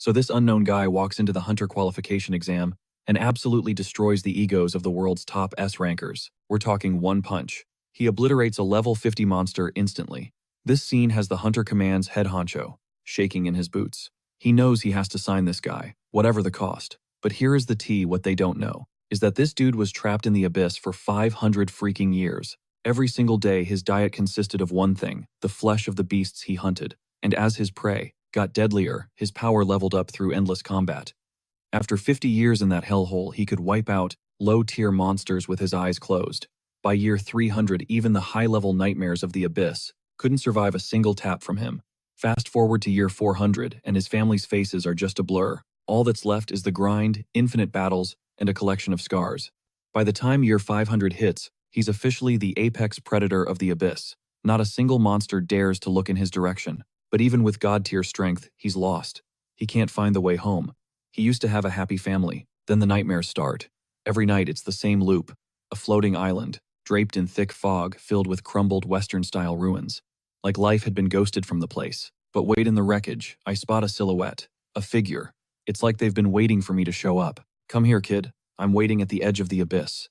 So this unknown guy walks into the hunter qualification exam and absolutely destroys the egos of the world's top S rankers. We're talking one punch. He obliterates a level 50 monster instantly. This scene has the Hunter Command's head honcho shaking in his boots. He knows he has to sign this guy, whatever the cost. But here is the tea: what they don't know is that this dude was trapped in the abyss for 500 freaking years. Every single day his diet consisted of one thing: the flesh of the beasts he hunted. And as his prey got deadlier, his power leveled up through endless combat. After 50 years in that hellhole, he could wipe out low-tier monsters with his eyes closed. By year 300, even the high-level nightmares of the abyss couldn't survive a single tap from him. Fast forward to year 400, and his family's faces are just a blur. All that's left is the grind, infinite battles, and a collection of scars. By the time year 500 hits, he's officially the apex predator of the abyss. Not a single monster dares to look in his direction. But even with god-tier strength, he's lost. He can't find the way home. He used to have a happy family. Then the nightmares start. Every night it's the same loop. A floating island, draped in thick fog, filled with crumbled Western-style ruins. Like life had been ghosted from the place. But wait, in the wreckage, I spot a silhouette. A figure. It's like they've been waiting for me to show up. Come here, kid. I'm waiting at the edge of the abyss.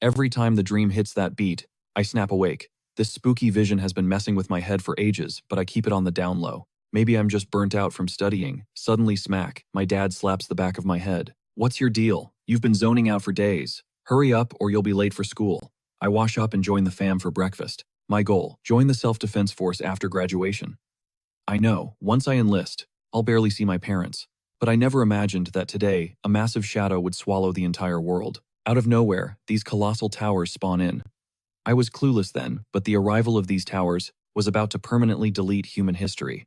Every time the dream hits that beat, I snap awake. This spooky vision has been messing with my head for ages, but I keep it on the down low. Maybe I'm just burnt out from studying. Suddenly, smack, my dad slaps the back of my head. What's your deal? You've been zoning out for days. Hurry up or you'll be late for school. I wash up and join the fam for breakfast. My goal: join the self-defense force after graduation. I know, once I enlist, I'll barely see my parents. But I never imagined that today, a massive shadow would swallow the entire world. Out of nowhere, these colossal towers spawn in. I was clueless then, but the arrival of these towers was about to permanently delete human history.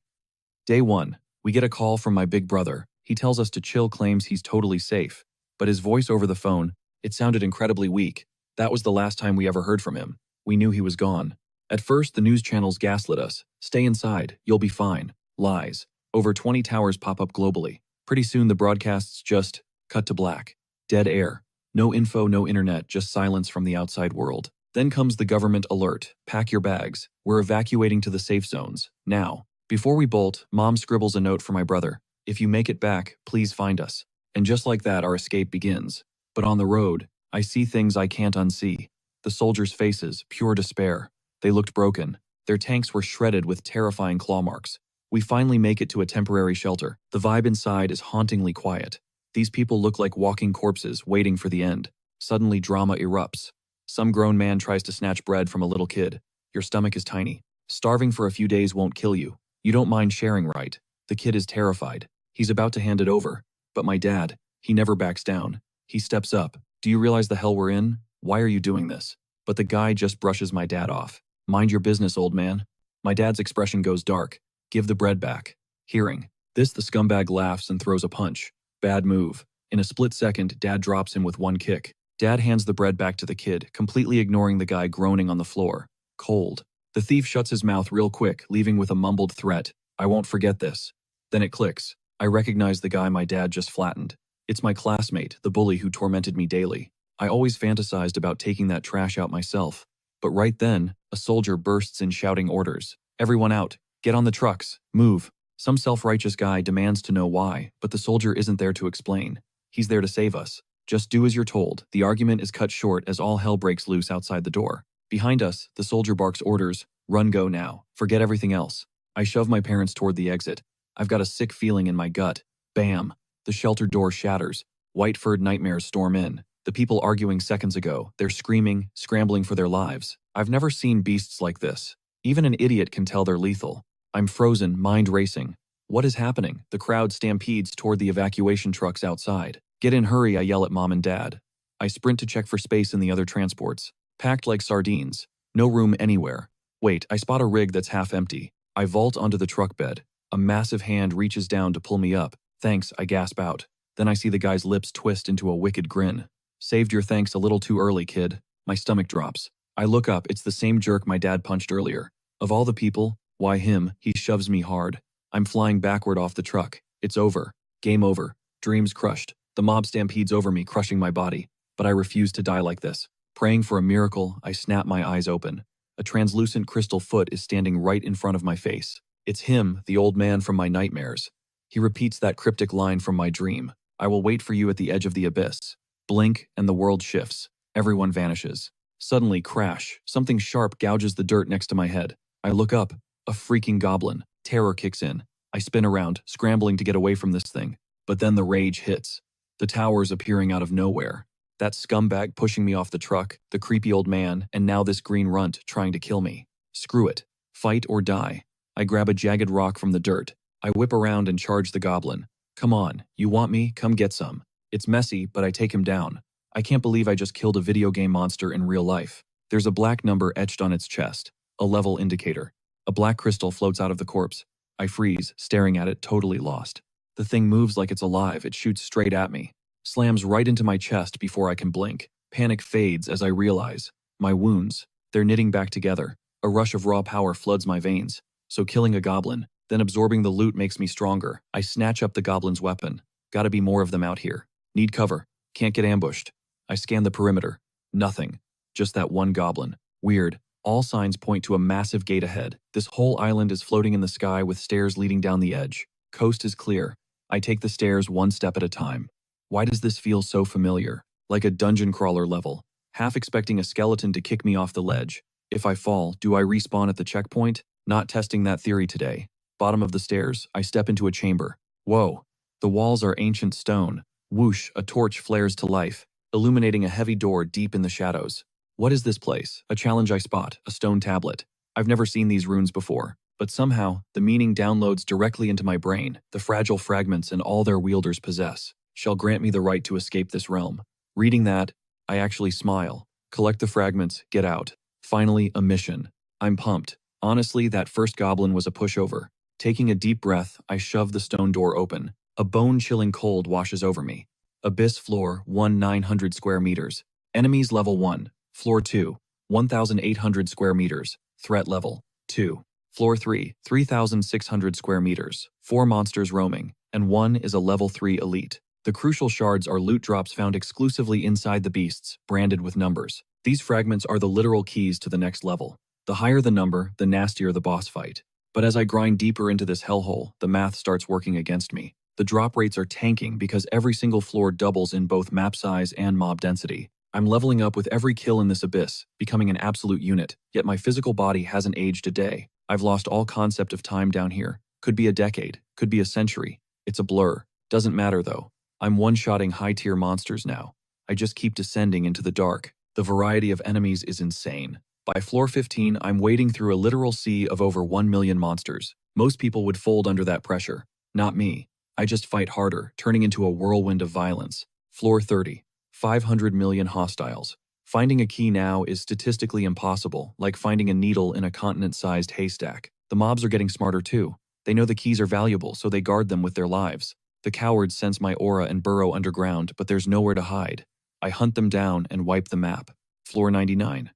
Day 1, we get a call from my big brother. He tells us to chill, claims he's totally safe. But his voice over the phone, it sounded incredibly weak. That was the last time we ever heard from him. We knew he was gone. At first, the news channels gaslit us. Stay inside, you'll be fine. Lies. Over 20 towers pop up globally. Pretty soon the broadcasts just cut to black. Dead air. No info, no internet, just silence from the outside world. Then comes the government alert. Pack your bags. We're evacuating to the safe zones. Now. Before we bolt, Mom scribbles a note for my brother. If you make it back, please find us. And just like that, our escape begins. But on the road, I see things I can't unsee. The soldiers' faces, pure despair. They looked broken. Their tanks were shredded with terrifying claw marks. We finally make it to a temporary shelter. The vibe inside is hauntingly quiet. These people look like walking corpses waiting for the end. Suddenly, drama erupts. Some grown man tries to snatch bread from a little kid. Your stomach is tiny. Starving for a few days won't kill you. You don't mind sharing, right? The kid is terrified. He's about to hand it over. But my dad, he never backs down. He steps up. Do you realize the hell we're in? Why are you doing this? But the guy just brushes my dad off. Mind your business, old man. My dad's expression goes dark. Give the bread back. Hearing this, the scumbag laughs and throws a punch. Bad move. In a split second, Dad drops him with one kick. Dad hands the bread back to the kid, completely ignoring the guy groaning on the floor. Cold. The thief shuts his mouth real quick, leaving with a mumbled threat. I won't forget this. Then it clicks. I recognize the guy my dad just flattened. It's my classmate, the bully who tormented me daily. I always fantasized about taking that trash out myself. But right then, a soldier bursts in shouting orders. Everyone out. Get on the trucks. Move. Some self-righteous guy demands to know why, but the soldier isn't there to explain. He's there to save us. Just do as you're told. The argument is cut short as all hell breaks loose outside the door. Behind us, the soldier barks orders. Run, go now. Forget everything else. I shove my parents toward the exit. I've got a sick feeling in my gut. Bam. The shelter door shatters. White-furred nightmares storm in. The people arguing seconds ago, they're screaming, scrambling for their lives. I've never seen beasts like this. Even an idiot can tell they're lethal. I'm frozen, mind racing. What is happening? The crowd stampedes toward the evacuation trucks outside. Get in, hurry, I yell at Mom and Dad. I sprint to check for space in the other transports. Packed like sardines. No room anywhere. Wait, I spot a rig that's half empty. I vault onto the truck bed. A massive hand reaches down to pull me up. Thanks, I gasp out. Then I see the guy's lips twist into a wicked grin. Saved your thanks a little too early, kid. My stomach drops. I look up, it's the same jerk my dad punched earlier. Of all the people, why him? He shoves me hard. I'm flying backward off the truck. It's over. Game over. Dreams crushed. The mob stampedes over me, crushing my body. But I refuse to die like this. Praying for a miracle, I snap my eyes open. A translucent crystal foot is standing right in front of my face. It's him, the old man from my nightmares. He repeats that cryptic line from my dream. I will wait for you at the edge of the abyss. Blink, and the world shifts. Everyone vanishes. Suddenly, crash, something sharp gouges the dirt next to my head. I look up. A freaking goblin. Terror kicks in. I spin around, scrambling to get away from this thing. But then the rage hits. The towers appearing out of nowhere. That scumbag pushing me off the truck, the creepy old man, and now this green runt trying to kill me. Screw it. Fight or die. I grab a jagged rock from the dirt. I whip around and charge the goblin. Come on, you want me? Come get some. It's messy, but I take him down. I can't believe I just killed a video game monster in real life. There's a black number etched on its chest, a level indicator. A black crystal floats out of the corpse. I freeze, staring at it, totally lost. The thing moves like it's alive. It shoots straight at me. Slams right into my chest before I can blink. Panic fades as I realize. My wounds, they're knitting back together. A rush of raw power floods my veins. So killing a goblin, then absorbing the loot makes me stronger. I snatch up the goblin's weapon. Gotta be more of them out here. Need cover. Can't get ambushed. I scan the perimeter. Nothing. Just that one goblin. Weird. All signs point to a massive gate ahead. This whole island is floating in the sky with stairs leading down the edge. Coast is clear. I take the stairs one step at a time. Why does this feel so familiar? Like a dungeon crawler level. Half expecting a skeleton to kick me off the ledge. If I fall, do I respawn at the checkpoint? Not testing that theory today. Bottom of the stairs, I step into a chamber. Whoa. The walls are ancient stone. Whoosh, a torch flares to life, illuminating a heavy door deep in the shadows. What is this place? A challenge I spot, a stone tablet. I've never seen these runes before, but somehow, the meaning downloads directly into my brain. The fragile fragments and all their wielders possess shall grant me the right to escape this realm. Reading that, I actually smile. Collect the fragments, get out. Finally, a mission. I'm pumped. Honestly, that first goblin was a pushover. Taking a deep breath, I shove the stone door open. A bone-chilling cold washes over me. Abyss floor, 900 square meters. Enemies level 1. Floor 2, 1,800 square meters. Threat level 2. Floor 3, 3,600 square meters. 4 monsters roaming, and 1 is a level 3 elite. The crucial shards are loot drops found exclusively inside the beasts, branded with numbers. These fragments are the literal keys to the next level. The higher the number, the nastier the boss fight. But as I grind deeper into this hellhole, the math starts working against me. The drop rates are tanking because every single floor doubles in both map size and mob density. I'm leveling up with every kill in this abyss, becoming an absolute unit, yet my physical body hasn't aged a day. I've lost all concept of time down here. Could be a decade, could be a century. It's a blur. Doesn't matter though. I'm one-shotting high-tier monsters now. I just keep descending into the dark. The variety of enemies is insane. By floor 15, I'm wading through a literal sea of over 1 million monsters. Most people would fold under that pressure. Not me. I just fight harder, turning into a whirlwind of violence. Floor 30. 500 million hostiles. Finding a key now is statistically impossible, like finding a needle in a continent-sized haystack. The mobs are getting smarter too. They know the keys are valuable, so they guard them with their lives. The cowards sense my aura and burrow underground, but there's nowhere to hide. I hunt them down and wipe the map. Floor 99.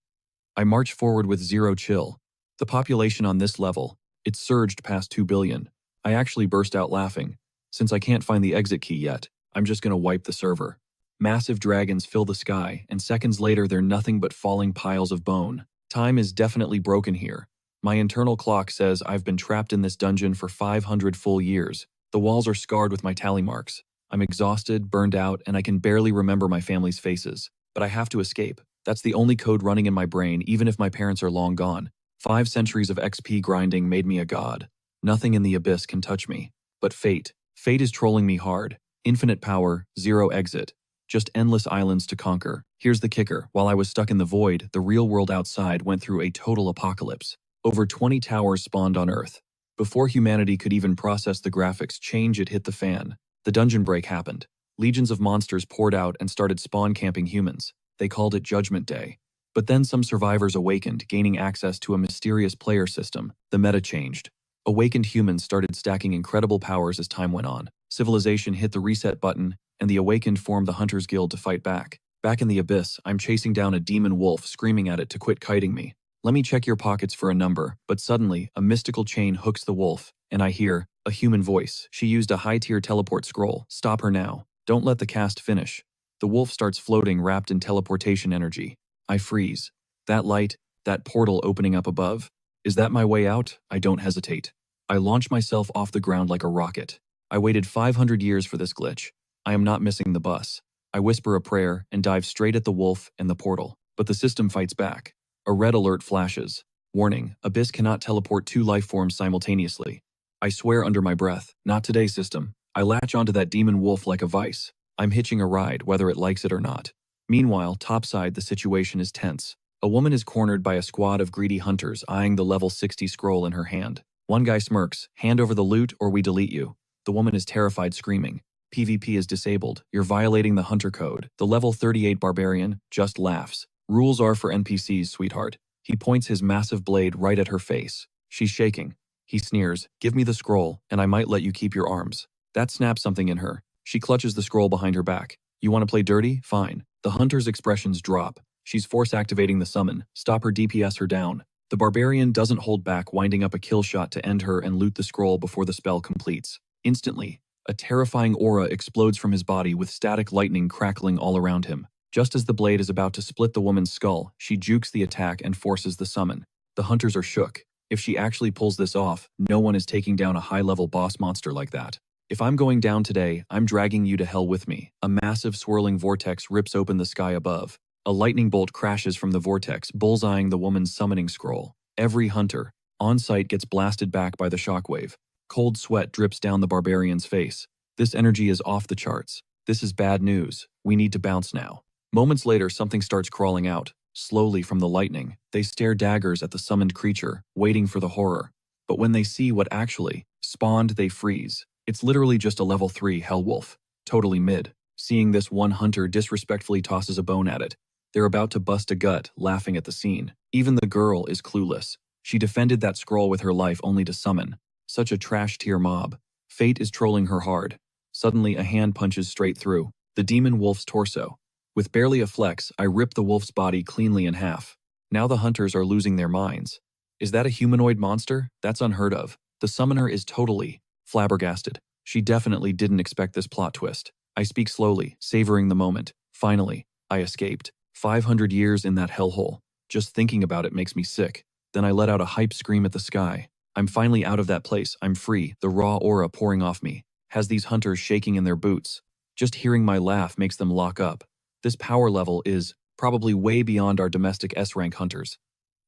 I march forward with zero chill. The population on this level, it's surged past 2 billion. I actually burst out laughing. Since I can't find the exit key yet, I'm just gonna wipe the server. Massive dragons fill the sky, and seconds later they're nothing but falling piles of bone. Time is definitely broken here. My internal clock says I've been trapped in this dungeon for 500 full years. The walls are scarred with my tally marks. I'm exhausted, burned out, and I can barely remember my family's faces. But I have to escape. That's the only code running in my brain, even if my parents are long gone. 5 centuries of XP grinding made me a god. Nothing in the abyss can touch me. But fate. Fate is trolling me hard. Infinite power, zero exit. Just endless islands to conquer. Here's the kicker. While I was stuck in the void, the real world outside went through a total apocalypse. Over 20 towers spawned on Earth. Before humanity could even process the graphics change, it hit the fan. The dungeon break happened. Legions of monsters poured out and started spawn camping humans. They called it Judgment Day. But then some survivors awakened, gaining access to a mysterious player system. The meta changed. Awakened humans started stacking incredible powers as time went on. Civilization hit the reset button, and the awakened formed the Hunters Guild to fight back. Back in the abyss, I'm chasing down a demon wolf, screaming at it to quit kiting me. Let me check your pockets for a number, but suddenly, a mystical chain hooks the wolf, and I hear a human voice. She used a high-tier teleport scroll. Stop her now. Don't let the cast finish. The wolf starts floating, wrapped in teleportation energy. I freeze. That light, that portal opening up above. Is that my way out? I don't hesitate. I launch myself off the ground like a rocket. I waited 500 years for this glitch. I am not missing the bus. I whisper a prayer and dive straight at the wolf and the portal. But the system fights back. A red alert flashes. Warning, Abyss cannot teleport two life forms simultaneously. I swear under my breath, not today, system. I latch onto that demon wolf like a vice. I'm hitching a ride, whether it likes it or not. Meanwhile, topside, the situation is tense. A woman is cornered by a squad of greedy hunters eyeing the level 60 scroll in her hand. One guy smirks, hand over the loot or we delete you. The woman is terrified, screaming. PvP is disabled, you're violating the hunter code. The level 38 barbarian just laughs. Rules are for NPCs, sweetheart. He points his massive blade right at her face. She's shaking. He sneers, give me the scroll, and I might let you keep your arms. That snaps something in her. She clutches the scroll behind her back. You want to play dirty? Fine. The hunter's expressions drop. She's force-activating the summon. Stop her, DPS her down. The barbarian doesn't hold back, winding up a kill shot to end her and loot the scroll before the spell completes. Instantly, a terrifying aura explodes from his body with static lightning crackling all around him. Just as the blade is about to split the woman's skull, she jukes the attack and forces the summon. The hunters are shook. If she actually pulls this off, no one is taking down a high-level boss monster like that. If I'm going down today, I'm dragging you to hell with me. A massive swirling vortex rips open the sky above. A lightning bolt crashes from the vortex, bullseyeing the woman's summoning scroll. Every hunter on site gets blasted back by the shockwave. Cold sweat drips down the barbarian's face. This energy is off the charts. This is bad news. We need to bounce now. Moments later, something starts crawling out. Slowly from the lightning, they stare daggers at the summoned creature, waiting for the horror. But when they see what actually spawned, they freeze. It's literally just a level 3 hellwolf. Totally mid. Seeing this, one hunter disrespectfully tosses a bone at it. They're about to bust a gut, laughing at the scene. Even the girl is clueless. She defended that scroll with her life only to summon. Such a trash-tier mob. Fate is trolling her hard. Suddenly, a hand punches straight through the demon wolf's torso. With barely a flex, I rip the wolf's body cleanly in half. Now the hunters are losing their minds. Is that a humanoid monster? That's unheard of. The summoner is totally flabbergasted. She definitely didn't expect this plot twist. I speak slowly, savoring the moment. Finally, I escaped. 500 years in that hellhole. Just thinking about it makes me sick. Then I let out a hype scream at the sky. I'm finally out of that place. I'm free, the raw aura pouring off me. Has these hunters shaking in their boots. Just hearing my laugh makes them lock up. This power level is probably way beyond our domestic S-rank hunters.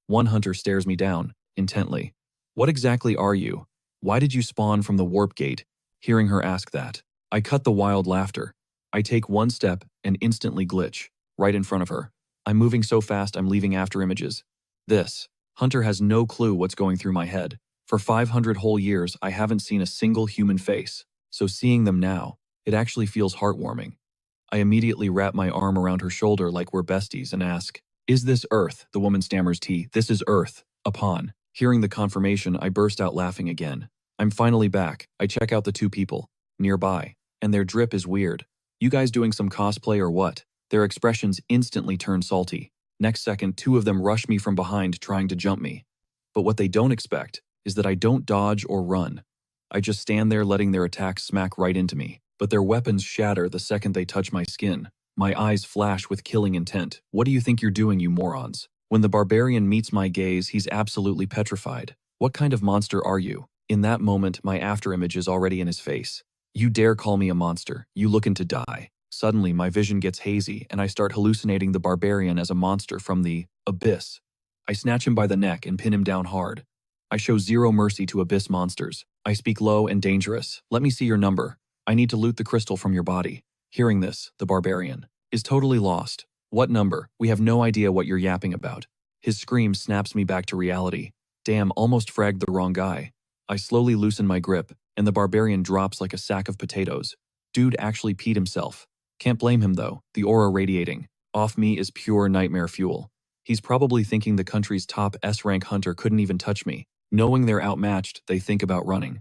One hunter stares me down, intently. What exactly are you? Why did you spawn from the warp gate? Hearing her ask that, I cut the wild laughter. I take one step and instantly glitch, right in front of her. I'm moving so fast I'm leaving after images. This hunter has no clue what's going through my head. For 500 whole years, I haven't seen a single human face. So seeing them now, it actually feels heartwarming. I immediately wrap my arm around her shoulder like we're besties and ask, is this Earth? The woman stammers, This is Earth. Upon hearing the confirmation, I burst out laughing again. I'm finally back. I check out the two people nearby, and their drip is weird. You guys doing some cosplay or what? Their expressions instantly turn salty. Next second, two of them rush me from behind trying to jump me. But what they don't expect is that I don't dodge or run. I just stand there letting their attacks smack right into me. But their weapons shatter the second they touch my skin. My eyes flash with killing intent. What do you think you're doing, you morons? When the barbarian meets my gaze, he's absolutely petrified. What kind of monster are you? In that moment, my afterimage is already in his face. You dare call me a monster? You looking to die? Suddenly, my vision gets hazy, and I start hallucinating the barbarian as a monster from the abyss. I snatch him by the neck and pin him down hard. I show zero mercy to abyss monsters. I speak low and dangerous. Let me see your number. I need to loot the crystal from your body. Hearing this, the barbarian is totally lost. What number? We have no idea what you're yapping about. His scream snaps me back to reality. Damn, almost fragged the wrong guy. I slowly loosen my grip, and the barbarian drops like a sack of potatoes. Dude actually peed himself. Can't blame him though, the aura radiating off me is pure nightmare fuel. He's probably thinking the country's top S-rank hunter couldn't even touch me. Knowing they're outmatched, they think about running.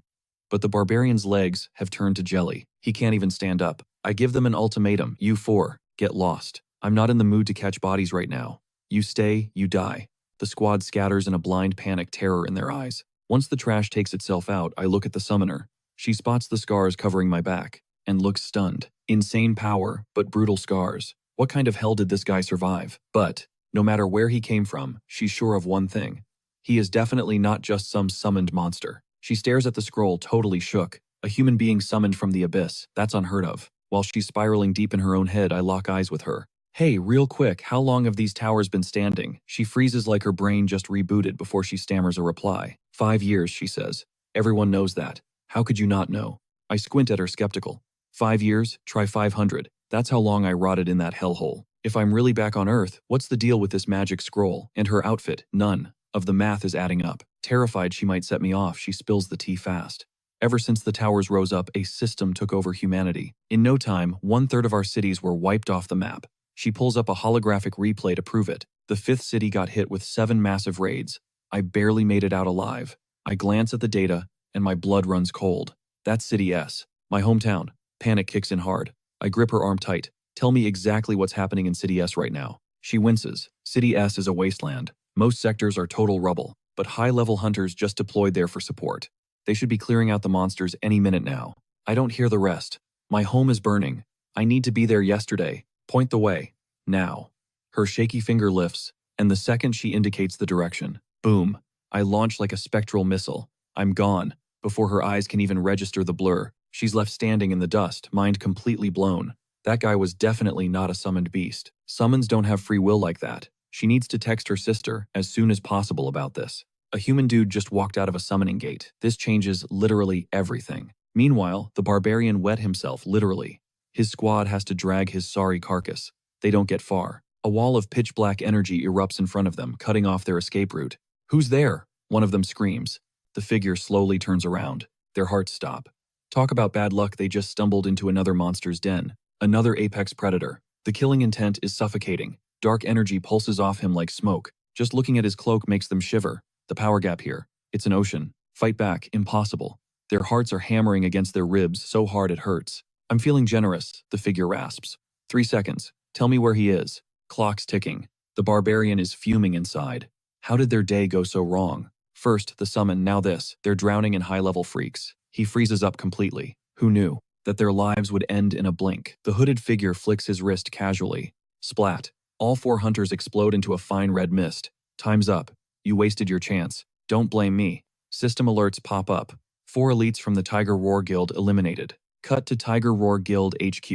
But the barbarian's legs have turned to jelly. He can't even stand up. I give them an ultimatum. You four, get lost. I'm not in the mood to catch bodies right now. You stay, you die. The squad scatters in a blind panic, terror in their eyes. Once the trash takes itself out, I look at the summoner. She spots the scars covering my back and looks stunned. Insane power, but brutal scars. What kind of hell did this guy survive? But no matter where he came from, she's sure of one thing. He is definitely not just some summoned monster. She stares at the scroll, totally shook. A human being summoned from the abyss, that's unheard of. While she's spiraling deep in her own head, I lock eyes with her. Hey, real quick, how long have these towers been standing? She freezes like her brain just rebooted before she stammers a reply. 5 years, she says. Everyone knows that. How could you not know? I squint at her skeptical. 5 years? Try 500. That's how long I rotted in that hellhole. If I'm really back on Earth, what's the deal with this magic scroll? And her outfit? None of the math is adding up. Terrified she might set me off, she spills the tea fast. Ever since the towers rose up, a system took over humanity. In no time, 1/3 of our cities were wiped off the map. She pulls up a holographic replay to prove it. The 5th city got hit with 7 massive raids. I barely made it out alive. I glance at the data, and my blood runs cold. That's City S, my hometown. Panic kicks in hard. I grip her arm tight. Tell me exactly what's happening in City S right now. She winces. City S is a wasteland. Most sectors are total rubble, but high-level hunters just deployed there for support. They should be clearing out the monsters any minute now. I don't hear the rest. My home is burning. I need to be there yesterday. Point the way. Now. Her shaky finger lifts, and the second she indicates the direction, boom, I launch like a spectral missile. I'm gone. Before her eyes can even register the blur, she's left standing in the dust, mind completely blown. That guy was definitely not a summoned beast. Summons don't have free will like that. She needs to text her sister as soon as possible about this. A human dude just walked out of a summoning gate. This changes literally everything. Meanwhile, the barbarian wet himself, literally. His squad has to drag his sorry carcass. They don't get far. A wall of pitch-black energy erupts in front of them, cutting off their escape route. Who's there? One of them screams. The figure slowly turns around. Their hearts stop. Talk about bad luck, they just stumbled into another monster's den. Another apex predator. The killing intent is suffocating. Dark energy pulses off him like smoke. Just looking at his cloak makes them shiver. The power gap here. It's an ocean. Fight back. Impossible. Their hearts are hammering against their ribs so hard it hurts. I'm feeling generous, the figure rasps. 3 seconds. Tell me where he is. Clock's ticking. The barbarian is fuming inside. How did their day go so wrong? First, the summon, now this. They're drowning in high-level freaks. He freezes up completely. Who knew? That their lives would end in a blink. The hooded figure flicks his wrist casually. Splat. All 4 hunters explode into a fine red mist. Time's up. You wasted your chance. Don't blame me. System alerts pop up. 4 elites from the Tiger Roar Guild eliminated. Cut to Tiger Roar Guild HQ.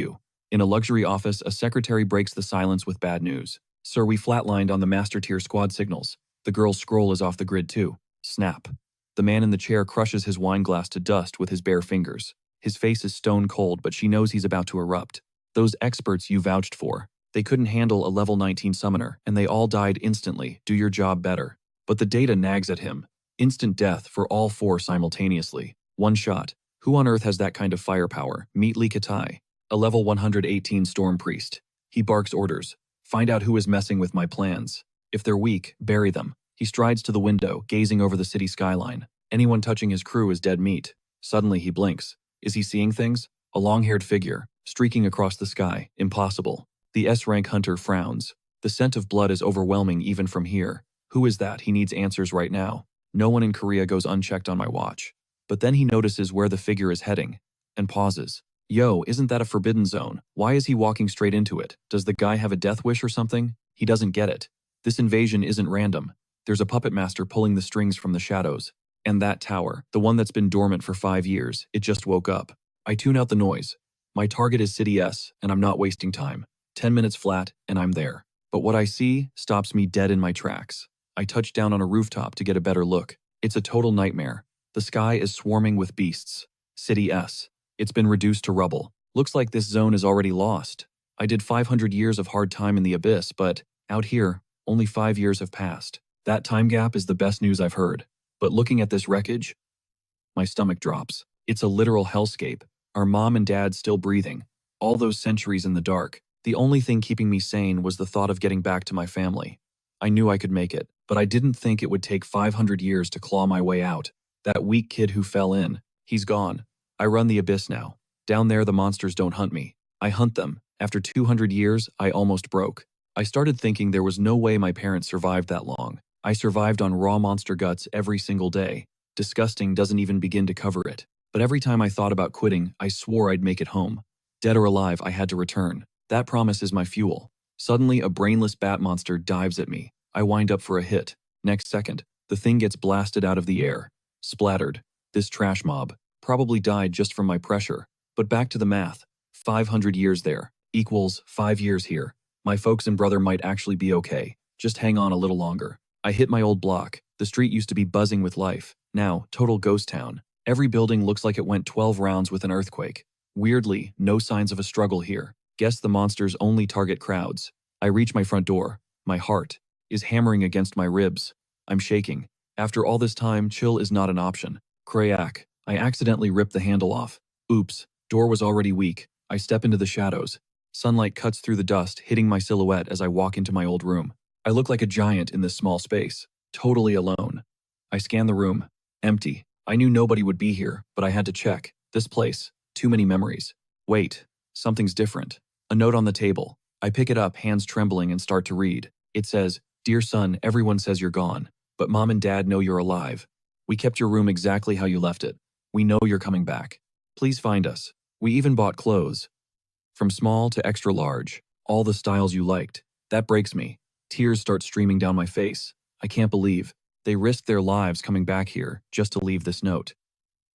In a luxury office, a secretary breaks the silence with bad news. Sir, we flatlined on the master tier squad signals. The girl's scroll is off the grid too. Snap. The man in the chair crushes his wine glass to dust with his bare fingers. His face is stone cold, but she knows he's about to erupt. Those experts you vouched for. They couldn't handle a level 19 summoner, and they all died instantly. Do your job better. But the data nags at him. Instant death for all 4 simultaneously. One shot. Who on earth has that kind of firepower? Meet Lee Katai, a level 118 storm priest. He barks orders. Find out who is messing with my plans. If they're weak, bury them. He strides to the window, gazing over the city skyline. Anyone touching his crew is dead meat. Suddenly he blinks. Is he seeing things? A long-haired figure, streaking across the sky. Impossible. The S-rank hunter frowns. The scent of blood is overwhelming even from here. Who is that? He needs answers right now. No one in Korea goes unchecked on my watch. But then he notices where the figure is heading, and pauses. Yo, isn't that a forbidden zone? Why is he walking straight into it? Does the guy have a death wish or something? He doesn't get it. This invasion isn't random. There's a puppet master pulling the strings from the shadows. And that tower, the one that's been dormant for 5 years, it just woke up. I tune out the noise. My target is City S, and I'm not wasting time. 10 minutes flat, and I'm there. But what I see stops me dead in my tracks. I touch down on a rooftop to get a better look. It's a total nightmare. The sky is swarming with beasts. City S. It's been reduced to rubble. Looks like this zone is already lost. I did 500 years of hard time in the abyss, but out here, only 5 years have passed. That time gap is the best news I've heard. But looking at this wreckage, my stomach drops. It's a literal hellscape. Our mom and dad still breathing. All those centuries in the dark. The only thing keeping me sane was the thought of getting back to my family. I knew I could make it, but I didn't think it would take 500 years to claw my way out. That weak kid who fell in, he's gone. I run the abyss now. Down there the monsters don't hunt me. I hunt them. After 200 years, I almost broke. I started thinking there was no way my parents survived that long. I survived on raw monster guts every single day. Disgusting doesn't even begin to cover it. But every time I thought about quitting, I swore I'd make it home. Dead or alive, I had to return. That promise is my fuel. Suddenly, a brainless bat monster dives at me. I wind up for a hit. Next second, the thing gets blasted out of the air. Splattered. This trash mob. Probably died just from my pressure. But back to the math. 500 years there equals 5 years here. My folks and brother might actually be okay. Just hang on a little longer. I hit my old block. The street used to be buzzing with life. Now, total ghost town. Every building looks like it went 12 rounds with an earthquake. Weirdly, no signs of a struggle here. Guess the monsters only target crowds. I reach my front door. My heart is hammering against my ribs. I'm shaking. After all this time, chill is not an option. Crayak. I accidentally ripped the handle off. Oops. Door was already weak. I step into the shadows. Sunlight cuts through the dust, hitting my silhouette as I walk into my old room. I look like a giant in this small space. Totally alone. I scan the room. Empty. I knew nobody would be here, but I had to check. This place. Too many memories. Wait. Something's different. A note on the table. I pick it up, hands trembling, and start to read. It says, "Dear son, everyone says you're gone, but mom and dad know you're alive. We kept your room exactly how you left it. We know you're coming back. Please find us. We even bought clothes. From small to extra large. All the styles you liked. That breaks me. Tears start streaming down my face. I can't believe they risked their lives coming back here just to leave this note."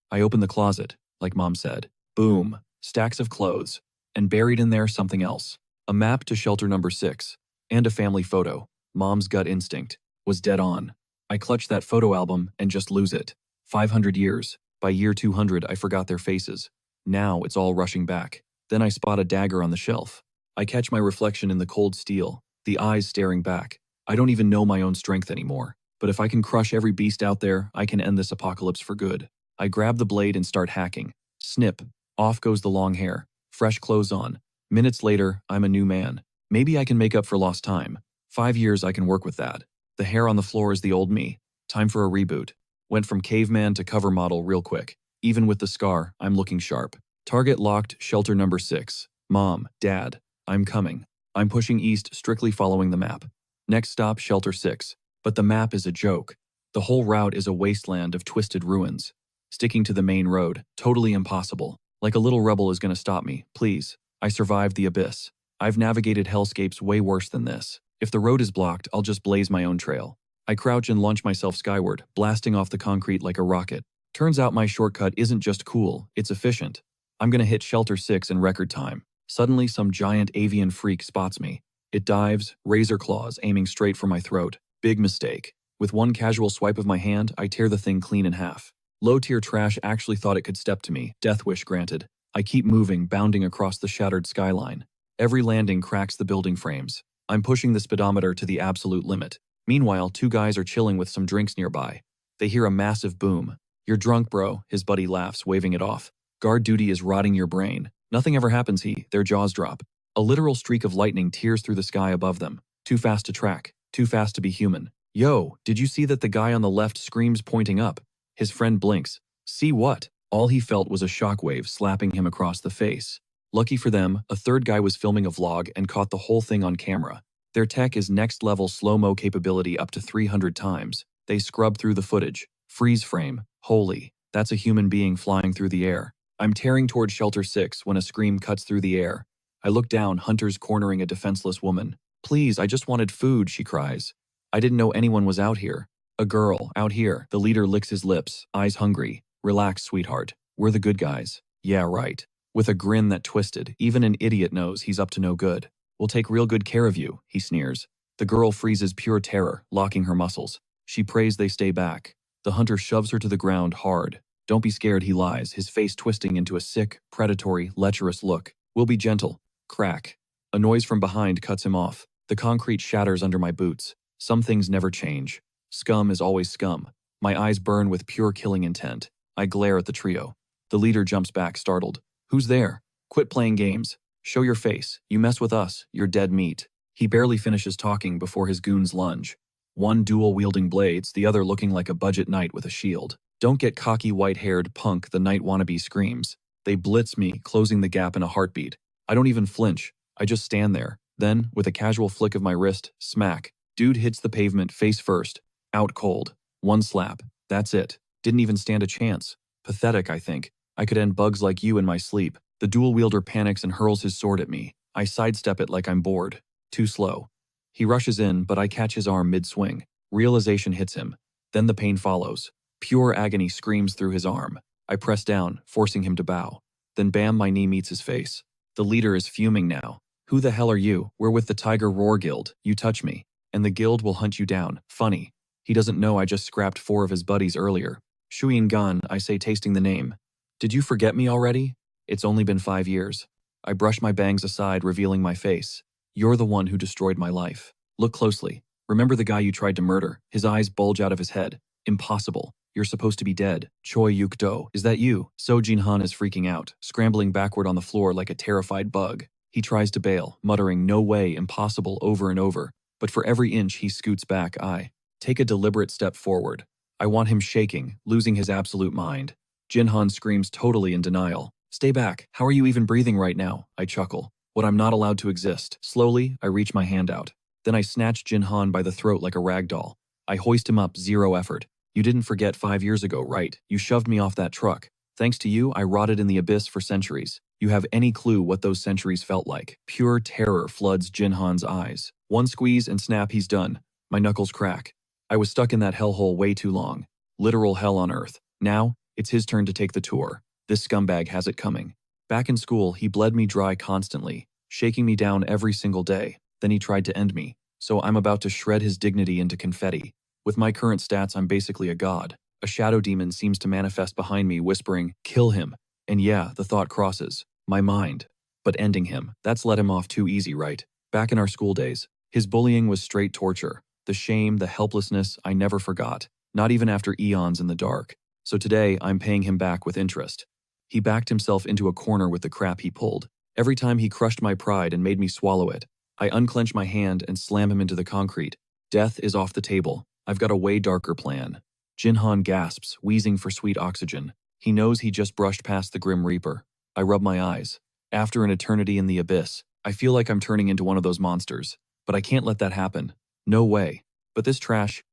I open the closet, like mom said. Boom. Stacks of clothes. And buried in there something else. A map to shelter number 6. And a family photo. Mom's gut instinct was dead on. I clutch that photo album and just lose it. 500 years. By year 200, I forgot their faces. Now it's all rushing back. Then I spot a dagger on the shelf. I catch my reflection in the cold steel, the eyes staring back. I don't even know my own strength anymore. But if I can crush every beast out there, I can end this apocalypse for good. I grab the blade and start hacking. Snip. Off goes the long hair. Fresh clothes on. Minutes later, I'm a new man. Maybe I can make up for lost time. 5 years I can work with that. The hair on the floor is the old me. Time for a reboot. Went from caveman to cover model real quick. Even with the scar, I'm looking sharp. Target locked, shelter number 6. Mom, Dad, I'm coming. I'm pushing east, strictly following the map. Next stop, shelter 6. But the map is a joke. The whole route is a wasteland of twisted ruins. Sticking to the main road, totally impossible. Like a little rebel is gonna stop me, please. I survived the abyss. I've navigated hellscapes way worse than this. If the road is blocked, I'll just blaze my own trail. I crouch and launch myself skyward, blasting off the concrete like a rocket. Turns out my shortcut isn't just cool, it's efficient. I'm gonna hit shelter 6 in record time. Suddenly, some giant avian freak spots me. It dives, razor claws aiming straight for my throat. Big mistake. With one casual swipe of my hand, I tear the thing clean in half. Low-tier trash actually thought it could step to me, death wish granted. I keep moving, bounding across the shattered skyline. Every landing cracks the building frames. I'm pushing the speedometer to the absolute limit. Meanwhile, 2 guys are chilling with some drinks nearby. They hear a massive boom. "You're drunk, bro," his buddy laughs, waving it off. "Guard duty is rotting your brain." Nothing ever happens, their jaws drop. A literal streak of lightning tears through the sky above them. Too fast to track, too fast to be human. "Yo, did you see that?" the guy on the left screams, pointing up. His friend blinks. "See what?" All he felt was a shockwave slapping him across the face. Lucky for them, a third guy was filming a vlog and caught the whole thing on camera. Their tech is next-level slow-mo capability up to 300 times. They scrub through the footage. Freeze frame. Holy, that's a human being flying through the air. I'm tearing toward shelter 6 when a scream cuts through the air. I look down, hunters cornering a defenseless woman. "Please, I just wanted food," she cries. "I didn't know anyone was out here." "A girl, out here." The leader licks his lips, eyes hungry. "Relax, sweetheart. We're the good guys." "Yeah, right." With a grin that twisted, even an idiot knows he's up to no good. "We'll take real good care of you," he sneers. The girl freezes pure terror, locking her muscles. She prays they stay back. The hunter shoves her to the ground hard. "Don't be scared," he lies, his face twisting into a sick, predatory, lecherous look. "We'll be gentle." Crack. A noise from behind cuts him off. The concrete shatters under my boots. Some things never change. Scum is always scum. My eyes burn with pure killing intent. I glare at the trio. The leader jumps back, startled. "Who's there? Quit playing games. Show your face. You mess with us, you're dead meat." He barely finishes talking before his goons lunge. One dual-wielding blades, the other looking like a budget knight with a shield. "Don't get cocky, white-haired punk," the knight wannabe screams. They blitz me, closing the gap in a heartbeat. I don't even flinch. I just stand there. Then, with a casual flick of my wrist, smack. Dude hits the pavement face first. Out cold. One slap. That's it. Didn't even stand a chance. Pathetic, I think. I could end bugs like you in my sleep. The dual wielder panics and hurls his sword at me. I sidestep it like I'm bored. Too slow. He rushes in, but I catch his arm mid-swing. Realization hits him. Then the pain follows. Pure agony screams through his arm. I press down, forcing him to bow. Then bam, my knee meets his face. The leader is fuming now. Who the hell are you? We're with the Tiger Roar Guild. You touch me, and the guild will hunt you down. Funny. He doesn't know I just scrapped 4 of his buddies earlier. Shuyin Gan, I say, tasting the name. Did you forget me already? It's only been 5 years. I brush my bangs aside, revealing my face. You're the one who destroyed my life. Look closely. Remember the guy you tried to murder? His eyes bulge out of his head. Impossible. You're supposed to be dead. Choi Yuk-do, is that you? So Jin-han is freaking out, scrambling backward on the floor like a terrified bug. He tries to bail, muttering no way, impossible over and over. But for every inch he scoots back, I take a deliberate step forward. I want him shaking, losing his absolute mind. Jin-han screams, totally in denial. Stay back. How are you even breathing right now? I chuckle. What, I'm not allowed to exist. Slowly, I reach my hand out. Then I snatch Jin-han by the throat like a rag doll. I hoist him up, zero effort. You didn't forget 5 years ago, right? You shoved me off that truck. Thanks to you, I rotted in the abyss for centuries. You have any clue what those centuries felt like? Pure terror floods Jin-han's eyes. One squeeze and snap, he's done. My knuckles crack. I was stuck in that hellhole way too long. Literal hell on earth. Now, it's his turn to take the tour. This scumbag has it coming. Back in school, he bled me dry constantly, shaking me down every single day. Then he tried to end me. So I'm about to shred his dignity into confetti. With my current stats, I'm basically a god. A shadow demon seems to manifest behind me, whispering, kill him. And yeah, the thought crosses my mind. But ending him, that's let him off too easy, right? Back in our school days, his bullying was straight torture. The shame, the helplessness, I never forgot. Not even after eons in the dark. So today, I'm paying him back with interest. He backed himself into a corner with the crap he pulled. Every time he crushed my pride and made me swallow it, I unclench my hand and slam him into the concrete. Death is off the table. I've got a way darker plan. Jin-han gasps, wheezing for sweet oxygen. He knows he just brushed past the Grim Reaper. I rub my eyes. After an eternity in the abyss, I feel like I'm turning into one of those monsters. But I can't let that happen. No way. But this trash,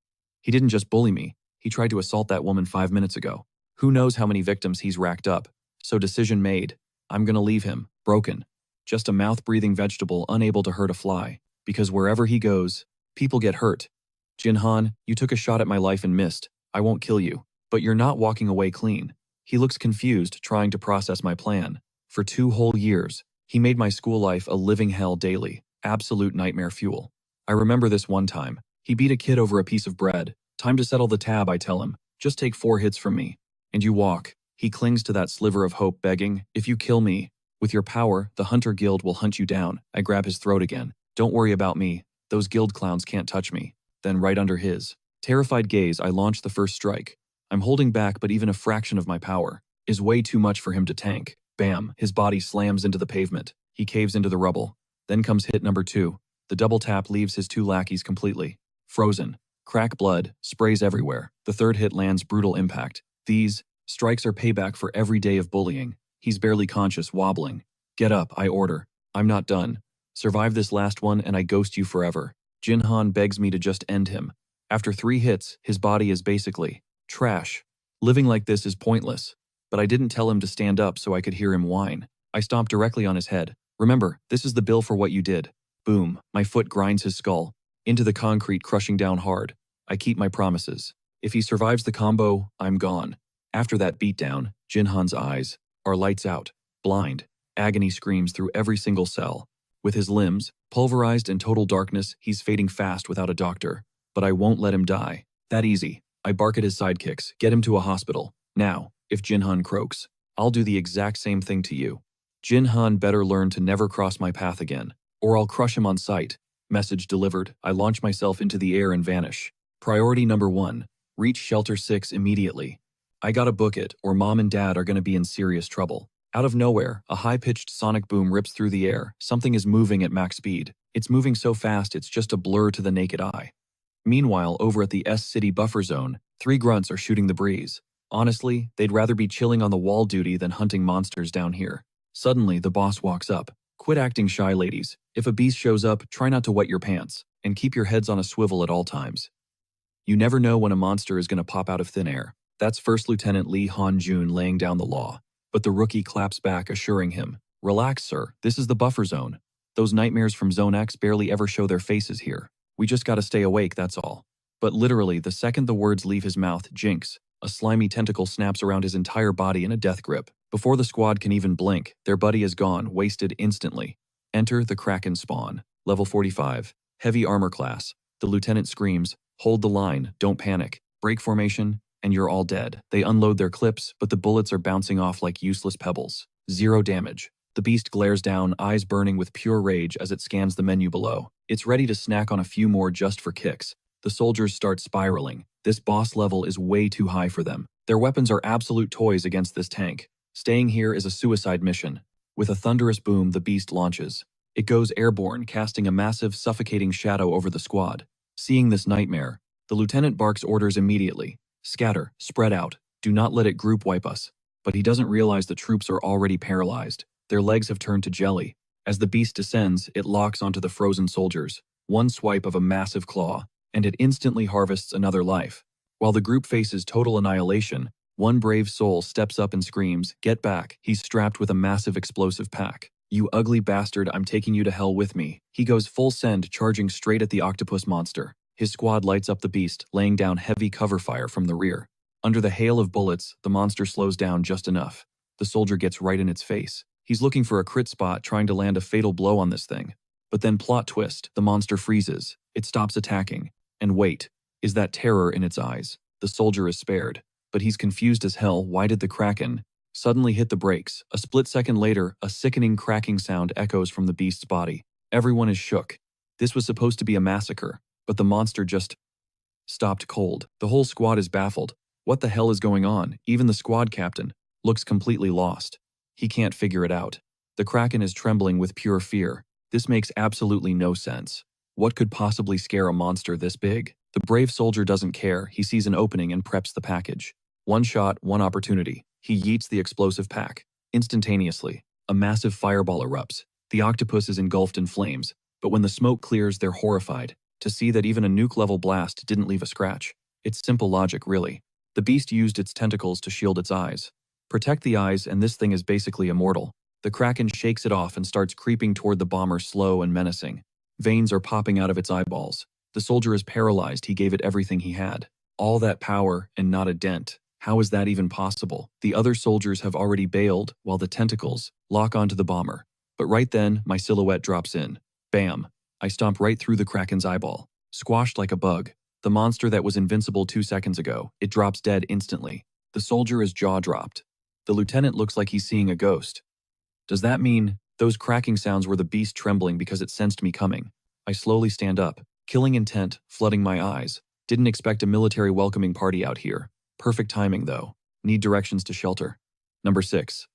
he didn't just bully me. He tried to assault that woman 5 minutes ago. Who knows how many victims he's racked up. So decision made. I'm gonna leave him, broken. Just a mouth-breathing vegetable unable to hurt a fly. Because wherever he goes, people get hurt. Jin-han, you took a shot at my life and missed. I won't kill you. But you're not walking away clean. He looks confused, trying to process my plan. For 2 whole years, he made my school life a living hell daily. Absolute nightmare fuel. I remember this one time. He beat a kid over a piece of bread. Time to settle the tab, I tell him. Just take 4 hits from me. And you walk. He clings to that sliver of hope, begging, if you kill me, with your power, the Hunter Guild will hunt you down. I grab his throat again. Don't worry about me. Those guild clowns can't touch me. Then right under his terrified gaze, I launch the first strike. I'm holding back, but even a fraction of my power is way too much for him to tank. Bam, his body slams into the pavement. He caves into the rubble. Then comes hit number 2. The double tap leaves his 2 lackeys completely frozen. Crack blood, sprays everywhere. The 3rd hit lands brutal impact. These strikes are payback for every day of bullying. He's barely conscious, wobbling. Get up, I order. I'm not done. Survive this last one and I ghost you forever. Jin-han begs me to just end him. After 3 hits, his body is basically trash. Living like this is pointless. But I didn't tell him to stand up so I could hear him whine. I stomp directly on his head. Remember, this is the bill for what you did. Boom, my foot grinds his skull into the concrete, crushing down hard. I keep my promises. If he survives the combo, I'm gone. After that beatdown, Jin-han's eyes are lights out, blind. Agony screams through every single cell. With his limbs pulverized in total darkness, he's fading fast without a doctor. But I won't let him die. That easy. I bark at his sidekicks, get him to a hospital. Now, if Jin-han croaks, I'll do the exact same thing to you. Jin-han better learn to never cross my path again, or I'll crush him on sight. Message delivered. I launch myself into the air and vanish. Priority number 1. Reach Shelter 6 immediately. I gotta book it, or Mom and Dad are gonna be in serious trouble. Out of nowhere, a high-pitched sonic boom rips through the air. Something is moving at max speed. It's moving so fast it's just a blur to the naked eye. Meanwhile, over at the S-City buffer zone, 3 grunts are shooting the breeze. Honestly, they'd rather be chilling on the wall duty than hunting monsters down here. Suddenly, the boss walks up. Quit acting shy, ladies. If a beast shows up, try not to wet your pants, and keep your heads on a swivel at all times. You never know when a monster is gonna pop out of thin air. That's First Lieutenant Lee Han-jun laying down the law. But the rookie claps back, assuring him, relax, sir, this is the buffer zone. Those nightmares from Zone X barely ever show their faces here. We just gotta stay awake, that's all. But literally, the second the words leave his mouth, jinx, A slimy tentacle snaps around his entire body in a death grip. Before the squad can even blink, their buddy is gone, wasted instantly. Enter the Kraken spawn. Level 45. Heavy armor class. The lieutenant screams, "Hold the line, don't panic. Break formation, and you're all dead." They unload their clips, but the bullets are bouncing off like useless pebbles. 0 damage. The beast glares down, eyes burning with pure rage as it scans the menu below. It's ready to snack on a few more just for kicks. The soldiers start spiraling. This boss level is way too high for them. Their weapons are absolute toys against this tank. Staying here is a suicide mission. With a thunderous boom, the beast launches. It goes airborne, casting a massive, suffocating shadow over the squad. Seeing this nightmare, the lieutenant barks orders immediately. Scatter, spread out, do not let it group wipe us. But he doesn't realize the troops are already paralyzed. Their legs have turned to jelly. As the beast descends, it locks onto the frozen soldiers. One swipe of a massive claw, and it instantly harvests another life. While the group faces total annihilation, one brave soul steps up and screams, "Get back." He's strapped with a massive explosive pack. "You ugly bastard, I'm taking you to hell with me." He goes full send, charging straight at the octopus monster. His squad lights up the beast, laying down heavy cover fire from the rear. Under the hail of bullets, the monster slows down just enough. The soldier gets right in its face. He's looking for a crit spot, trying to land a fatal blow on this thing. But then plot twist, the monster freezes. It stops attacking. And wait, is that terror in its eyes? The soldier is spared. But he's confused as hell. Why did the Kraken suddenly hit the brakes? A split second later, a sickening cracking sound echoes from the beast's body. Everyone is shook. This was supposed to be a massacre, but the monster just stopped cold. The whole squad is baffled. What the hell is going on? Even the squad captain looks completely lost. He can't figure it out. The Kraken is trembling with pure fear. This makes absolutely no sense. What could possibly scare a monster this big? The brave soldier doesn't care. He sees an opening and preps the package. One shot, one opportunity. He yeets the explosive pack. Instantaneously, a massive fireball erupts. The octopus is engulfed in flames, but when the smoke clears, they're horrified to see that even a nuke-level blast didn't leave a scratch. It's simple logic, really. The beast used its tentacles to shield its eyes. Protect the eyes, and this thing is basically immortal. The Kraken shakes it off and starts creeping toward the bomber, slow and menacing. Veins are popping out of its eyeballs. The soldier is paralyzed. He gave it everything he had. All that power and not a dent. How is that even possible? The other soldiers have already bailed while the tentacles lock onto the bomber. But right then, my silhouette drops in. Bam! I stomp right through the Kraken's eyeball. Squashed like a bug. The monster that was invincible 2 seconds ago, it drops dead instantly. The soldier is jaw-dropped. The lieutenant looks like he's seeing a ghost. Does that mean those cracking sounds were the beast trembling because it sensed me coming? I slowly stand up, killing intent flooding my eyes. Didn't expect a military welcoming party out here. Perfect timing, though. Need directions to shelter. Number 6.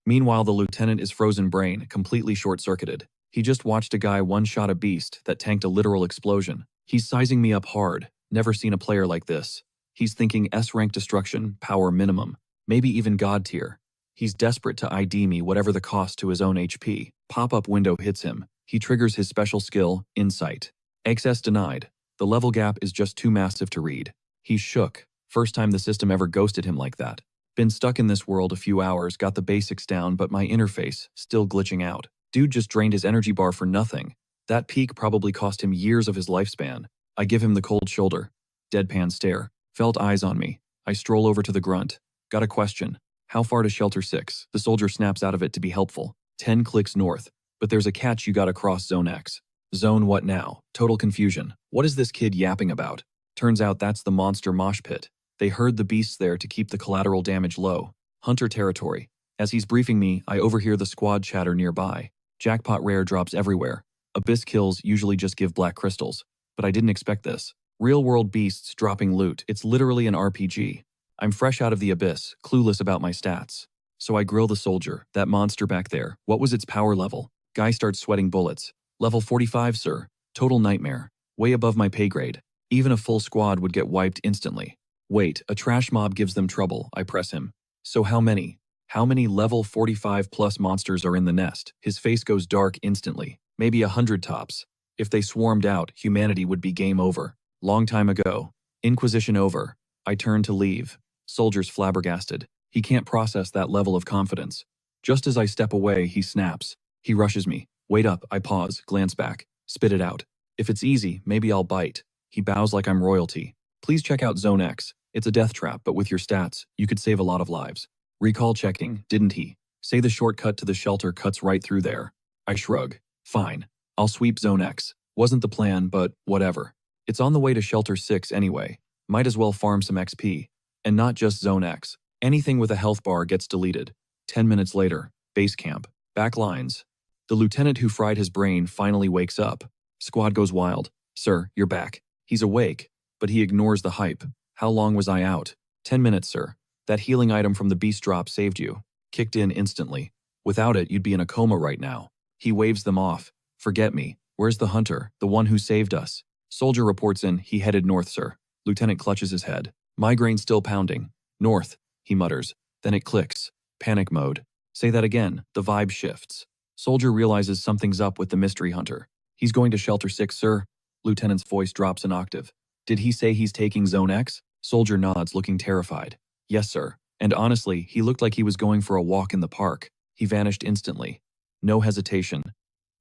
Meanwhile, the lieutenant is frozen brain, completely short-circuited. He just watched a guy one-shot a beast that tanked a literal explosion. He's sizing me up hard. Never seen a player like this. He's thinking S-rank destruction, power minimum, maybe even God tier. He's desperate to ID me whatever the cost to his own HP. Pop-up window hits him. He triggers his special skill, Insight. Access denied. The level gap is just too massive to read. He's shook. First time the system ever ghosted him like that. Been stuck in this world a few hours, got the basics down, but my interface still glitching out. Dude just drained his energy bar for nothing. That peak probably cost him years of his lifespan. I give him the cold shoulder. Deadpan stare. Felt eyes on me. I stroll over to the grunt. Got a question. How far to shelter 6? The soldier snaps out of it to be helpful. 10 clicks north. But there's a catch, you gotta cross Zone X. Zone what now? Total confusion. What is this kid yapping about? Turns out that's the monster mosh pit. They herd the beasts there to keep the collateral damage low. Hunter territory. As he's briefing me, I overhear the squad chatter nearby. Jackpot rare drops everywhere. Abyss kills usually just give black crystals. But I didn't expect this. Real-world beasts dropping loot. It's literally an RPG. I'm fresh out of the abyss, clueless about my stats. So I grill the soldier, that monster back there. What was its power level? Guy starts sweating bullets. Level 45, sir. Total nightmare. Way above my pay grade. Even a full squad would get wiped instantly. Wait, a trash mob gives them trouble, I press him. So how many? How many level 45 plus monsters are in the nest? His face goes dark instantly. Maybe 100 tops. If they swarmed out, humanity would be game over. Long time ago. Inquisition over. I turn to leave. Soldier's flabbergasted. He can't process that level of confidence. Just as I step away, he snaps. He rushes me. Wait up, I pause, glance back. Spit it out. If it's easy, maybe I'll bite. He bows like I'm royalty. Please check out Zone X. It's a death trap, but with your stats, you could save a lot of lives. Recall checking, didn't he? Say the shortcut to the shelter cuts right through there. I shrug. Fine. I'll sweep Zone X. Wasn't the plan, but whatever. It's on the way to Shelter 6 anyway. Might as well farm some XP. And not just Zone X. Anything with a health bar gets deleted. 10 minutes later, base camp. Back lines. The lieutenant who fried his brain finally wakes up. Squad goes wild. Sir, you're back. He's awake, but he ignores the hype. How long was I out? 10 minutes, sir. That healing item from the beast drop saved you. Kicked in instantly. Without it, you'd be in a coma right now. He waves them off. Forget me. Where's the hunter, the one who saved us? Soldier reports in, he headed north, sir. Lieutenant clutches his head. Migraine still pounding. North, he mutters. Then it clicks. Panic mode. Say that again. The vibe shifts. Soldier realizes something's up with the mystery hunter. He's going to Shelter 6, sir. Lieutenant's voice drops an octave. Did he say he's taking Zone X? Soldier nods, looking terrified. Yes, sir. And honestly, he looked like he was going for a walk in the park. He vanished instantly. No hesitation.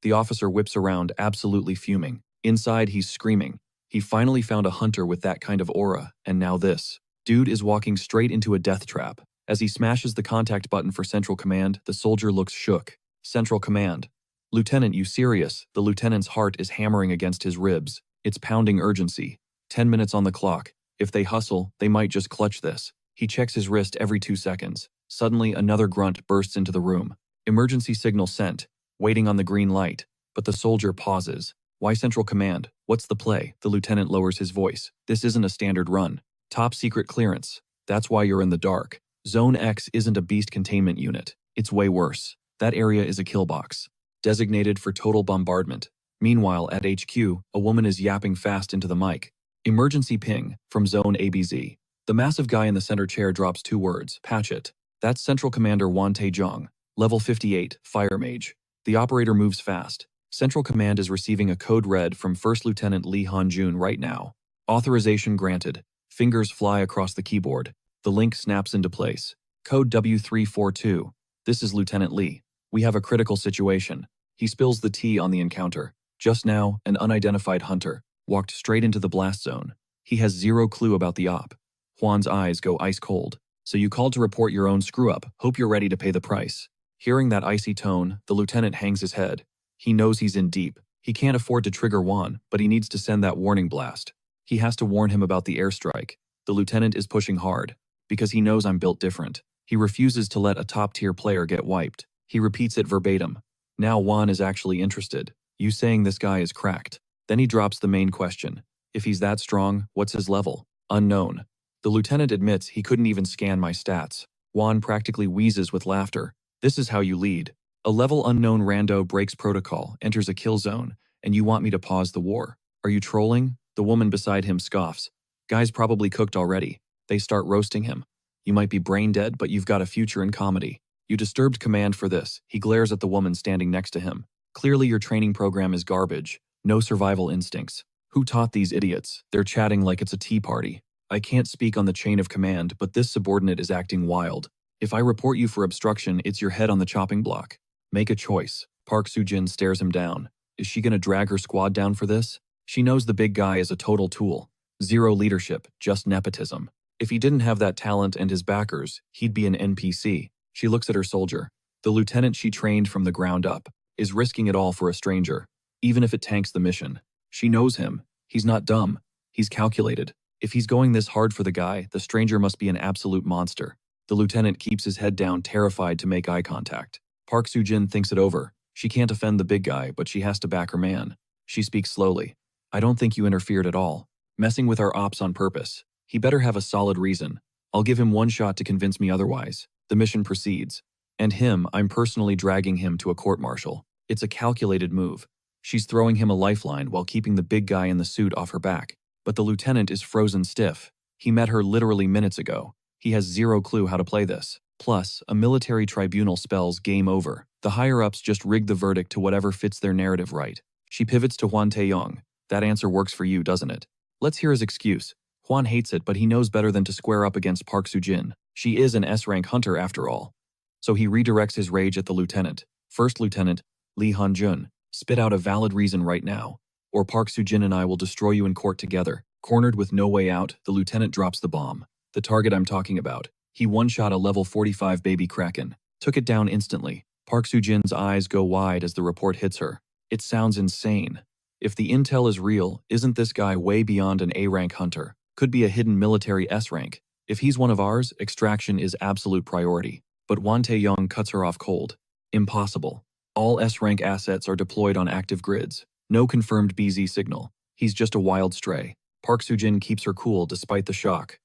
The officer whips around, absolutely fuming. Inside, he's screaming. He finally found a hunter with that kind of aura, and now this. Dude is walking straight into a death trap. As he smashes the contact button for Central Command, the soldier looks shook. Central Command. Lieutenant, you serious? The lieutenant's heart is hammering against his ribs. It's pounding urgency. 10 minutes on the clock. If they hustle, they might just clutch this. He checks his wrist every 2 seconds. Suddenly, another grunt bursts into the room. Emergency signal sent. Waiting on the green light. But the soldier pauses. Why Central Command? What's the play? The lieutenant lowers his voice. This isn't a standard run. Top secret clearance. That's why you're in the dark. Zone X isn't a beast containment unit. It's way worse. That area is a kill box. Designated for total bombardment. Meanwhile, at HQ, a woman is yapping fast into the mic. Emergency ping from Zone ABZ. The massive guy in the center chair drops 2 words. Patch it. That's Central Commander Wan Taejong. Level 58, Fire Mage. The operator moves fast. Central Command is receiving a code red from First Lieutenant Lee Han-jun right now. Authorization granted. Fingers fly across the keyboard. The link snaps into place. Code W342. This is Lieutenant Lee. We have a critical situation. He spills the tea on the encounter. Just now, an unidentified hunter walked straight into the blast zone. He has 0 clue about the op. Juan's eyes go ice cold. So you called to report your own screw-up. Hope you're ready to pay the price. Hearing that icy tone, the lieutenant hangs his head. He knows he's in deep. He can't afford to trigger Juan, but he needs to send that warning blast. He has to warn him about the airstrike. The lieutenant is pushing hard. Because he knows I'm built different. He refuses to let a top-tier player get wiped. He repeats it verbatim. Now Juan is actually interested. You saying this guy is cracked. Then he drops the main question. If he's that strong, what's his level? Unknown. The lieutenant admits he couldn't even scan my stats. Juan practically wheezes with laughter. This is how you lead. A level unknown rando breaks protocol, enters a kill zone, and you want me to pause the war. Are you trolling? The woman beside him scoffs. Guy's probably cooked already. They start roasting him. You might be brain dead, but you've got a future in comedy. You disturbed command for this. He glares at the woman standing next to him. Clearly your training program is garbage. No survival instincts. Who taught these idiots? They're chatting like it's a tea party. I can't speak on the chain of command, but this subordinate is acting wild. If I report you for obstruction, it's your head on the chopping block. Make a choice. Park Soo-jin stares him down. Is she gonna drag her squad down for this? She knows the big guy is a total tool. 0 leadership, just nepotism. If he didn't have that talent and his backers, he'd be an NPC. She looks at her soldier. The lieutenant she trained from the ground up is risking it all for a stranger, even if it tanks the mission. She knows him. He's not dumb. He's calculated. If he's going this hard for the guy, the stranger must be an absolute monster. The lieutenant keeps his head down, terrified to make eye contact. Park Soo-jin thinks it over. She can't offend the big guy, but she has to back her man. She speaks slowly. I don't think you interfered at all. Messing with our ops on purpose. He better have a solid reason. I'll give him one shot to convince me otherwise. The mission proceeds. And him, I'm personally dragging him to a court-martial. It's a calculated move. She's throwing him a lifeline while keeping the big guy in the suit off her back. But the lieutenant is frozen stiff. He met her literally minutes ago. He has 0 clue how to play this. Plus, a military tribunal spells game over. The higher-ups just rig the verdict to whatever fits their narrative right. She pivots to Hwan Tae-young. That answer works for you, doesn't it? Let's hear his excuse. Hwan hates it, but he knows better than to square up against Park Soo-jin. She is an S-rank hunter after all. So he redirects his rage at the lieutenant. First Lieutenant, Lee Han-jun, spit out a valid reason right now, or Park Soo-jin and I will destroy you in court together. Cornered with no way out, the lieutenant drops the bomb. The target I'm talking about. He one-shot a level 45 baby kraken. Took it down instantly. Park Soo-jin's eyes go wide as the report hits her. It sounds insane. If the intel is real, isn't this guy way beyond an A-rank hunter? Could be a hidden military S-rank. If he's one of ours, extraction is absolute priority. But Wan Tae-young cuts her off cold. Impossible. All S-rank assets are deployed on active grids. No confirmed BZ signal. He's just a wild stray. Park Soo-jin keeps her cool despite the shock.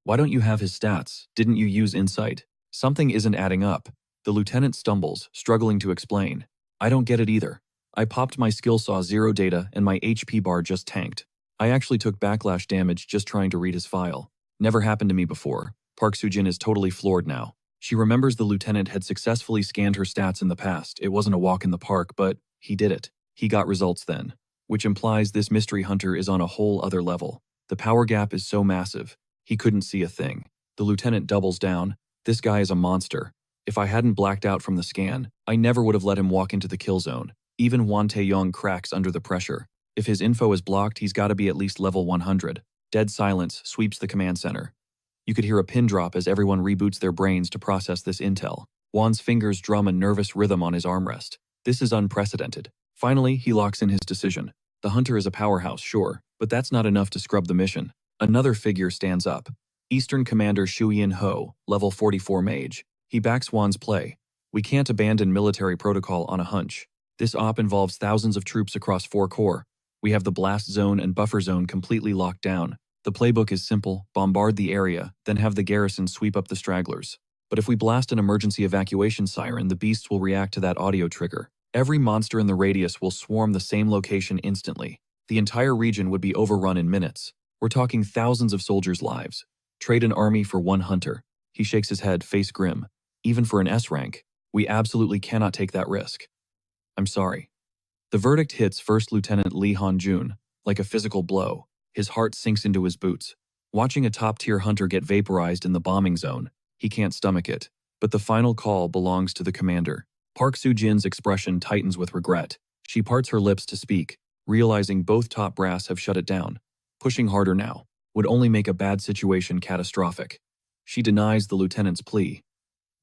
Why don't you have his stats? Didn't you use insight? Something isn't adding up. The lieutenant stumbles, struggling to explain. I don't get it either. I popped my skill saw 0 data and my HP bar just tanked. I actually took backlash damage just trying to read his file. Never happened to me before. Park Soo-jin is totally floored now. She remembers the lieutenant had successfully scanned her stats in the past. It wasn't a walk in the park, but he did it. He got results then. Which implies this mystery hunter is on a whole other level. The power gap is so massive. He couldn't see a thing. The lieutenant doubles down. This guy is a monster. If I hadn't blacked out from the scan, I never would have let him walk into the kill zone. Even Wan Tae-young cracks under the pressure. If his info is blocked, he's got to be at least level 100. Dead silence sweeps the command center. You could hear a pin drop as everyone reboots their brains to process this intel. Wan's fingers drum a nervous rhythm on his armrest. This is unprecedented. Finally, he locks in his decision. The hunter is a powerhouse, sure, but that's not enough to scrub the mission. Another figure stands up. Eastern Commander Shu Yin-ho, level 44 mage. He backs Wan's play. We can't abandon military protocol on a hunch. This op involves thousands of troops across 4 corps. We have the blast zone and buffer zone completely locked down. The playbook is simple: bombard the area, then have the garrison sweep up the stragglers. But if we blast an emergency evacuation siren, the beasts will react to that audio trigger. Every monster in the radius will swarm the same location instantly. The entire region would be overrun in minutes. We're talking thousands of soldiers' lives. Trade an army for one hunter. He shakes his head, face grim. Even for an S rank, we absolutely cannot take that risk. I'm sorry. The verdict hits First Lieutenant Lee Han-jun like a physical blow. His heart sinks into his boots. Watching a top-tier hunter get vaporized in the bombing zone, he can't stomach it. But the final call belongs to the commander. Park Soo-jin's expression tightens with regret. She parts her lips to speak, realizing both top brass have shut it down. Pushing harder now would only make a bad situation catastrophic. She denies the lieutenant's plea.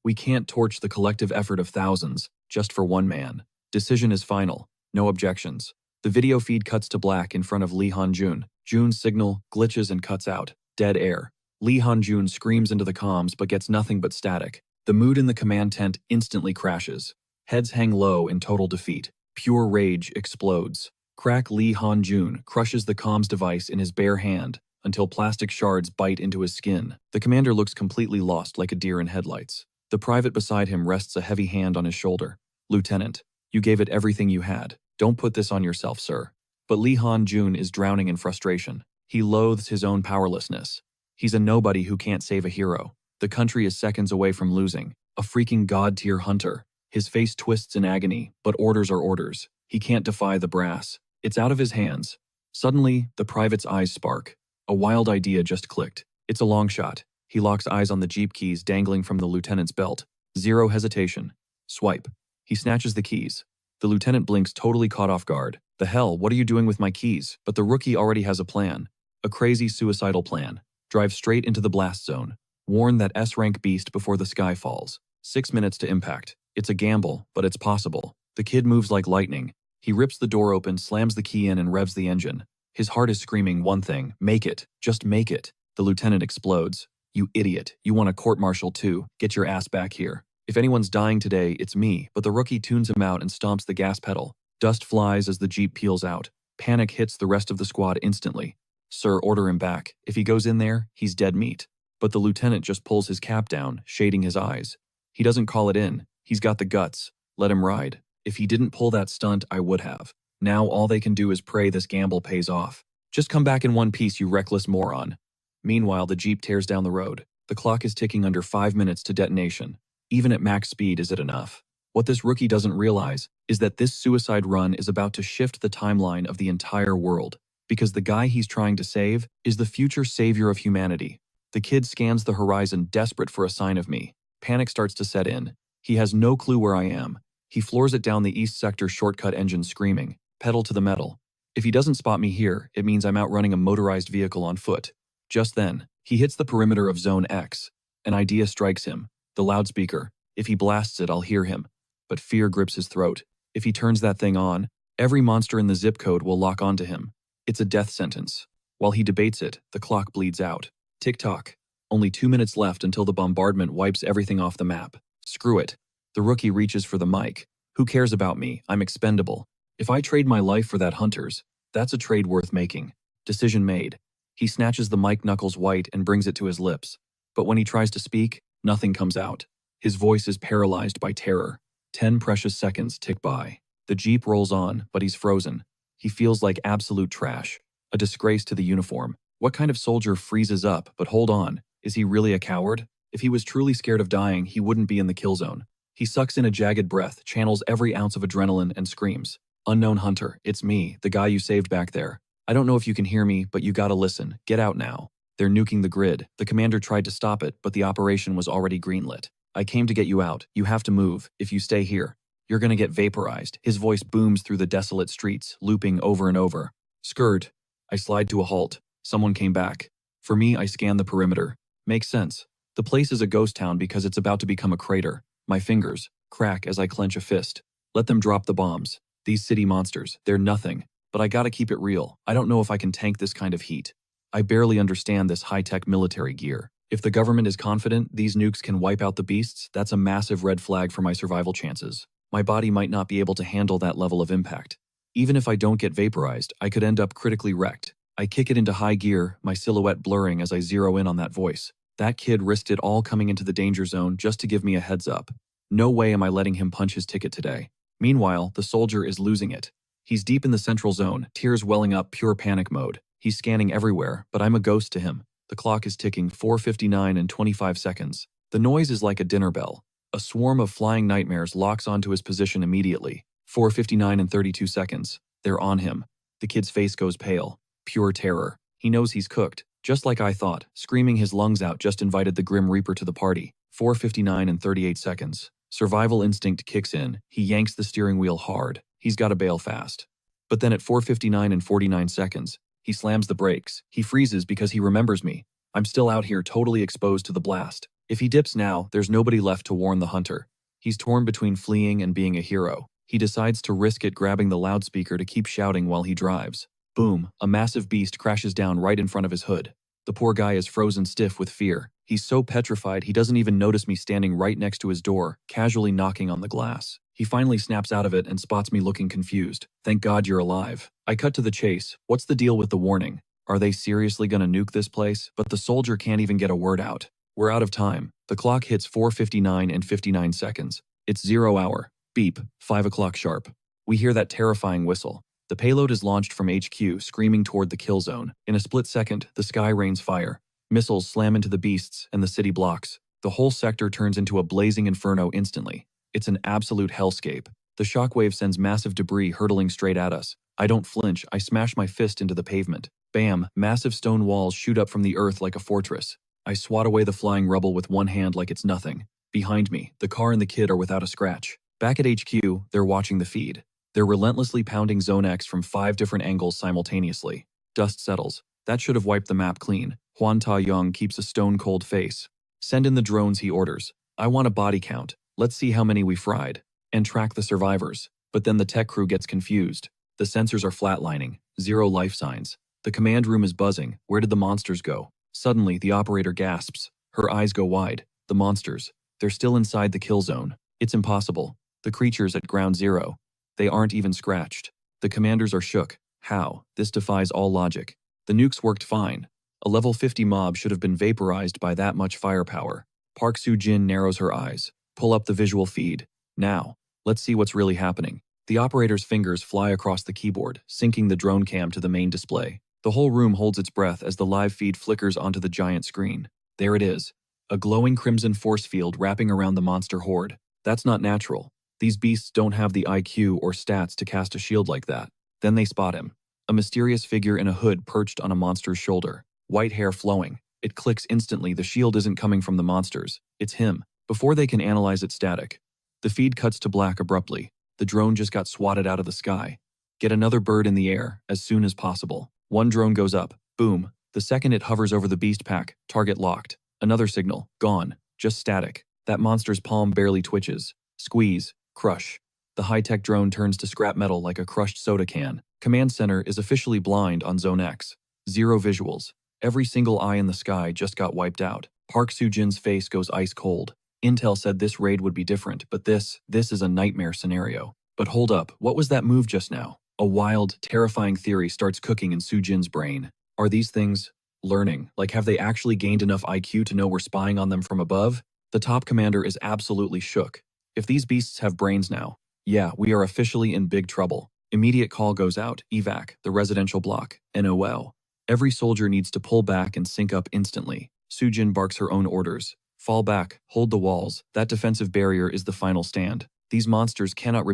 We can't torch the collective effort of thousands just for one man. Decision is final. No objections. The video feed cuts to black in front of Lee Han-jun. Jun's signal glitches and cuts out. Dead air. Lee Han-jun screams into the comms but gets nothing but static. The mood in the command tent instantly crashes. Heads hang low in total defeat. Pure rage explodes. Crack Lee Han-jun crushes the comms device in his bare hand until plastic shards bite into his skin. The commander looks completely lost, like a deer in headlights. The private beside him rests a heavy hand on his shoulder. Lieutenant, you gave it everything you had. Don't put this on yourself, sir. But Lee Han-jun is drowning in frustration. He loathes his own powerlessness. He's a nobody who can't save a hero. The country is seconds away from losing. A freaking god-tier hunter. His face twists in agony, but orders are orders. He can't defy the brass. It's out of his hands. Suddenly, the private's eyes spark. A wild idea just clicked. It's a long shot. He locks eyes on the jeep keys dangling from the lieutenant's belt. Zero hesitation. Swipe. He snatches the keys. The lieutenant blinks, totally caught off guard. The hell, what are you doing with my keys? But the rookie already has a plan. A crazy suicidal plan. Drive straight into the blast zone. Warn that S-rank beast before the sky falls. 6 minutes to impact. It's a gamble, but it's possible. The kid moves like lightning. He rips the door open, slams the key in, and revs the engine. His heart is screaming one thing: make it. Just make it. The lieutenant explodes. You idiot. You want a court-martial too. Get your ass back here. If anyone's dying today, it's me. But the rookie tunes him out and stomps the gas pedal. Dust flies as the jeep peels out. Panic hits the rest of the squad instantly. Sir, order him back. If he goes in there, he's dead meat. But the lieutenant just pulls his cap down, shading his eyes. He doesn't call it in. He's got the guts. Let him ride. If he didn't pull that stunt, I would have. Now all they can do is pray this gamble pays off. Just come back in one piece, you reckless moron. Meanwhile, the jeep tears down the road. The clock is ticking under 5 minutes to detonation. Even at max speed, is it enough? What this rookie doesn't realize is that this suicide run is about to shift the timeline of the entire world, because the guy he's trying to save is the future savior of humanity. The kid scans the horizon, desperate for a sign of me. Panic starts to set in. He has no clue where I am. He floors it down the east sector shortcut engine, screaming, pedal to the metal. If he doesn't spot me here, it means I'm outrunning a motorized vehicle on foot. Just then, He hits the perimeter of Zone X. An idea strikes him. The loudspeaker. If he blasts it, I'll hear him. But fear grips his throat. If he turns that thing on, every monster in the zip code will lock onto him. It's a death sentence. While he debates it, the clock bleeds out. Tick-tock. Only 2 minutes left until the bombardment wipes everything off the map. Screw it. The rookie reaches for the mic. Who cares about me? I'm expendable. If I trade my life for that hunter's, that's a trade worth making. Decision made. He snatches the mic knuckles white and brings it to his lips. But when he tries to speak, nothing comes out. His voice is paralyzed by terror. 10 precious seconds tick by. The Jeep rolls on, but he's frozen. He feels like absolute trash. A disgrace to the uniform. What kind of soldier freezes up? But hold on, is he really a coward? If he was truly scared of dying, he wouldn't be in the kill zone. He sucks in a jagged breath, channels every ounce of adrenaline, and screams. Unknown hunter, it's me, the guy you saved back there. I don't know if you can hear me, but you gotta listen. Get out now. They're nuking the grid. The commander tried to stop it, but the operation was already greenlit. I came to get you out. You have to move. If you stay here, you're gonna get vaporized. His voice booms through the desolate streets, looping over and over. Skirt. I slide to a halt. Someone came back. For me, I scan the perimeter. Makes sense. The place is a ghost town because it's about to become a crater. My fingers crack as I clench a fist. Let them drop the bombs. These city monsters, they're nothing. But I gotta keep it real. I don't know if I can tank this kind of heat. I barely understand this high-tech military gear. If the government is confident these nukes can wipe out the beasts, that's a massive red flag for my survival chances. My body might not be able to handle that level of impact. Even if I don't get vaporized, I could end up critically wrecked. I kick it into high gear, my silhouette blurring as I zero in on that voice. That kid risked it all coming into the danger zone just to give me a heads up. No way am I letting him punch his ticket today. Meanwhile, the soldier is losing it. He's deep in the central zone, tears welling up, pure panic mode. He's scanning everywhere, but I'm a ghost to him. The clock is ticking, 4:59 and 25 seconds. The noise is like a dinner bell. A swarm of flying nightmares locks onto his position immediately. 4:59 and 32 seconds. They're on him. The kid's face goes pale. Pure terror. He knows he's cooked. Just like I thought, screaming his lungs out just invited the Grim Reaper to the party. 4:59 and 38 seconds. Survival instinct kicks in. He yanks the steering wheel hard. He's got to bail fast. But then at 4:59 and 49 seconds, he slams the brakes. He freezes because he remembers me. I'm still out here totally exposed to the blast. If he dips now, there's nobody left to warn the hunter. He's torn between fleeing and being a hero. He decides to risk it, grabbing the loudspeaker to keep shouting while he drives. Boom, a massive beast crashes down right in front of his hood. The poor guy is frozen stiff with fear. He's so petrified he doesn't even notice me standing right next to his door, casually knocking on the glass. He finally snaps out of it and spots me looking confused. Thank God you're alive. I cut to the chase. What's the deal with the warning? Are they seriously gonna nuke this place? But the soldier can't even get a word out. We're out of time. The clock hits 4:59 and 59 seconds. It's 0 hour. Beep, 5 o'clock sharp. We hear that terrifying whistle. The payload is launched from HQ, screaming toward the kill zone. In a split second, the sky rains fire. Missiles slam into the beasts, and the city blocks. The whole sector turns into a blazing inferno instantly. It's an absolute hellscape. The shockwave sends massive debris hurtling straight at us. I don't flinch, I smash my fist into the pavement. Bam, massive stone walls shoot up from the earth like a fortress. I swat away the flying rubble with one hand like it's nothing. Behind me, the car and the kid are without a scratch. Back at HQ, they're watching the feed. They're relentlessly pounding Zone X from 5 different angles simultaneously. Dust settles. That should have wiped the map clean. Huan Ta-Young keeps a stone-cold face. Send in the drones, he orders. I want a body count. Let's see how many we fried. And track the survivors. But then the tech crew gets confused. The sensors are flatlining. 0 life signs. The command room is buzzing. Where did the monsters go? Suddenly, the operator gasps. Her eyes go wide. The monsters. They're still inside the kill zone. It's impossible. The creatures at ground zero. They aren't even scratched. The commanders are shook. How? This defies all logic. The nukes worked fine. A level 50 mob should have been vaporized by that much firepower. Park Soo-jin narrows her eyes. Pull up the visual feed. Now. Let's see what's really happening. The operator's fingers fly across the keyboard, syncing the drone cam to the main display. The whole room holds its breath as the live feed flickers onto the giant screen. There it is. A glowing crimson force field wrapping around the monster horde. That's not natural. These beasts don't have the IQ or stats to cast a shield like that. Then they spot him. A mysterious figure in a hood perched on a monster's shoulder. White hair flowing. It clicks instantly. The shield isn't coming from the monsters. It's him. Before they can analyze its static, the feed cuts to black abruptly. The drone just got swatted out of the sky. Get another bird in the air as soon as possible. One drone goes up. Boom. The second it hovers over the beast pack, target locked. Another signal, gone, just static. That monster's palm barely twitches. Squeeze, crush. The high-tech drone turns to scrap metal like a crushed soda can. Command Center is officially blind on Zone X. Zero visuals. Every single eye in the sky just got wiped out. Park Soo-jin's face goes ice cold. Intel said this raid would be different, but this is a nightmare scenario. But hold up, what was that move just now? A wild, terrifying theory starts cooking in Soo-jin's brain. Are these things learning? Like, have they actually gained enough IQ to know we're spying on them from above? The top commander is absolutely shook. If these beasts have brains now, yeah, we are officially in big trouble. Immediate call goes out, evac, the residential block, NOL. Every soldier needs to pull back and sync up instantly. Soo-jin barks her own orders. Fall back, hold the walls, that defensive barrier is the final stand. These monsters cannot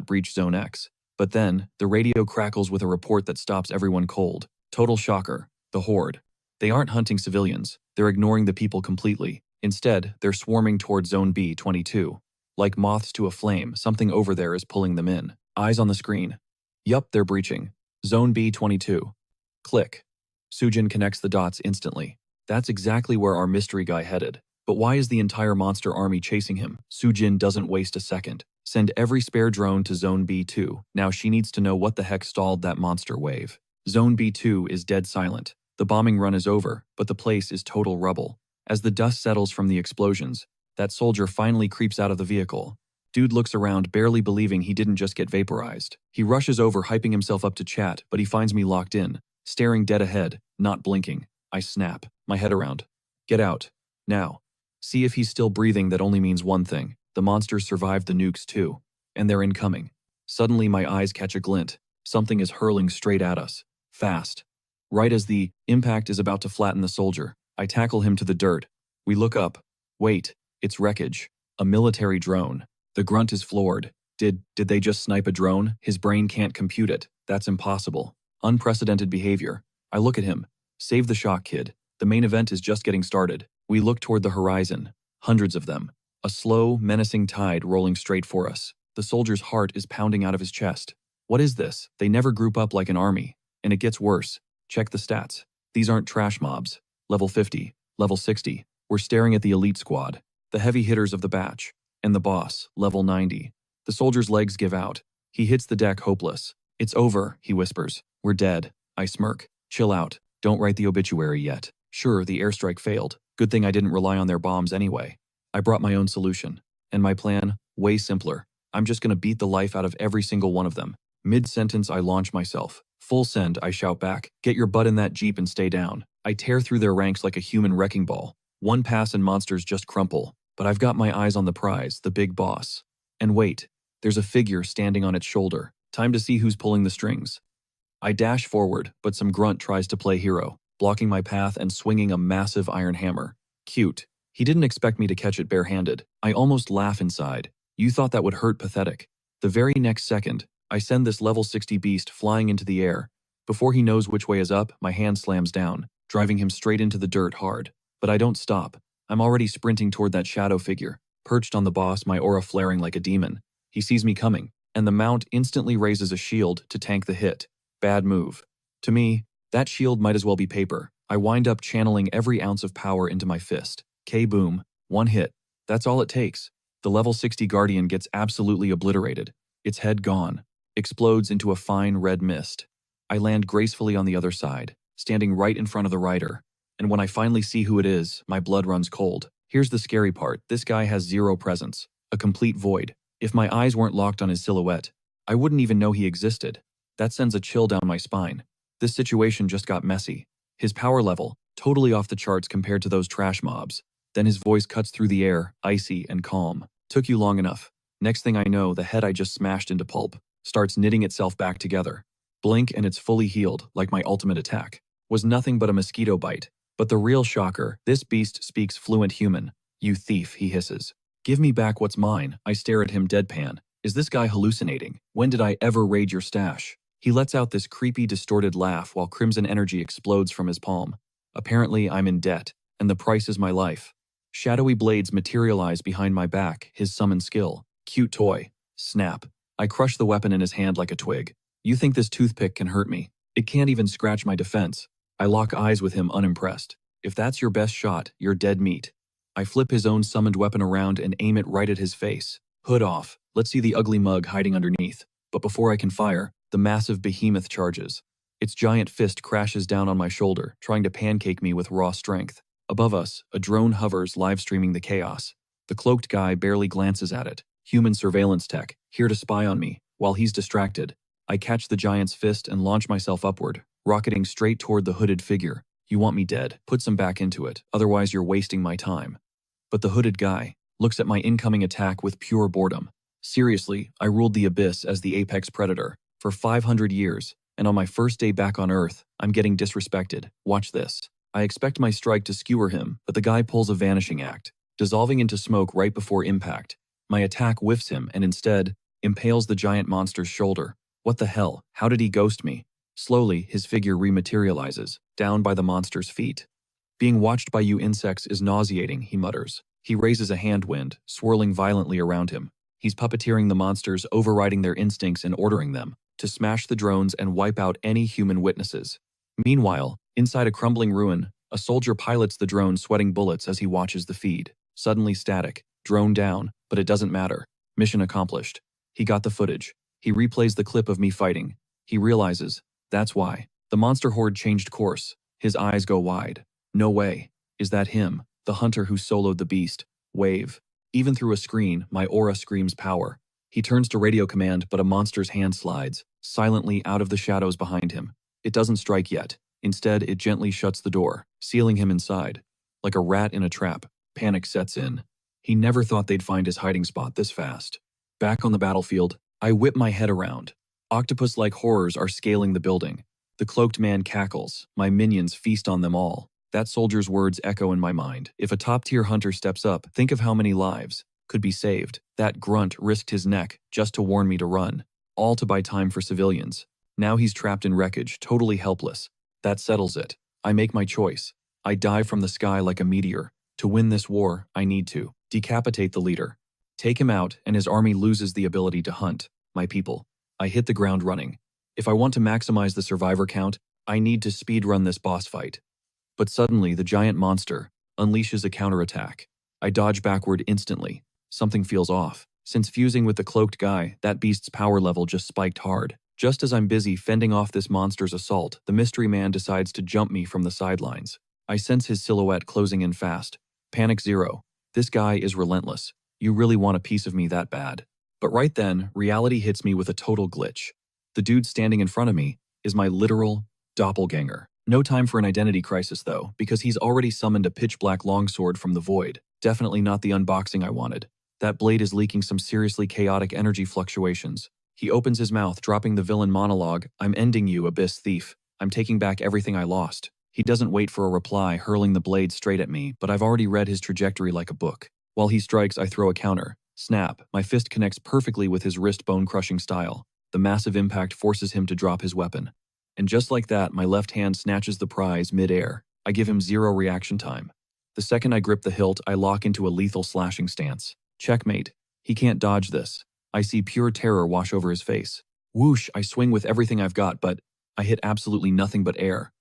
breach Zone X. But then, the radio crackles with a report that stops everyone cold. Total shocker. The Horde. They aren't hunting civilians. They're ignoring the people completely. Instead, they're swarming toward Zone B-22. Like moths to a flame, something over there is pulling them in. Eyes on the screen. Yup, they're breaching. Zone B-22. Click. Soo-jin connects the dots instantly. That's exactly where our mystery guy headed. But why is the entire monster army chasing him? Soo-jin doesn't waste a second. Send every spare drone to Zone B2. Now she needs to know what the heck stalled that monster wave. Zone B2 is dead silent. The bombing run is over, but the place is total rubble. As the dust settles from the explosions, that soldier finally creeps out of the vehicle. Dude looks around, barely believing he didn't just get vaporized. He rushes over, hyping himself up to chat, but he finds me locked in, staring dead ahead, not blinking. I snap, my head around. Get out. Now. See if he's still breathing. That only means one thing. The monsters survived the nukes too. And they're incoming. Suddenly my eyes catch a glint. Something is hurling straight at us. Fast. Right as the impact is about to flatten the soldier, I tackle him to the dirt. We look up. Wait, it's wreckage. A military drone. The grunt is floored. Did they just snipe a drone? His brain can't compute it. That's impossible. Unprecedented behavior. I look at him. Save the shock, kid. The main event is just getting started. We look toward the horizon. Hundreds of them. A slow, menacing tide rolling straight for us. The soldier's heart is pounding out of his chest. What is this? They never group up like an army. And it gets worse. Check the stats. These aren't trash mobs. Level 50. Level 60. We're staring at the elite squad. The heavy hitters of the batch. And the boss, level 90. The soldier's legs give out. He hits the deck hopeless. It's over, he whispers. We're dead. I smirk. Chill out. Don't write the obituary yet. Sure, the airstrike failed. Good thing I didn't rely on their bombs anyway. I brought my own solution. And my plan, way simpler. I'm just gonna beat the life out of every single one of them. Mid-sentence, I launch myself. Full send, I shout back. Get your butt in that jeep and stay down. I tear through their ranks like a human wrecking ball. One pass and monsters just crumple. But I've got my eyes on the prize, the big boss. And wait, there's a figure standing on its shoulder. Time to see who's pulling the strings. I dash forward, but some grunt tries to play hero, blocking my path and swinging a massive iron hammer. Cute. He didn't expect me to catch it barehanded. I almost laugh inside. You thought that would hurt? Pathetic. The very next second, I send this level 60 beast flying into the air. Before he knows which way is up, my hand slams down, driving him straight into the dirt hard. But I don't stop. I'm already sprinting toward that shadow figure, perched on the boss, my aura flaring like a demon. He sees me coming, and the mount instantly raises a shield to tank the hit. Bad move. To me, that shield might as well be paper. I wind up channeling every ounce of power into my fist. K-boom. One hit. That's all it takes. The level 60 Guardian gets absolutely obliterated. Its head gone. Explodes into a fine red mist. I land gracefully on the other side, standing right in front of the rider. And when I finally see who it is, my blood runs cold. Here's the scary part. This guy has zero presence. A complete void. If my eyes weren't locked on his silhouette, I wouldn't even know he existed. That sends a chill down my spine. This situation just got messy. His power level, totally off the charts compared to those trash mobs. Then his voice cuts through the air, icy and calm. Took you long enough. Next thing I know, the head I just smashed into pulp starts knitting itself back together. Blink and it's fully healed, like my ultimate attack. Was nothing but a mosquito bite. But the real shocker, this beast speaks fluent human. You thief, he hisses. Give me back what's mine. I stare at him deadpan. Is this guy hallucinating? When did I ever raid your stash? He lets out this creepy, distorted laugh while crimson energy explodes from his palm. Apparently, I'm in debt, and the price is my life. Shadowy blades materialize behind my back, his summon skill. Cute toy. Snap. I crush the weapon in his hand like a twig. You think this toothpick can hurt me? It can't even scratch my defense. I lock eyes with him unimpressed. If that's your best shot, you're dead meat. I flip his own summoned weapon around and aim it right at his face. Hood off. Let's see the ugly mug hiding underneath. But before I can fire, the massive behemoth charges. Its giant fist crashes down on my shoulder, trying to pancake me with raw strength. Above us, a drone hovers, live streaming the chaos. The cloaked guy barely glances at it. Human surveillance tech, here to spy on me. While he's distracted, I catch the giant's fist and launch myself upward, rocketing straight toward the hooded figure. You want me dead? Put some back into it, otherwise you're wasting my time. But the hooded guy looks at my incoming attack with pure boredom. Seriously, I ruled the abyss as the apex predator for 500 years, and on my first day back on Earth, I'm getting disrespected. Watch this. I expect my strike to skewer him, but the guy pulls a vanishing act, dissolving into smoke right before impact. My attack whiffs him and instead impales the giant monster's shoulder. What the hell? How did he ghost me? Slowly, his figure rematerializes, down by the monster's feet. Being watched by you insects is nauseating, he mutters. He raises a hand wind, swirling violently around him. He's puppeteering the monsters, overriding their instincts and ordering them to smash the drones and wipe out any human witnesses. Meanwhile, inside a crumbling ruin, a soldier pilots the drone, sweating bullets as he watches the feed. Suddenly static, drone down, but it doesn't matter. Mission accomplished. He got the footage. He replays the clip of me fighting. He realizes, that's why. The monster horde changed course. His eyes go wide. No way. Is that him, the hunter who soloed the beast? Wave. Even through a screen, my aura screams power. He turns to radio command, but a monster's hand slides, silently out of the shadows behind him. It doesn't strike yet. Instead, it gently shuts the door, sealing him inside. Like a rat in a trap, panic sets in. He never thought they'd find his hiding spot this fast. Back on the battlefield, I whip my head around. Octopus-like horrors are scaling the building. The cloaked man cackles. My minions feast on them all. That soldier's words echo in my mind. If a top-tier hunter steps up, think of how many lives could be saved. That grunt risked his neck just to warn me to run, all to buy time for civilians. Now he's trapped in wreckage, totally helpless. That settles it. I make my choice. I dive from the sky like a meteor. To win this war, I need to decapitate the leader. Take him out, and his army loses the ability to hunt my people. I hit the ground running. If I want to maximize the survivor count, I need to speedrun this boss fight. But suddenly, the giant monster unleashes a counterattack. I dodge backward instantly. Something feels off. Since fusing with the cloaked guy, that beast's power level just spiked hard. Just as I'm busy fending off this monster's assault, the mystery man decides to jump me from the sidelines. I sense his silhouette closing in fast. Panic zero. This guy is relentless. You really want a piece of me that bad. But right then, reality hits me with a total glitch. The dude standing in front of me is my literal doppelganger. No time for an identity crisis though, because he's already summoned a pitch-black longsword from the void. Definitely not the unboxing I wanted. That blade is leaking some seriously chaotic energy fluctuations. He opens his mouth, dropping the villain monologue, "I'm ending you, abyss thief. I'm taking back everything I lost." He doesn't wait for a reply, hurling the blade straight at me, but I've already read his trajectory like a book. While he strikes, I throw a counter. Snap, my fist connects perfectly with his wrist, bone-crushing style. The massive impact forces him to drop his weapon. And just like that, my left hand snatches the prize mid-air. I give him zero reaction time. The second I grip the hilt, I lock into a lethal slashing stance. Checkmate. He can't dodge this. I see pure terror wash over his face. Whoosh, I swing with everything I've got, but I hit absolutely nothing but air.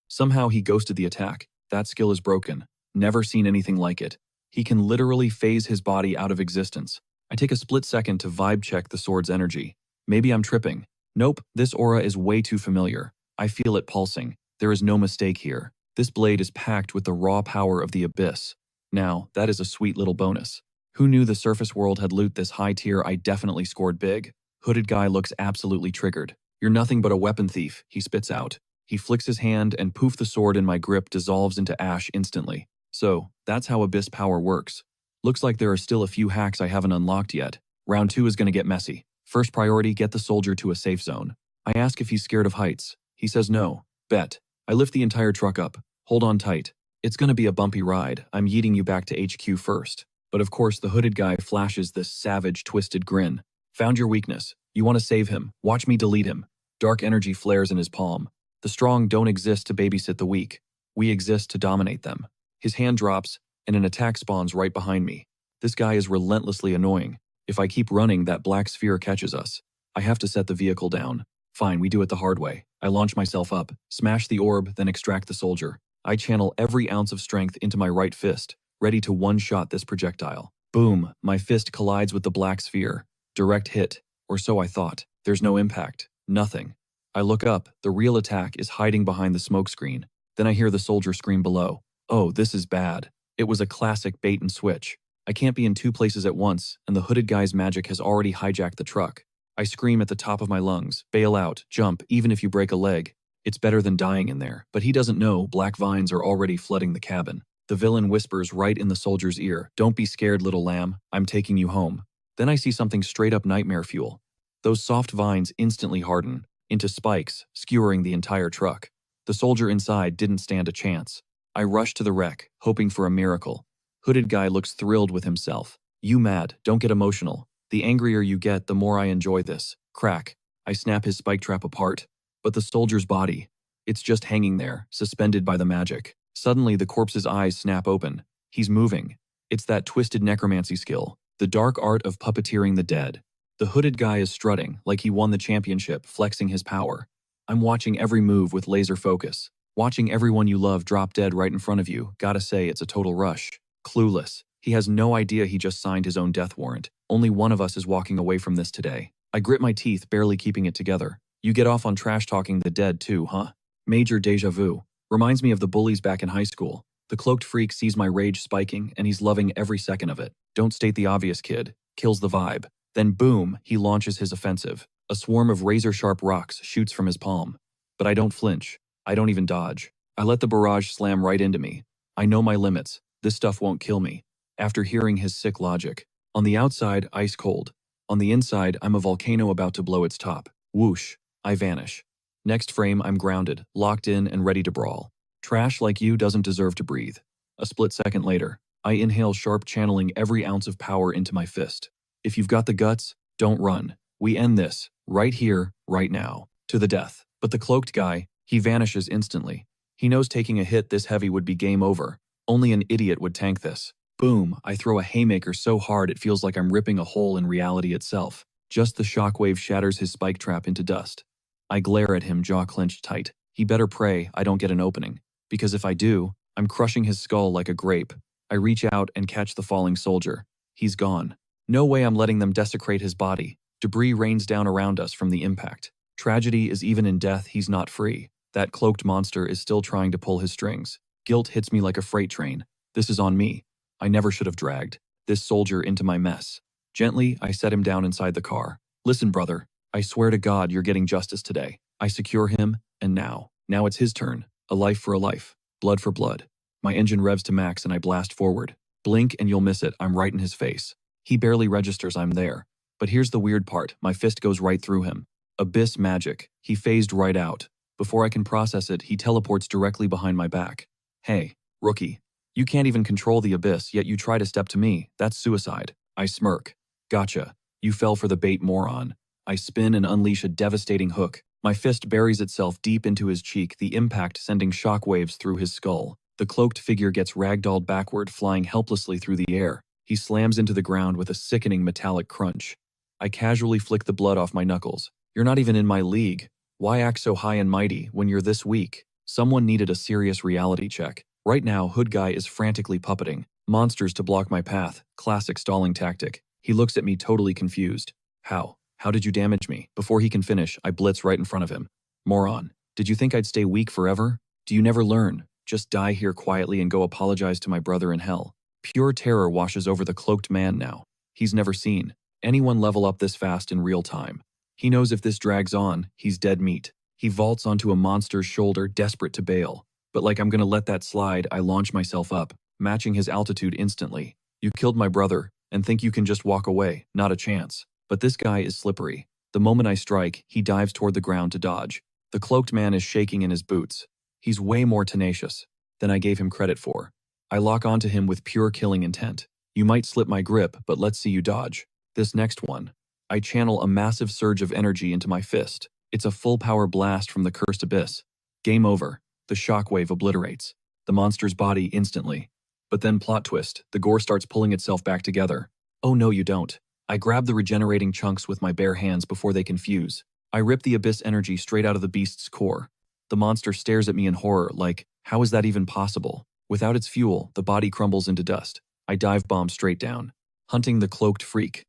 Somehow he ghosted the attack. That skill is broken. Never seen anything like it. He can literally phase his body out of existence. I take a split second to vibe check the sword's energy. Maybe I'm tripping. Nope, this aura is way too familiar. I feel it pulsing. There is no mistake here. This blade is packed with the raw power of the abyss. Now, that is a sweet little bonus. Who knew the surface world had loot this high tier? I definitely scored big. Hooded guy looks absolutely triggered. You're nothing but a weapon thief, he spits out. He flicks his hand and poof, the sword in my grip dissolves into ash instantly. So, that's how abyss power works. Looks like there are still a few hacks I haven't unlocked yet. Round 2 is gonna get messy. First priority, get the soldier to a safe zone. I ask if he's scared of heights. He says no. Bet. I lift the entire truck up. Hold on tight. It's gonna be a bumpy ride. I'm yeeting you back to HQ first. But of course, the hooded guy flashes this savage, twisted grin. Found your weakness. You want to save him. Watch me delete him. Dark energy flares in his palm. The strong don't exist to babysit the weak. We exist to dominate them. His hand drops, and an attack spawns right behind me. This guy is relentlessly annoying. If I keep running, that black sphere catches us. I have to set the vehicle down. Fine, we do it the hard way. I launch myself up, smash the orb, then extract the soldier. I channel every ounce of strength into my right fist, ready to one-shot this projectile. Boom, my fist collides with the black sphere. Direct hit, or so I thought. There's no impact. Nothing. I look up, the real attack is hiding behind the smoke screen. Then I hear the soldier scream below. Oh, this is bad. It was a classic bait and switch. I can't be in two places at once, and the hooded guy's magic has already hijacked the truck. I scream at the top of my lungs, bail out, jump, even if you break a leg. It's better than dying in there, but he doesn't know black vines are already flooding the cabin. The villain whispers right in the soldier's ear, "Don't be scared, little lamb, I'm taking you home." Then I see something straight up nightmare fuel. Those soft vines instantly harden into spikes, skewering the entire truck. The soldier inside didn't stand a chance. I rush to the wreck, hoping for a miracle. Hooded guy looks thrilled with himself. "You mad, don't get emotional. The angrier you get, the more I enjoy this." Crack. I snap his spike trap apart. But the soldier's body, it's just hanging there, suspended by the magic. Suddenly, the corpse's eyes snap open. He's moving. It's that twisted necromancy skill, the dark art of puppeteering the dead. The hooded guy is strutting, like he won the championship, flexing his power. I'm watching every move with laser focus. Watching everyone you love drop dead right in front of you, gotta say it's a total rush. Clueless. He has no idea he just signed his own death warrant. Only one of us is walking away from this today. I grit my teeth, barely keeping it together. You get off on trash-talking the dead too, huh? Major deja vu. Reminds me of the bullies back in high school. The cloaked freak sees my rage spiking, and he's loving every second of it. Don't state the obvious, kid. Kills the vibe. Then boom, he launches his offensive. A swarm of razor-sharp rocks shoots from his palm. But I don't flinch. I don't even dodge. I let the barrage slam right into me. I know my limits. This stuff won't kill me. After hearing his sick logic. On the outside, ice cold. On the inside, I'm a volcano about to blow its top. Whoosh. I vanish. Next frame, I'm grounded, locked in, and ready to brawl. Trash like you doesn't deserve to breathe. A split second later, I inhale sharp, channeling every ounce of power into my fist. If you've got the guts, don't run. We end this, right here, right now, to the death. But the cloaked guy, he vanishes instantly. He knows taking a hit this heavy would be game over. Only an idiot would tank this. Boom, I throw a haymaker so hard it feels like I'm ripping a hole in reality itself. Just the shockwave shatters his spike trap into dust. I glare at him, jaw clenched tight. He better pray I don't get an opening. Because if I do, I'm crushing his skull like a grape. I reach out and catch the falling soldier. He's gone. No way I'm letting them desecrate his body. Debris rains down around us from the impact. Tragedy is even in death, he's not free. That cloaked monster is still trying to pull his strings. Guilt hits me like a freight train. This is on me. I never should have dragged this soldier into my mess. Gently, I set him down inside the car. Listen, brother. I swear to God you're getting justice today. I secure him, and now it's his turn. A life for a life. Blood for blood. My engine revs to max and I blast forward. Blink and you'll miss it, I'm right in his face. He barely registers I'm there. But here's the weird part, my fist goes right through him. Abyss magic. He phased right out. Before I can process it, he teleports directly behind my back. Hey, rookie. You can't even control the abyss, yet you try to step to me. That's suicide. I smirk. Gotcha. You fell for the bait, moron. I spin and unleash a devastating hook. My fist buries itself deep into his cheek, the impact sending shockwaves through his skull. The cloaked figure gets ragdolled backward, flying helplessly through the air. He slams into the ground with a sickening metallic crunch. I casually flick the blood off my knuckles. You're not even in my league. Why act so high and mighty when you're this weak? Someone needed a serious reality check. Right now, Hood Guy is frantically puppeting monsters to block my path. Classic stalling tactic. He looks at me totally confused. How? How did you damage me? Before he can finish, I blitz right in front of him. Moron. Did you think I'd stay weak forever? Do you never learn? Just die here quietly and go apologize to my brother in hell. Pure terror washes over the cloaked man now. He's never seen anyone level up this fast in real time. He knows if this drags on, he's dead meat. He vaults onto a monster's shoulder, desperate to bail. But like I'm gonna let that slide, I launch myself up, matching his altitude instantly. You killed my brother, and think you can just walk away. Not a chance. But this guy is slippery. The moment I strike, he dives toward the ground to dodge. The cloaked man is shaking in his boots. He's way more tenacious than I gave him credit for. I lock onto him with pure killing intent. You might slip my grip, but let's see you dodge. This next one. I channel a massive surge of energy into my fist. It's a full power blast from the cursed abyss. Game over. The shockwave obliterates the monster's body instantly. But then plot twist, the gore starts pulling itself back together. Oh no, you don't. I grab the regenerating chunks with my bare hands before they can fuse. I rip the abyss energy straight out of the beast's core. The monster stares at me in horror, like, how is that even possible? Without its fuel, the body crumbles into dust. I dive bomb straight down. Hunting the cloaked freak.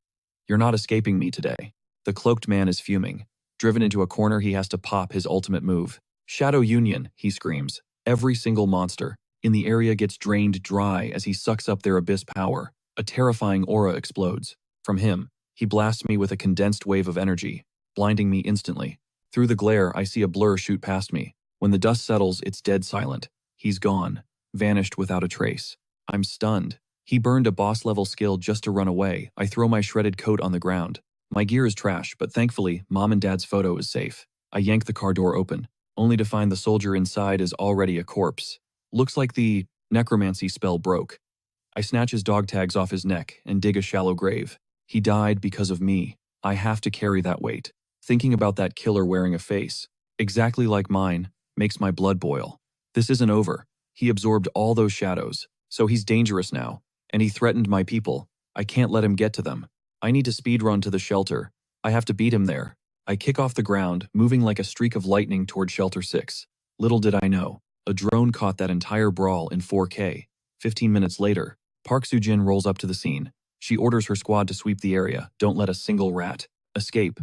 You're not escaping me today. The cloaked man is fuming. Driven into a corner, he has to pop his ultimate move. Shadow Union, he screams. Every single monster in the area gets drained dry as he sucks up their abyss power. A terrifying aura explodes. From him, he blasts me with a condensed wave of energy, blinding me instantly. Through the glare, I see a blur shoot past me. When the dust settles, it's dead silent. He's gone, vanished without a trace. I'm stunned. He burned a boss-level skill just to run away. I throw my shredded coat on the ground. My gear is trash, but thankfully, Mom and Dad's photo is safe. I yank the car door open, only to find the soldier inside is already a corpse. Looks like the necromancy spell broke. I snatch his dog tags off his neck and dig a shallow grave. He died because of me. I have to carry that weight. Thinking about that killer wearing a face, exactly like mine, makes my blood boil. This isn't over. He absorbed all those shadows, so he's dangerous now. And he threatened my people. I can't let him get to them. I need to speedrun to the shelter. I have to beat him there. I kick off the ground, moving like a streak of lightning toward Shelter 6. Little did I know, a drone caught that entire brawl in 4K. 15 minutes later, Park Soo-jin rolls up to the scene. She orders her squad to sweep the area. Don't let a single rat escape.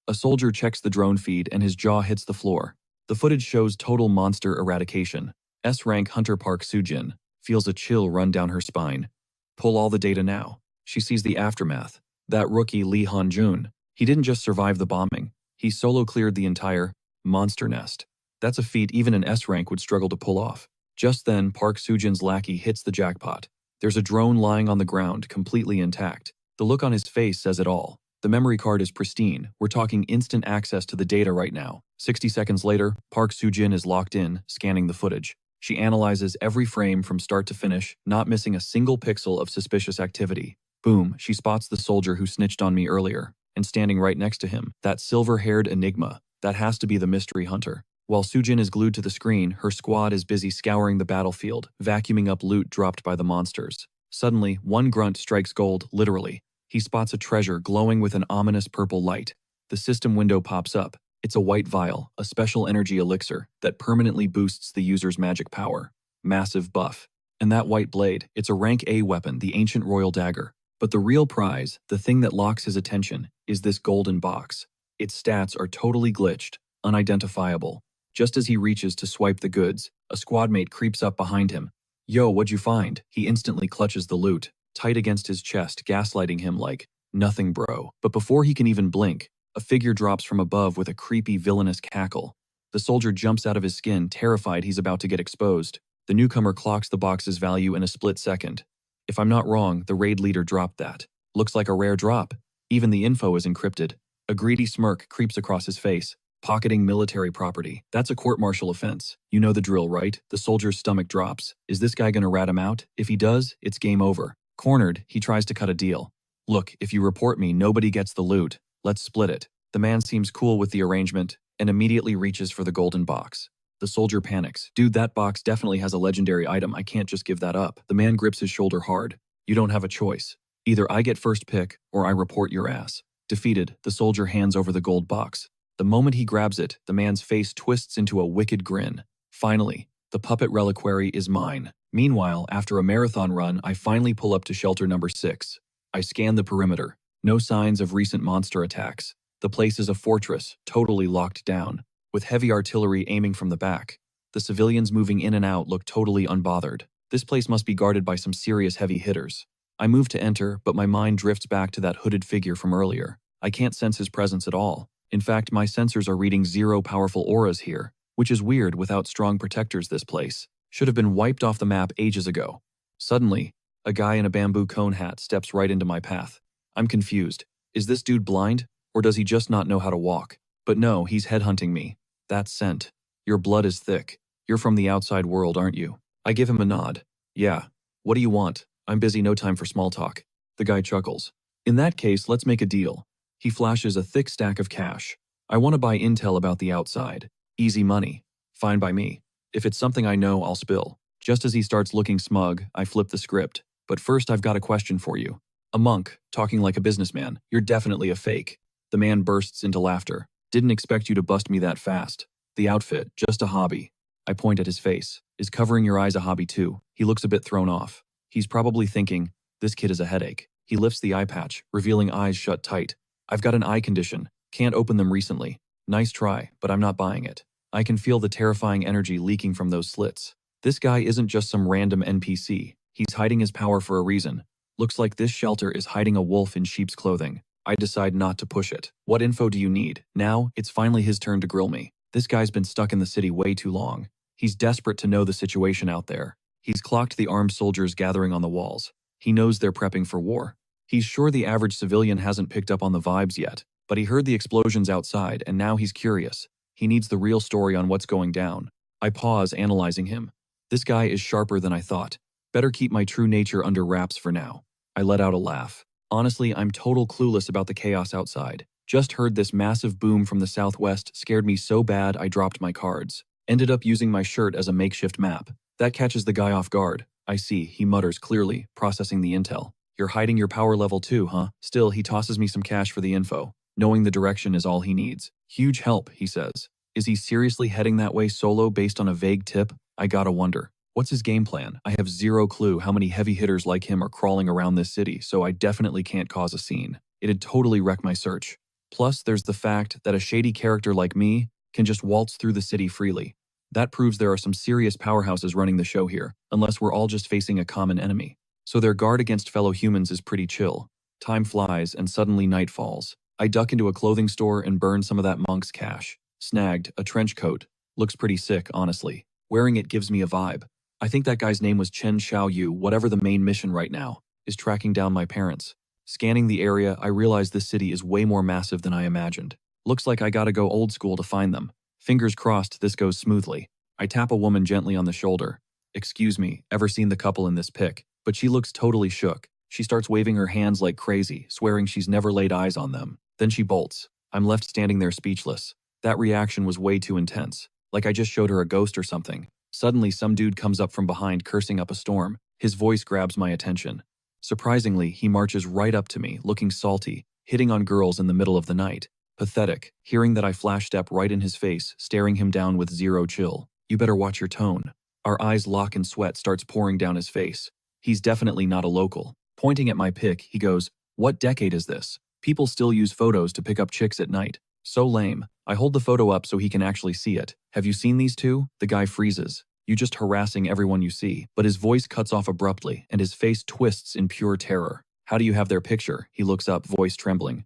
A soldier checks the drone feed and his jaw hits the floor. The footage shows total monster eradication. S-rank Hunter Park Soo-jin feels a chill run down her spine. Pull all the data now. She sees the aftermath. That rookie Lee Han-jun, he didn't just survive the bombing. He solo cleared the entire monster nest. That's a feat even an S-rank would struggle to pull off. Just then, Park Soo-jin's lackey hits the jackpot. There's a drone lying on the ground, completely intact. The look on his face says it all. The memory card is pristine. We're talking instant access to the data right now. 60 seconds later, Park Soo-jin is locked in, scanning the footage. She analyzes every frame from start to finish, not missing a single pixel of suspicious activity. Boom, she spots the soldier who snitched on me earlier, and standing right next to him, that silver-haired enigma. That has to be the mystery hunter. While Soo-jin is glued to the screen, her squad is busy scouring the battlefield, vacuuming up loot dropped by the monsters. Suddenly, one grunt strikes gold, literally. He spots a treasure glowing with an ominous purple light. The system window pops up. It's a white vial, a special energy elixir that permanently boosts the user's magic power. Massive buff. And that white blade, it's a rank A weapon, the ancient royal dagger. But the real prize, the thing that locks his attention, is this golden box. Its stats are totally glitched, unidentifiable. Just as he reaches to swipe the goods, a squadmate creeps up behind him. Yo, what'd you find? He instantly clutches the loot, tight against his chest, gaslighting him like, nothing bro. But before he can even blink, a figure drops from above with a creepy villainous cackle. The soldier jumps out of his skin, terrified he's about to get exposed. The newcomer clocks the box's value in a split second. If I'm not wrong, the raid leader dropped that. Looks like a rare drop. Even the info is encrypted. A greedy smirk creeps across his face. Pocketing military property. That's a court-martial offense. You know the drill, right? The soldier's stomach drops. Is this guy gonna rat him out? If he does, it's game over. Cornered, he tries to cut a deal. Look, if you report me, nobody gets the loot. Let's split it. The man seems cool with the arrangement and immediately reaches for the golden box. The soldier panics. Dude, that box definitely has a legendary item. I can't just give that up. The man grips his shoulder hard. You don't have a choice. Either I get first pick or I report your ass. Defeated, the soldier hands over the gold box. The moment he grabs it, the man's face twists into a wicked grin. Finally, the puppet reliquary is mine. Meanwhile, after a marathon run, I finally pull up to shelter number 6. I scan the perimeter. No signs of recent monster attacks. The place is a fortress, totally locked down, with heavy artillery aiming from the back. The civilians moving in and out look totally unbothered. This place must be guarded by some serious heavy hitters. I move to enter, but my mind drifts back to that hooded figure from earlier. I can't sense his presence at all. In fact, my sensors are reading 0 powerful auras here, which is weird. Without strong protectors, this place should have been wiped off the map ages ago. Suddenly, a guy in a bamboo cone hat steps right into my path. I'm confused. Is this dude blind? Or does he just not know how to walk? But no, he's headhunting me. That scent. Your blood is thick. You're from the outside world, aren't you? I give him a nod. Yeah. What do you want? I'm busy, no time for small talk. The guy chuckles. In that case, let's make a deal. He flashes a thick stack of cash. I want to buy intel about the outside. Easy money. Fine by me. If it's something I know, I'll spill. Just as he starts looking smug, I flip the script. But first, I've got a question for you. A monk, talking like a businessman. You're definitely a fake. The man bursts into laughter. Didn't expect you to bust me that fast. The outfit, just a hobby. I point at his face. Is covering your eyes a hobby too? He looks a bit thrown off. He's probably thinking, this kid is a headache. He lifts the eye patch, revealing eyes shut tight. I've got an eye condition. Can't open them recently. Nice try, but I'm not buying it. I can feel the terrifying energy leaking from those slits. This guy isn't just some random NPC. He's hiding his power for a reason. Looks like this shelter is hiding a wolf in sheep's clothing. I decide not to push it. What info do you need? Now, it's finally his turn to grill me. This guy's been stuck in the city way too long. He's desperate to know the situation out there. He's clocked the armed soldiers gathering on the walls. He knows they're prepping for war. He's sure the average civilian hasn't picked up on the vibes yet, but he heard the explosions outside and now he's curious. He needs the real story on what's going down. I pause, analyzing him. This guy is sharper than I thought. Better keep my true nature under wraps for now. I let out a laugh. Honestly, I'm total clueless about the chaos outside. Just heard this massive boom from the southwest scared me so bad I dropped my cards. Ended up using my shirt as a makeshift map. That catches the guy off guard. I see, he mutters clearly, processing the intel. You're hiding your power level too, huh? Still, he tosses me some cash for the info. Knowing the direction is all he needs. Huge help, he says. Is he seriously heading that way solo based on a vague tip? I gotta wonder. What's his game plan? I have zero clue how many heavy hitters like him are crawling around this city, so I definitely can't cause a scene. It'd totally wreck my search. Plus, there's the fact that a shady character like me can just waltz through the city freely. That proves there are some serious powerhouses running the show here, unless we're all just facing a common enemy. So their guard against fellow humans is pretty chill. Time flies and suddenly night falls. I duck into a clothing store and burn some of that monk's cash. Snagged a trench coat. Looks pretty sick, honestly. Wearing it gives me a vibe. I think that guy's name was Chen Xiaoyu. Whatever the main mission right now is tracking down my parents. Scanning the area, I realize this city is way more massive than I imagined. Looks like I gotta go old school to find them. Fingers crossed this goes smoothly. I tap a woman gently on the shoulder. Excuse me, ever seen the couple in this pic? But she looks totally shook. She starts waving her hands like crazy, swearing she's never laid eyes on them. Then she bolts. I'm left standing there speechless. That reaction was way too intense. Like I just showed her a ghost or something. Suddenly, some dude comes up from behind cursing up a storm. His voice grabs my attention. Surprisingly, he marches right up to me, looking salty, hitting on girls in the middle of the night. Pathetic, hearing that I flash step right in his face, staring him down with zero chill. You better watch your tone. Our eyes lock and sweat starts pouring down his face. He's definitely not a local. Pointing at my pic, he goes, "What decade is this? People still use photos to pick up chicks at night. So lame." I hold the photo up so he can actually see it. "Have you seen these two?" The guy freezes. "You just harassing everyone you see." But his voice cuts off abruptly and his face twists in pure terror. "How do you have their picture?" He looks up, voice trembling.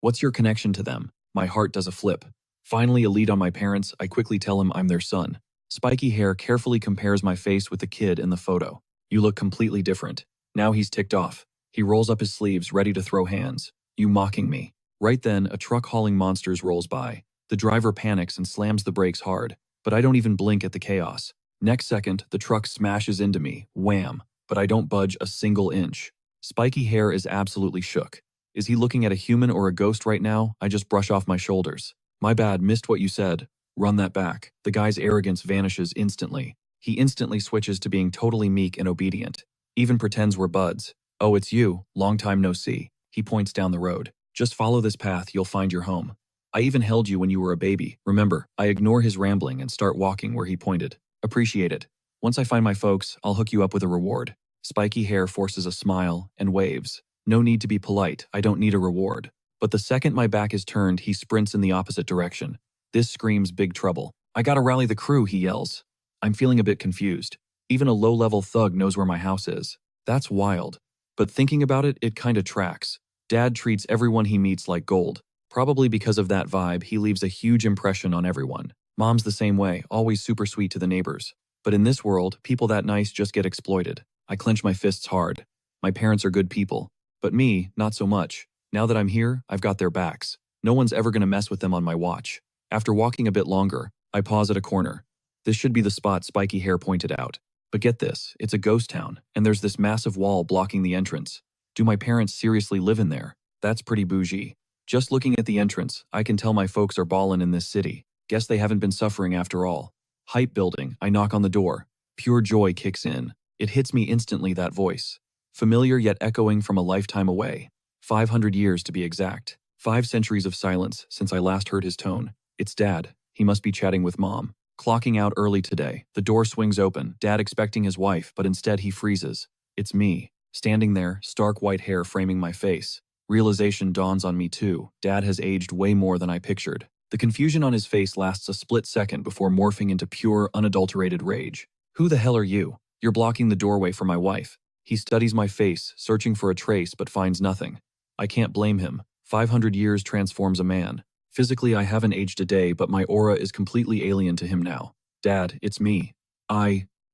"What's your connection to them?" My heart does a flip. Finally a lead on my parents, I quickly tell him I'm their son. Spiky hair carefully compares my face with the kid in the photo. "You look completely different." Now he's ticked off. He rolls up his sleeves, ready to throw hands. "You mocking me?" Right then, a truck hauling monsters rolls by. The driver panics and slams the brakes hard, but I don't even blink at the chaos. Next second, the truck smashes into me, wham, but I don't budge a single inch. Spiky hair is absolutely shook. Is he looking at a human or a ghost right now? I just brush off my shoulders. "My bad, missed what you said." "Run that back." The guy's arrogance vanishes instantly. He instantly switches to being totally meek and obedient. Even pretends we're buds. "Oh, it's you. Long time no see." He points down the road. "Just follow this path, you'll find your home. I even held you when you were a baby." Remember, I ignore his rambling and start walking where he pointed. "Appreciate it. Once I find my folks, I'll hook you up with a reward." Spiky hair forces a smile and waves. No need to be polite, I don't need a reward. But the second my back is turned, he sprints in the opposite direction. This screams big trouble. "I gotta rally the crew," he yells. I'm feeling a bit confused. Even a low-level thug knows where my house is. That's wild. But thinking about it, it kinda tracks. Dad treats everyone he meets like gold. Probably because of that vibe, he leaves a huge impression on everyone. Mom's the same way, always super sweet to the neighbors. But in this world, people that nice just get exploited. I clench my fists hard. My parents are good people. But me, not so much. Now that I'm here, I've got their backs. No one's ever gonna mess with them on my watch. After walking a bit longer, I pause at a corner. This should be the spot Spiky Hair pointed out. But get this, it's a ghost town, and there's this massive wall blocking the entrance. Do my parents seriously live in there? That's pretty bougie. Just looking at the entrance, I can tell my folks are ballin' in this city. Guess they haven't been suffering after all. Hype building, I knock on the door. Pure joy kicks in. It hits me instantly, that voice. Familiar yet echoing from a lifetime away. 500 years to be exact. 5 centuries of silence since I last heard his tone. It's Dad. He must be chatting with Mom. Clocking out early today. The door swings open, Dad expecting his wife, but instead he freezes. It's me, standing there, stark white hair framing my face. Realization dawns on me too. Dad has aged way more than I pictured. The confusion on his face lasts a split second before morphing into pure, unadulterated rage. Who the hell are you? You're blocking the doorway for my wife. He studies my face, searching for a trace but finds nothing. I can't blame him. 500 years transforms a man. Physically, I haven't aged a day, but my aura is completely alien to him now. Dad, it's me.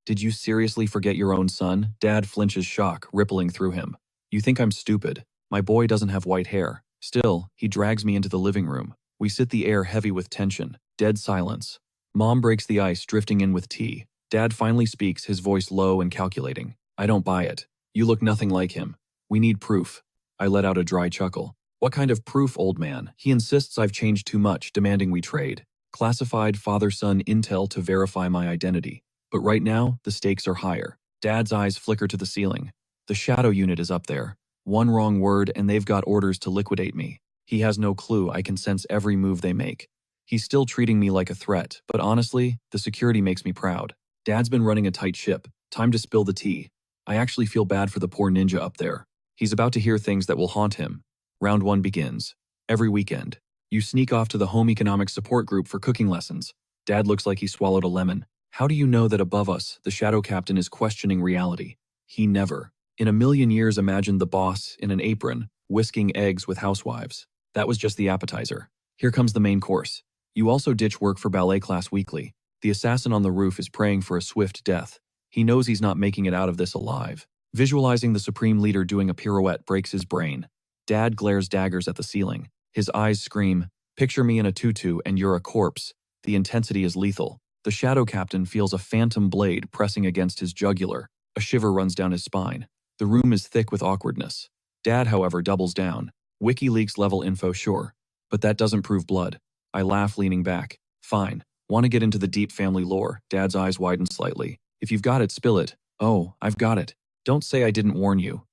Did you seriously forget your own son? Dad flinches, shock rippling through him. You think I'm stupid? My boy doesn't have white hair. Still, he drags me into the living room. We sit, the air heavy with tension. Dead silence. Mom breaks the ice, drifting in with tea. Dad finally speaks, his voice low and calculating. I don't buy it. You look nothing like him. We need proof. I let out a dry chuckle. What kind of proof, old man? He insists I've changed too much, demanding we trade. Classified father-son intel to verify my identity. But right now, the stakes are higher. Dad's eyes flicker to the ceiling. The shadow unit is up there. One wrong word and they've got orders to liquidate me. He has no clue. I can sense every move they make. He's still treating me like a threat, but honestly, the security makes me proud. Dad's been running a tight ship. Time to spill the tea. I actually feel bad for the poor ninja up there. He's about to hear things that will haunt him. Round 1 begins. Every weekend, you sneak off to the home economic support group for cooking lessons. Dad looks like he swallowed a lemon. How do you know that above us, the shadow captain is questioning reality? He never, in a million years, imagined the boss in an apron, whisking eggs with housewives. That was just the appetizer. Here comes the main course. You also ditch work for ballet class weekly. The assassin on the roof is praying for a swift death. He knows he's not making it out of this alive. Visualizing the supreme leader doing a pirouette breaks his brain. Dad glares daggers at the ceiling. His eyes scream, picture me in a tutu and you're a corpse. The intensity is lethal. The shadow captain feels a phantom blade pressing against his jugular. A shiver runs down his spine. The room is thick with awkwardness. Dad, however, doubles down. WikiLeaks level info, sure. But that doesn't prove blood. I laugh, leaning back. Fine. Want to get into the deep family lore? Dad's eyes widen slightly. If you've got it, spill it. Oh, I've got it. Don't say I didn't warn you.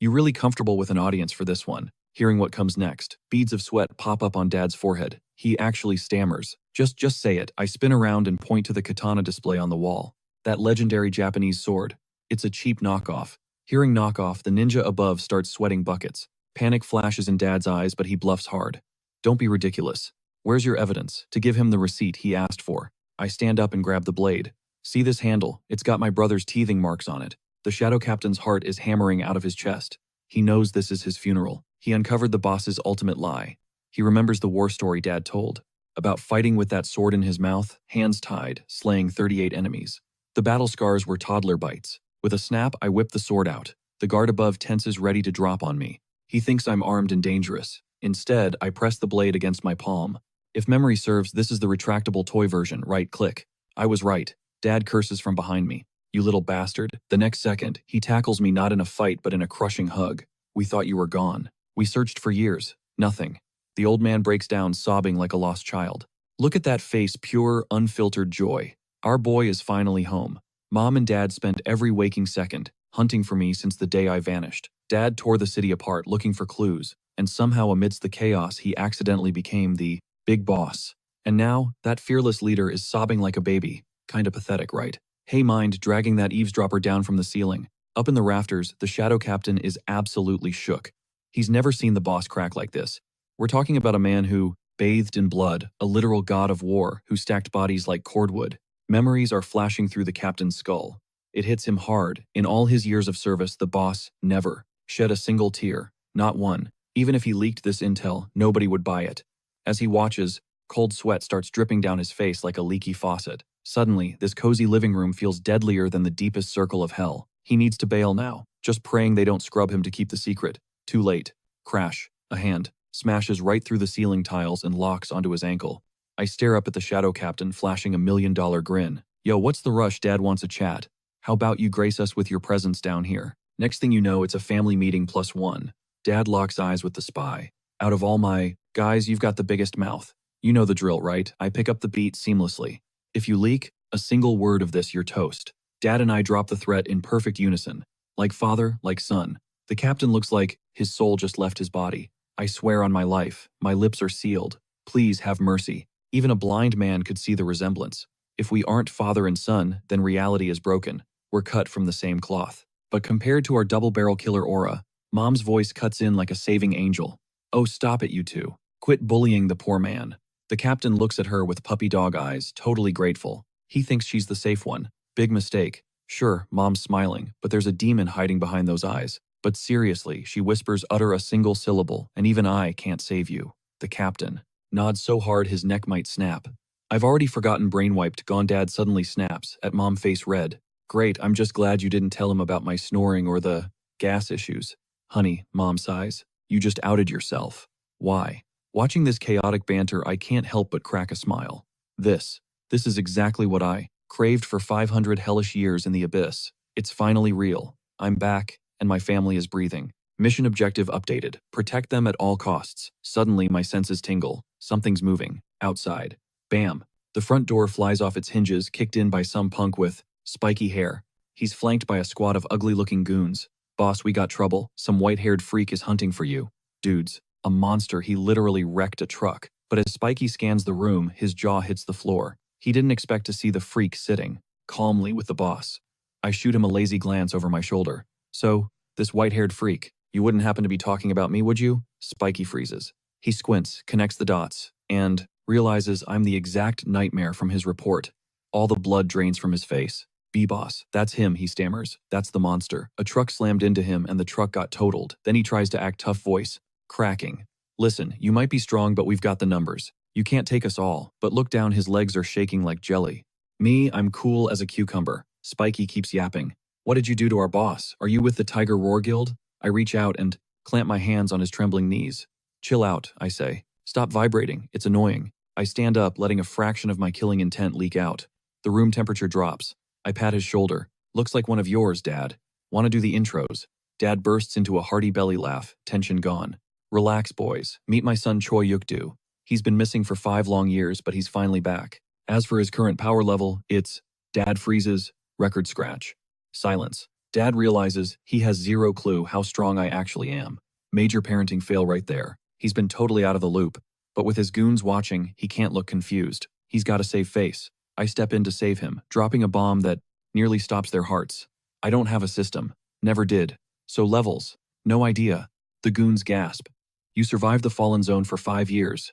You really comfortable with an audience for this one? Hearing what comes next, beads of sweat pop up on Dad's forehead. He actually stammers. Just say it. I spin around and point to the katana display on the wall. That legendary Japanese sword. It's a cheap knockoff. Hearing knockoff, the ninja above starts sweating buckets. Panic flashes in Dad's eyes, but he bluffs hard. Don't be ridiculous. Where's your evidence? To give him the receipt he asked for. I stand up and grab the blade. See this handle? It's got my brother's teething marks on it. The shadow captain's heart is hammering out of his chest. He knows this is his funeral. He uncovered the boss's ultimate lie. He remembers the war story Dad told. About fighting with that sword in his mouth, hands tied, slaying 38 enemies. The battle scars were toddler bites. With a snap, I whip the sword out. The guard above tenses, ready to drop on me. He thinks I'm armed and dangerous. Instead, I press the blade against my palm. If memory serves, this is the retractable toy version, right click. I was right. Dad curses from behind me. You little bastard. The next second, he tackles me not in a fight but in a crushing hug. We thought you were gone. We searched for years. Nothing. The old man breaks down, sobbing like a lost child. Look at that face, pure, unfiltered joy. Our boy is finally home. Mom and Dad spent every waking second hunting for me since the day I vanished. Dad tore the city apart looking for clues, and somehow amidst the chaos he accidentally became the big boss. And now, that fearless leader is sobbing like a baby. Kinda pathetic, right? Hey mind, dragging that eavesdropper down from the ceiling. Up in the rafters, the shadow captain is absolutely shook. He's never seen the boss crack like this. We're talking about a man who, bathed in blood, a literal god of war who stacked bodies like cordwood. Memories are flashing through the captain's skull. It hits him hard. In all his years of service, the boss never shed a single tear. Not one. Even if he leaked this intel, nobody would buy it. As he watches, cold sweat starts dripping down his face like a leaky faucet. Suddenly, this cozy living room feels deadlier than the deepest circle of hell. He needs to bail now, just praying they don't scrub him to keep the secret. Too late. Crash. A hand smashes right through the ceiling tiles and locks onto his ankle. I stare up at the shadow captain, flashing a $1 million grin. Yo, what's the rush? Dad wants a chat. How about you grace us with your presence down here? Next thing you know, it's a family meeting plus one. Dad locks eyes with the spy. Out of all my guys, you've got the biggest mouth. You know the drill, right? I pick up the beat seamlessly. If you leak a single word of this, you're toast. Dad and I drop the threat in perfect unison. Like father, like son. The captain looks like his soul just left his body. I swear on my life, my lips are sealed. Please have mercy. Even a blind man could see the resemblance. If we aren't father and son, then reality is broken. We're cut from the same cloth. But compared to our double-barrel killer aura, Mom's voice cuts in like a saving angel. Oh, stop it, you two. Quit bullying the poor man. The captain looks at her with puppy dog eyes, totally grateful. He thinks she's the safe one. Big mistake. Sure, Mom's smiling, but there's a demon hiding behind those eyes. But seriously, she whispers, utter a single syllable, and even I can't save you. The captain nods so hard his neck might snap. I've already forgotten brainwiped. Gone dad suddenly snaps, at Mom face red. Great, I'm just glad you didn't tell him about my snoring or the gas issues. Honey, Mom sighs. You just outed yourself. Why? Watching this chaotic banter, I can't help but crack a smile. This is exactly what I craved for 500 hellish years in the abyss. It's finally real. I'm back, and my family is breathing. Mission objective updated. Protect them at all costs. Suddenly, my senses tingle. Something's moving. Outside. Bam. The front door flies off its hinges, kicked in by some punk with spiky hair. He's flanked by a squad of ugly-looking goons. Boss, we got trouble. Some white-haired freak is hunting for you. Dudes. A monster. He literally wrecked a truck. But as Spiky scans the room, his jaw hits the floor. He didn't expect to see the freak sitting calmly with the boss. I shoot him a lazy glance over my shoulder. So, this white-haired freak, you wouldn't happen to be talking about me, would you? Spiky freezes. He squints, connects the dots, and realizes I'm the exact nightmare from his report. All the blood drains from his face. B-boss, that's him, he stammers. That's the monster. A truck slammed into him and the truck got totaled. Then he tries to act tough voice. Cracking. Listen, you might be strong, but we've got the numbers. You can't take us all, but look down, his legs are shaking like jelly. Me, I'm cool as a cucumber. Spiky keeps yapping. What did you do to our boss? Are you with the Tiger Roar Guild? I reach out and clamp my hands on his trembling knees. Chill out, I say. Stop vibrating, it's annoying. I stand up, letting a fraction of my killing intent leak out. The room temperature drops. I pat his shoulder. Looks like one of yours, Dad. Want to do the intros? Dad bursts into a hearty belly laugh, tension gone. Relax, boys. Meet my son Choi Yuk-do. He's been missing for 5 long years, but he's finally back. As for his current power level, it's Dad freezes, record scratch. Silence. Dad realizes he has zero clue how strong I actually am. Major parenting fail right there. He's been totally out of the loop. But with his goons watching, he can't look confused. He's got to save face. I step in to save him, dropping a bomb that nearly stops their hearts. I don't have a system. Never did. So levels. No idea. The goons gasp. You survived the fallen zone for 5 years.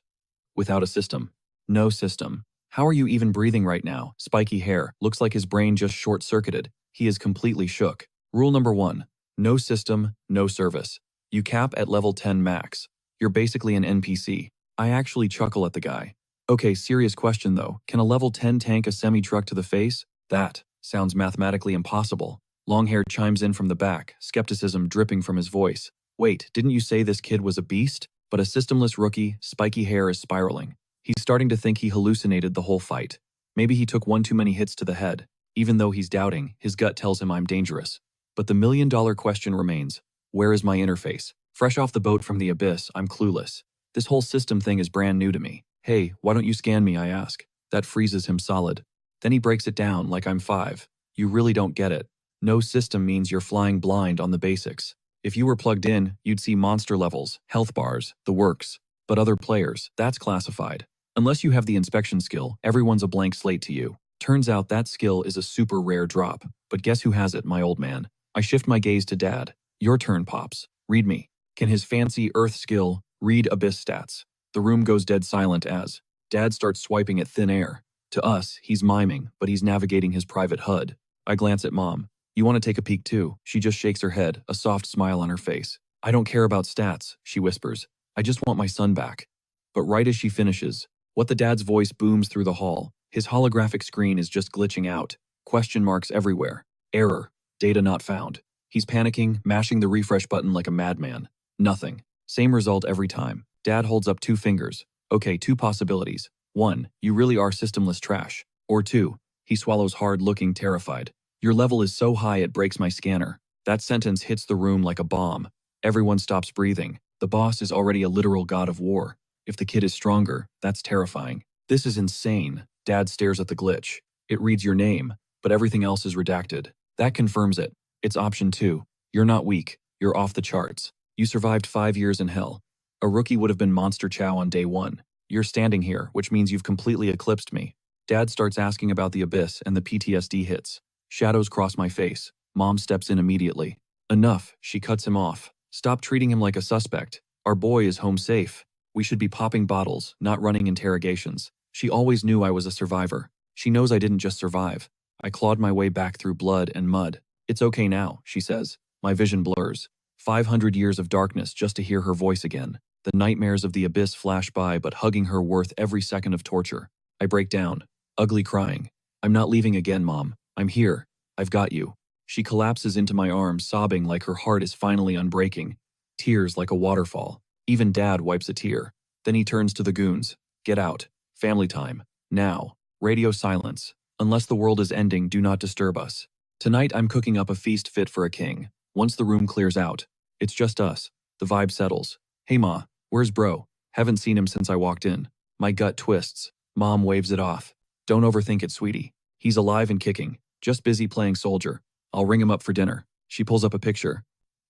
Without a system. No system. How are you even breathing right now? Spiky hair. Looks like his brain just short-circuited. He is completely shook. Rule number 1. No system, no service. You cap at level 10 max. You're basically an NPC. I actually chuckle at the guy. Okay, serious question though. Can a level 10 tank a semi-truck to the face? That sounds mathematically impossible. Long-hair chimes in from the back, skepticism dripping from his voice. Wait, didn't you say this kid was a beast? But a systemless rookie, spiky hair is spiraling. He's starting to think he hallucinated the whole fight. Maybe he took one too many hits to the head. Even though he's doubting, his gut tells him I'm dangerous. But the million-dollar question remains. Where is my interface? Fresh off the boat from the abyss, I'm clueless. This whole system thing is brand new to me. Hey, why don't you scan me, I ask. That freezes him solid. Then he breaks it down like I'm 5. You really don't get it. No system means you're flying blind on the basics. If you were plugged in, you'd see monster levels, health bars, the works. But other players, that's classified. Unless you have the inspection skill, everyone's a blank slate to you. Turns out that skill is a super rare drop. But guess who has it, my old man? I shift my gaze to Dad. Your turn, Pops. Read me. Can his fancy Earth skill read Abyss stats? The room goes dead silent as Dad starts swiping at thin air. To us, he's miming, but he's navigating his private HUD. I glance at Mom. You want to take a peek too? She just shakes her head, a soft smile on her face. I don't care about stats, she whispers. I just want my son back. But right as she finishes, what the dad's voice booms through the hall. His holographic screen is just glitching out. Question marks everywhere. Error. Data not found. He's panicking, mashing the refresh button like a madman. Nothing. Same result every time. Dad holds up 2 fingers. Okay, 2 possibilities. 1, you really are systemless trash. Or 2, he swallows hard, looking terrified. Your level is so high it breaks my scanner. That sentence hits the room like a bomb. Everyone stops breathing. The boss is already a literal god of war. If the kid is stronger, that's terrifying. This is insane. Dad stares at the glitch. It reads your name, but everything else is redacted. That confirms it. It's option 2. You're not weak. You're off the charts. You survived 5 years in hell. A rookie would have been Monster Chow on day one. You're standing here, which means you've completely eclipsed me. Dad starts asking about the abyss and the PTSD hits. Shadows cross my face. Mom steps in immediately. Enough, she cuts him off. Stop treating him like a suspect. Our boy is home safe. We should be popping bottles, not running interrogations. She always knew I was a survivor. She knows I didn't just survive. I clawed my way back through blood and mud. It's okay now, she says. My vision blurs. 500 years of darkness just to hear her voice again. The nightmares of the abyss flash by, but hugging her worth every second of torture. I break down, ugly crying. I'm not leaving again, Mom. I'm here. I've got you. She collapses into my arms, sobbing like her heart is finally unbreaking. Tears like a waterfall. Even Dad wipes a tear. Then he turns to the goons. Get out. Family time. Now. Radio silence. Unless the world is ending, do not disturb us. Tonight I'm cooking up a feast fit for a king. Once the room clears out, it's just us. The vibe settles. Hey Ma, where's bro? Haven't seen him since I walked in. My gut twists. Mom waves it off. Don't overthink it, sweetie. He's alive and kicking. Just busy playing soldier. I'll ring him up for dinner. She pulls up a picture.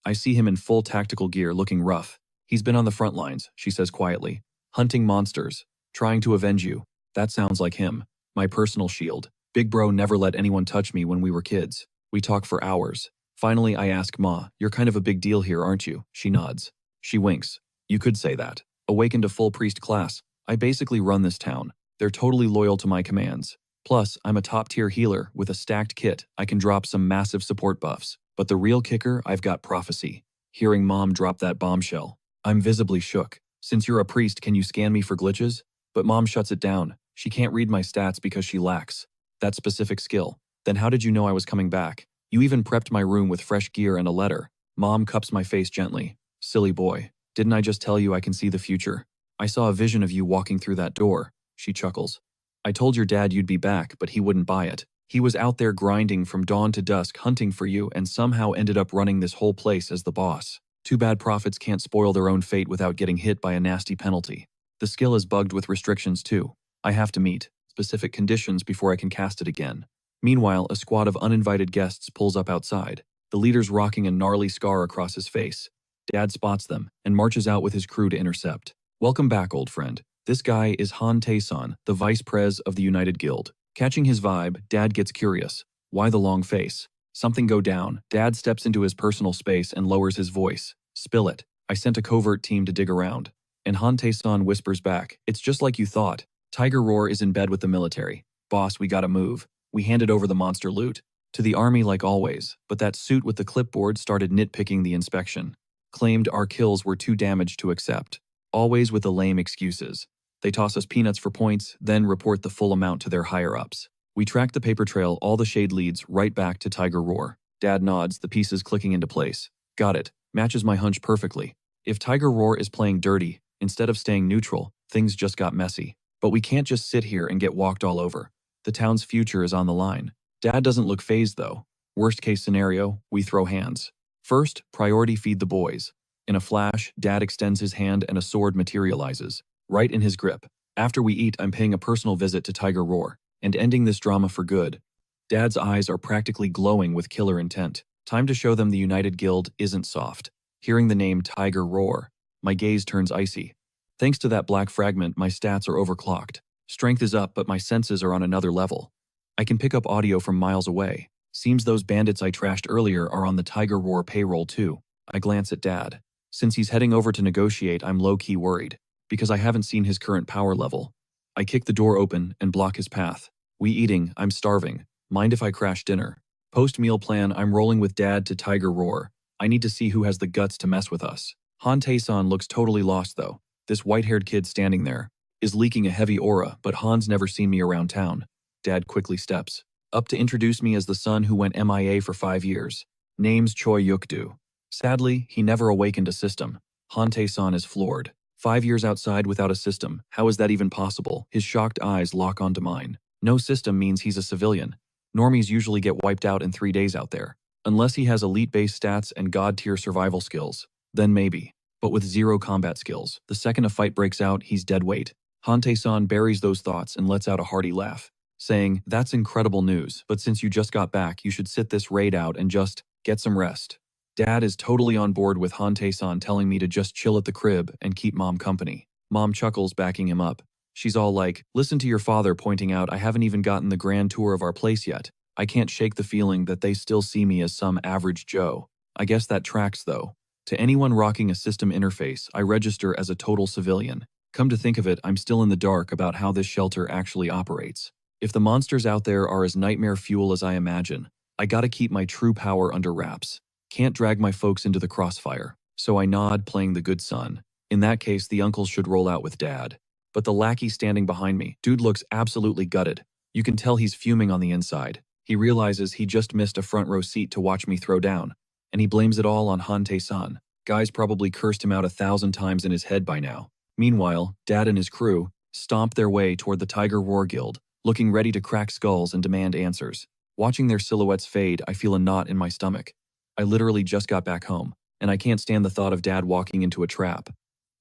I see him in full tactical gear looking rough. He's been on the front lines, she says quietly. Hunting monsters. Trying to avenge you. That sounds like him. My personal shield. Big bro never let anyone touch me when we were kids. We talk for hours. Finally, I ask Ma, you're kind of a big deal here, aren't you? She nods. She winks. You could say that. Awakened a full priest class. I basically run this town. They're totally loyal to my commands. Plus, I'm a top-tier healer with a stacked kit. I can drop some massive support buffs. But the real kicker, I've got prophecy. Hearing Mom drop that bombshell. I'm visibly shook. Since you're a priest, can you scan me for glitches? But Mom shuts it down. She can't read my stats because she lacks that specific skill. Then how did you know I was coming back? You even prepped my room with fresh gear and a letter. Mom cups my face gently. Silly boy. Didn't I just tell you I can see the future? I saw a vision of you walking through that door. She chuckles. I told your dad you'd be back, but he wouldn't buy it. He was out there grinding from dawn to dusk hunting for you and somehow ended up running this whole place as the boss. Too bad prophets can't spoil their own fate without getting hit by a nasty penalty. The skill is bugged with restrictions too. I have to meet specific conditions before I can cast it again. Meanwhile, a squad of uninvited guests pulls up outside. The leader's rocking a gnarly scar across his face. Dad spots them and marches out with his crew to intercept. Welcome back, old friend. This guy is Han Tae-san, the vice prez of the United Guild. Catching his vibe, Dad gets curious. Why the long face? Something go down. Dad steps into his personal space and lowers his voice. Spill it. I sent a covert team to dig around. And Han Tae-san whispers back. It's just like you thought. Tiger Roar is in bed with the military. Boss, we gotta move. We handed over the monster loot to the army like always, but that suit with the clipboard started nitpicking the inspection. Claimed our kills were too damaged to accept. Always with the lame excuses. They toss us peanuts for points, then report the full amount to their higher-ups. We track the paper trail, all the shade leads right back to Tiger Roar. Dad nods, the pieces clicking into place. Got it. Matches my hunch perfectly. If Tiger Roar is playing dirty, instead of staying neutral, things just got messy. But we can't just sit here and get walked all over. The town's future is on the line. Dad doesn't look fazed though. Worst case scenario, we throw hands. First, priority feed the boys. In a flash, Dad extends his hand and a sword materializes, right in his grip. After we eat, I'm paying a personal visit to Tiger Roar, and ending this drama for good. Dad's eyes are practically glowing with killer intent. Time to show them the United Guild isn't soft. Hearing the name Tiger Roar, my gaze turns icy. Thanks to that black fragment, my stats are overclocked. Strength is up, but my senses are on another level. I can pick up audio from miles away. Seems those bandits I trashed earlier are on the Tiger Roar payroll too. I glance at Dad. Since he's heading over to negotiate, I'm low-key worried, because I haven't seen his current power level. I kick the door open and block his path. We eating, I'm starving. Mind if I crash dinner? Post-meal plan, I'm rolling with Dad to Tiger Roar. I need to see who has the guts to mess with us. Han Tae-san looks totally lost though. This white-haired kid standing there is leaking a heavy aura, but Han's never seen me around town. Dad quickly steps up to introduce me as the son who went MIA for 5 years. Name's Choi Yukdu. Sadly, he never awakened a system. Han Tae-san is floored. 5 years outside without a system, how is that even possible? His shocked eyes lock onto mine. No system means he's a civilian. Normies usually get wiped out in 3 days out there. Unless he has elite-based stats and god-tier survival skills. Then maybe. But with 0 combat skills, the second a fight breaks out, he's dead weight. Han Tae-san buries those thoughts and lets out a hearty laugh, saying, that's incredible news, but since you just got back, you should sit this raid out and just get some rest. Dad is totally on board with Hante-san telling me to just chill at the crib and keep Mom company. Mom chuckles, backing him up. She's all like, listen to your father, pointing out I haven't even gotten the grand tour of our place yet. I can't shake the feeling that they still see me as some average Joe. I guess that tracks though. To anyone rocking a system interface, I register as a total civilian. Come to think of it, I'm still in the dark about how this shelter actually operates. If the monsters out there are as nightmare fuel as I imagine, I gotta keep my true power under wraps. Can't drag my folks into the crossfire. So I nod, playing the good son. In that case, the uncles should roll out with Dad. But the lackey standing behind me, dude looks absolutely gutted. You can tell he's fuming on the inside. He realizes he just missed a front row seat to watch me throw down. And he blames it all on Hante-san. Guys probably cursed him out 1,000 times in his head by now. Meanwhile, Dad and his crew stomp their way toward the Tiger Roar Guild, looking ready to crack skulls and demand answers. Watching their silhouettes fade, I feel a knot in my stomach. I literally just got back home, and I can't stand the thought of Dad walking into a trap.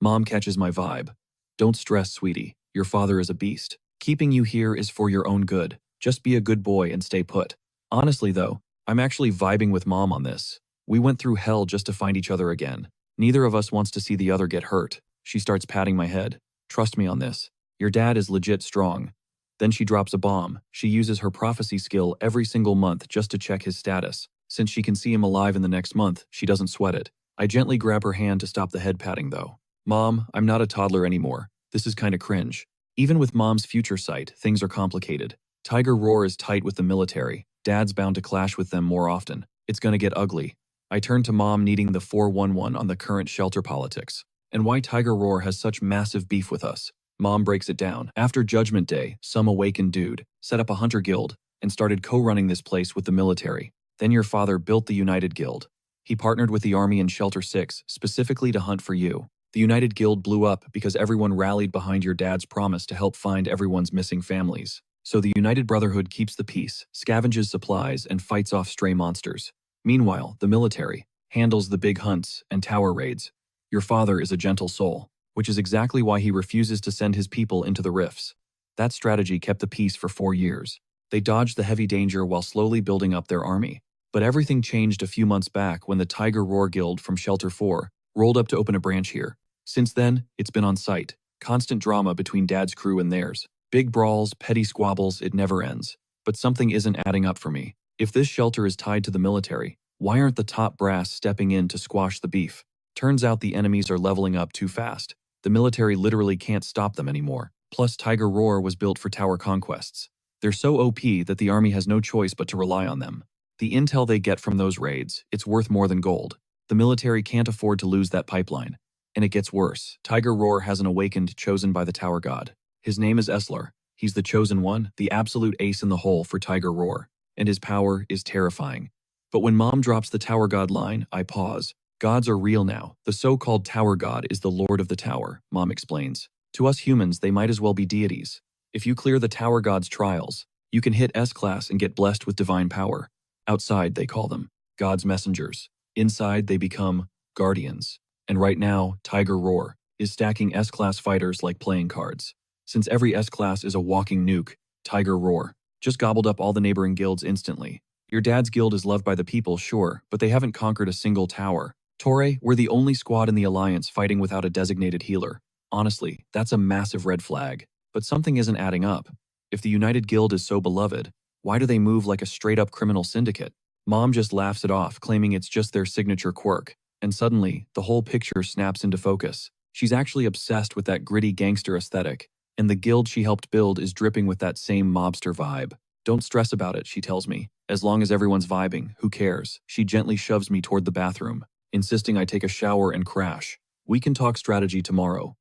Mom catches my vibe. Don't stress, sweetie. Your father is a beast. Keeping you here is for your own good. Just be a good boy and stay put. Honestly though, I'm actually vibing with Mom on this. We went through hell just to find each other again. Neither of us wants to see the other get hurt. She starts patting my head. Trust me on this. Your dad is legit strong. Then she drops a bomb. She uses her prophecy skill every single month just to check his status. Since she can see him alive in the next month, she doesn't sweat it. I gently grab her hand to stop the head patting though. Mom, I'm not a toddler anymore. This is kinda cringe. Even with Mom's future sight, things are complicated. Tiger Roar is tight with the military. Dad's bound to clash with them more often. It's gonna get ugly. I turn to Mom, needing the 411 on the current shelter politics. And why Tiger Roar has such massive beef with us. Mom breaks it down. After Judgment Day, some awakened dude set up a hunter guild and started co-running this place with the military. Then your father built the United Guild. He partnered with the army in Shelter 6 specifically to hunt for you. The United Guild blew up because everyone rallied behind your dad's promise to help find everyone's missing families. So the United Brotherhood keeps the peace, scavenges supplies, and fights off stray monsters. Meanwhile, the military handles the big hunts and tower raids. Your father is a gentle soul, which is exactly why he refuses to send his people into the rifts. That strategy kept the peace for 4 years. They dodged the heavy danger while slowly building up their army. But everything changed a few months back when the Tiger Roar Guild from Shelter 4 rolled up to open a branch here. Since then, it's been on site. Constant drama between Dad's crew and theirs. Big brawls, petty squabbles, it never ends. But something isn't adding up for me. If this shelter is tied to the military, why aren't the top brass stepping in to squash the beef? Turns out the enemies are leveling up too fast. The military literally can't stop them anymore. Plus, Tiger Roar was built for tower conquests. They're so OP that the army has no choice but to rely on them. The intel they get from those raids, it's worth more than gold. The military can't afford to lose that pipeline. And it gets worse. Tiger Roar has an awakened chosen by the tower god. His name is Esler. He's the chosen one, the absolute ace in the hole for Tiger Roar. And his power is terrifying. But when Mom drops the tower god line, I pause. Gods are real now. The so-called tower god is the lord of the tower, Mom explains. To us humans, they might as well be deities. If you clear the tower god's trials, you can hit S-class and get blessed with divine power. Outside, they call them God's messengers. Inside, they become guardians. And right now, Tiger Roar is stacking S-class fighters like playing cards. Since every S-class is a walking nuke, Tiger Roar just gobbled up all the neighboring guilds instantly. Your dad's guild is loved by the people, sure, but they haven't conquered a single tower. Torre, we're the only squad in the Alliance fighting without a designated healer. Honestly, that's a massive red flag. But something isn't adding up. If the United Guild is so beloved, why do they move like a straight-up criminal syndicate? Mom just laughs it off, claiming it's just their signature quirk. And suddenly, the whole picture snaps into focus. She's actually obsessed with that gritty gangster aesthetic, and the guild she helped build is dripping with that same mobster vibe. Don't stress about it, she tells me. As long as everyone's vibing, who cares? She gently shoves me toward the bathroom, insisting I take a shower and crash. We can talk strategy tomorrow.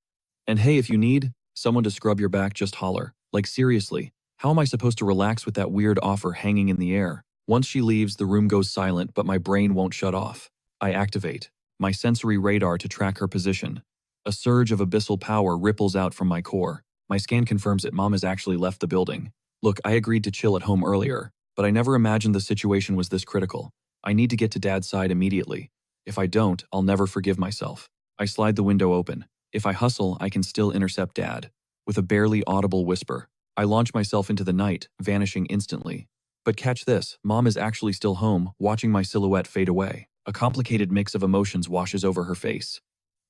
And hey, if you need someone to scrub your back, just holler. Like seriously, how am I supposed to relax with that weird offer hanging in the air? Once she leaves, the room goes silent, but my brain won't shut off. I activate my sensory radar to track her position. A surge of abyssal power ripples out from my core. My scan confirms that Mom has actually left the building. Look, I agreed to chill at home earlier, but I never imagined the situation was this critical. I need to get to Dad's side immediately. If I don't, I'll never forgive myself. I slide the window open. If I hustle, I can still intercept Dad. With a barely audible whisper, I launch myself into the night, vanishing instantly. But catch this, Mom is actually still home, watching my silhouette fade away. A complicated mix of emotions washes over her face.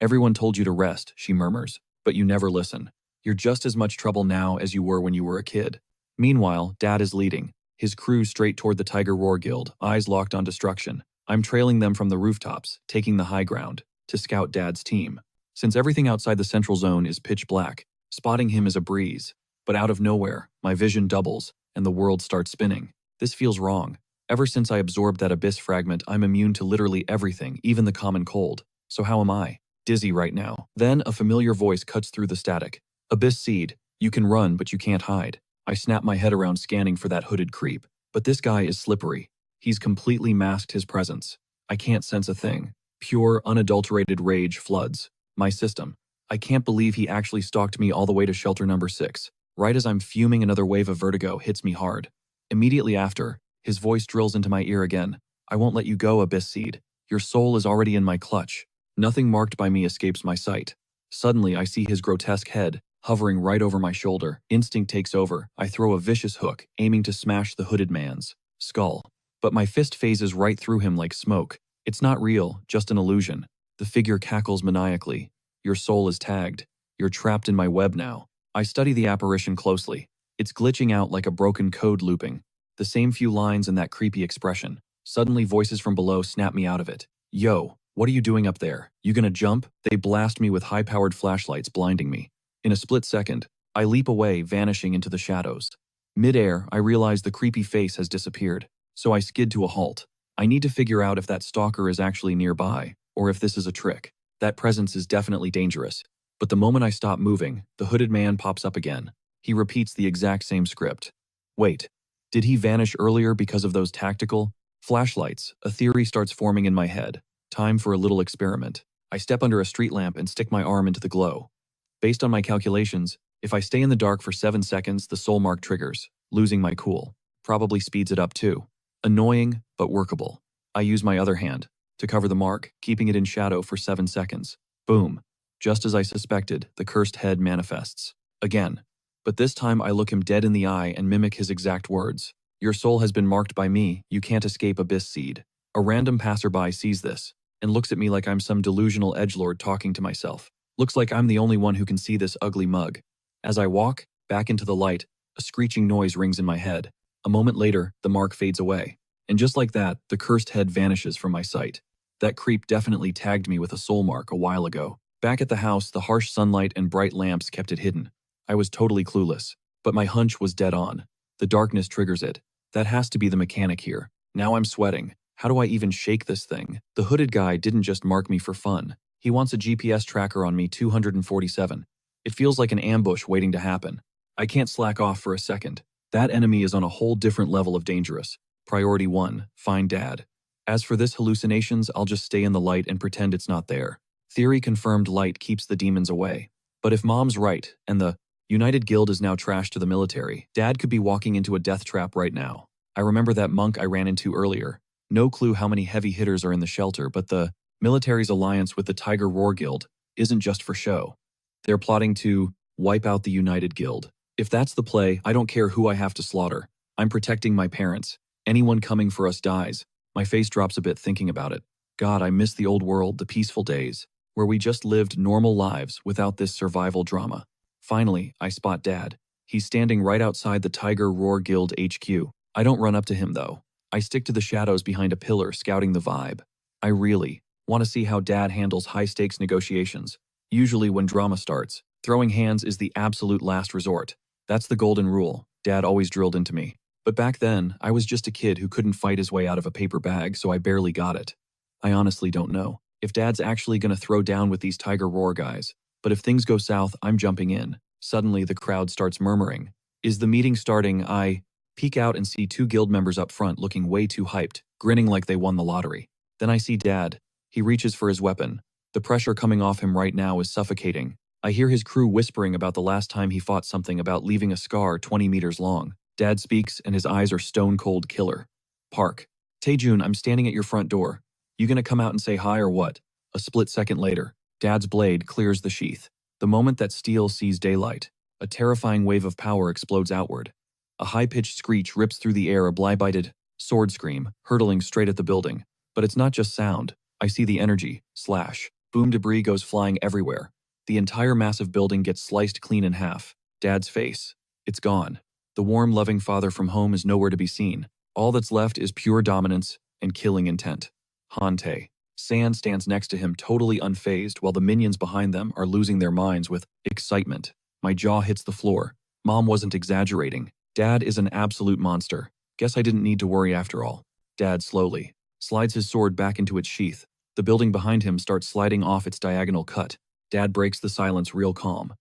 Everyone told you to rest, she murmurs, but you never listen. You're just as much trouble now as you were when you were a kid. Meanwhile, Dad is leading, his crew straight toward the Tiger Roar Guild, eyes locked on destruction. I'm trailing them from the rooftops, taking the high ground, to scout Dad's team. Since everything outside the central zone is pitch black, spotting him is a breeze. But out of nowhere, my vision doubles, and the world starts spinning. This feels wrong. Ever since I absorbed that abyss fragment, I'm immune to literally everything, even the common cold. So how am I? Dizzy right now. Then a familiar voice cuts through the static. Abyss Seed, you can run, but you can't hide. I snap my head around scanning for that hooded creep. But this guy is slippery. He's completely masked his presence. I can't sense a thing. Pure, unadulterated rage floods my system. I can't believe he actually stalked me all the way to shelter number 6. Right as I'm fuming, another wave of vertigo hits me hard. Immediately after, his voice drills into my ear again. I won't let you go, Abyss Seed. Your soul is already in my clutch. Nothing marked by me escapes my sight. Suddenly, I see his grotesque head, hovering right over my shoulder. Instinct takes over. I throw a vicious hook, aiming to smash the hooded man's skull. But my fist phases right through him like smoke. It's not real, just an illusion. The figure cackles maniacally. Your soul is tagged. You're trapped in my web now. I study the apparition closely. It's glitching out like a broken code looping. The same few lines and that creepy expression. Suddenly, voices from below snap me out of it. Yo, what are you doing up there? You gonna jump? They blast me with high-powered flashlights, blinding me. In a split second, I leap away, vanishing into the shadows. Mid-air, I realize the creepy face has disappeared, so I skid to a halt. I need to figure out if that stalker is actually nearby, or if this is a trick. That presence is definitely dangerous. But the moment I stop moving, the hooded man pops up again. He repeats the exact same script. Wait, did he vanish earlier because of those tactical flashlights? A theory starts forming in my head. Time for a little experiment. I step under a street lamp and stick my arm into the glow. Based on my calculations, if I stay in the dark for 7 seconds, the soul mark triggers. Losing my cool probably speeds it up too. Annoying, but workable. I use my other hand to cover the mark, keeping it in shadow for 7 seconds. Boom. Just as I suspected, the cursed head manifests. Again. But this time I look him dead in the eye and mimic his exact words. Your soul has been marked by me, you can't escape Abyss Seed. A random passerby sees this, and looks at me like I'm some delusional edgelord talking to myself. Looks like I'm the only one who can see this ugly mug. As I walk back into the light, a screeching noise rings in my head. A moment later, the mark fades away. And just like that, the cursed head vanishes from my sight. That creep definitely tagged me with a soul mark a while ago. Back at the house, the harsh sunlight and bright lamps kept it hidden. I was totally clueless, but my hunch was dead on. The darkness triggers it. That has to be the mechanic here. Now I'm sweating. How do I even shake this thing? The hooded guy didn't just mark me for fun. He wants a GPS tracker on me 247. It feels like an ambush waiting to happen. I can't slack off for a second. That enemy is on a whole different level of dangerous. Priority 1, find Dad. As for this hallucinations, I'll just stay in the light and pretend it's not there. Theory confirmed light keeps the demons away. But if Mom's right, and the United Guild is now trashed to the military, Dad could be walking into a death trap right now. I remember that monk I ran into earlier. No clue how many heavy hitters are in the shelter, but the military's alliance with the Tiger Roar Guild isn't just for show. They're plotting to wipe out the United Guild. If that's the play, I don't care who I have to slaughter. I'm protecting my parents. Anyone coming for us dies. My face drops a bit thinking about it. God, I miss the old world, the peaceful days, where we just lived normal lives without this survival drama. Finally, I spot Dad. He's standing right outside the Tiger Roar Guild HQ. I don't run up to him though. I stick to the shadows behind a pillar, scouting the vibe. I really want to see how Dad handles high-stakes negotiations. Usually when drama starts, throwing hands is the absolute last resort. That's the golden rule, Dad always drilled into me. But back then, I was just a kid who couldn't fight his way out of a paper bag, so I barely got it. I honestly don't know if Dad's actually gonna throw down with these Tiger Roar guys. But if things go south, I'm jumping in. Suddenly, the crowd starts murmuring. Is the meeting starting? I peek out and see 2 guild members up front looking way too hyped, grinning like they won the lottery. Then I see Dad. He reaches for his weapon. The pressure coming off him right now is suffocating. I hear his crew whispering about the last time he fought something about leaving a scar 20 meters long. Dad speaks and his eyes are stone cold killer. Park. Taejun, I'm standing at your front door. You gonna come out and say hi or what? A split second later, Dad's blade clears the sheath. The moment that steel sees daylight, a terrifying wave of power explodes outward. A high-pitched screech rips through the air, a blighted sword scream, hurtling straight at the building. But it's not just sound. I see the energy. Slash. Boom, debris goes flying everywhere. The entire massive building gets sliced clean in half. Dad's face. It's gone. The warm, loving father from home is nowhere to be seen. All that's left is pure dominance and killing intent. Hante. San stands next to him totally unfazed while the minions behind them are losing their minds with excitement. My jaw hits the floor. Mom wasn't exaggerating. Dad is an absolute monster. Guess I didn't need to worry after all. Dad slowly slides his sword back into its sheath. The building behind him starts sliding off its diagonal cut. Dad breaks the silence real calm.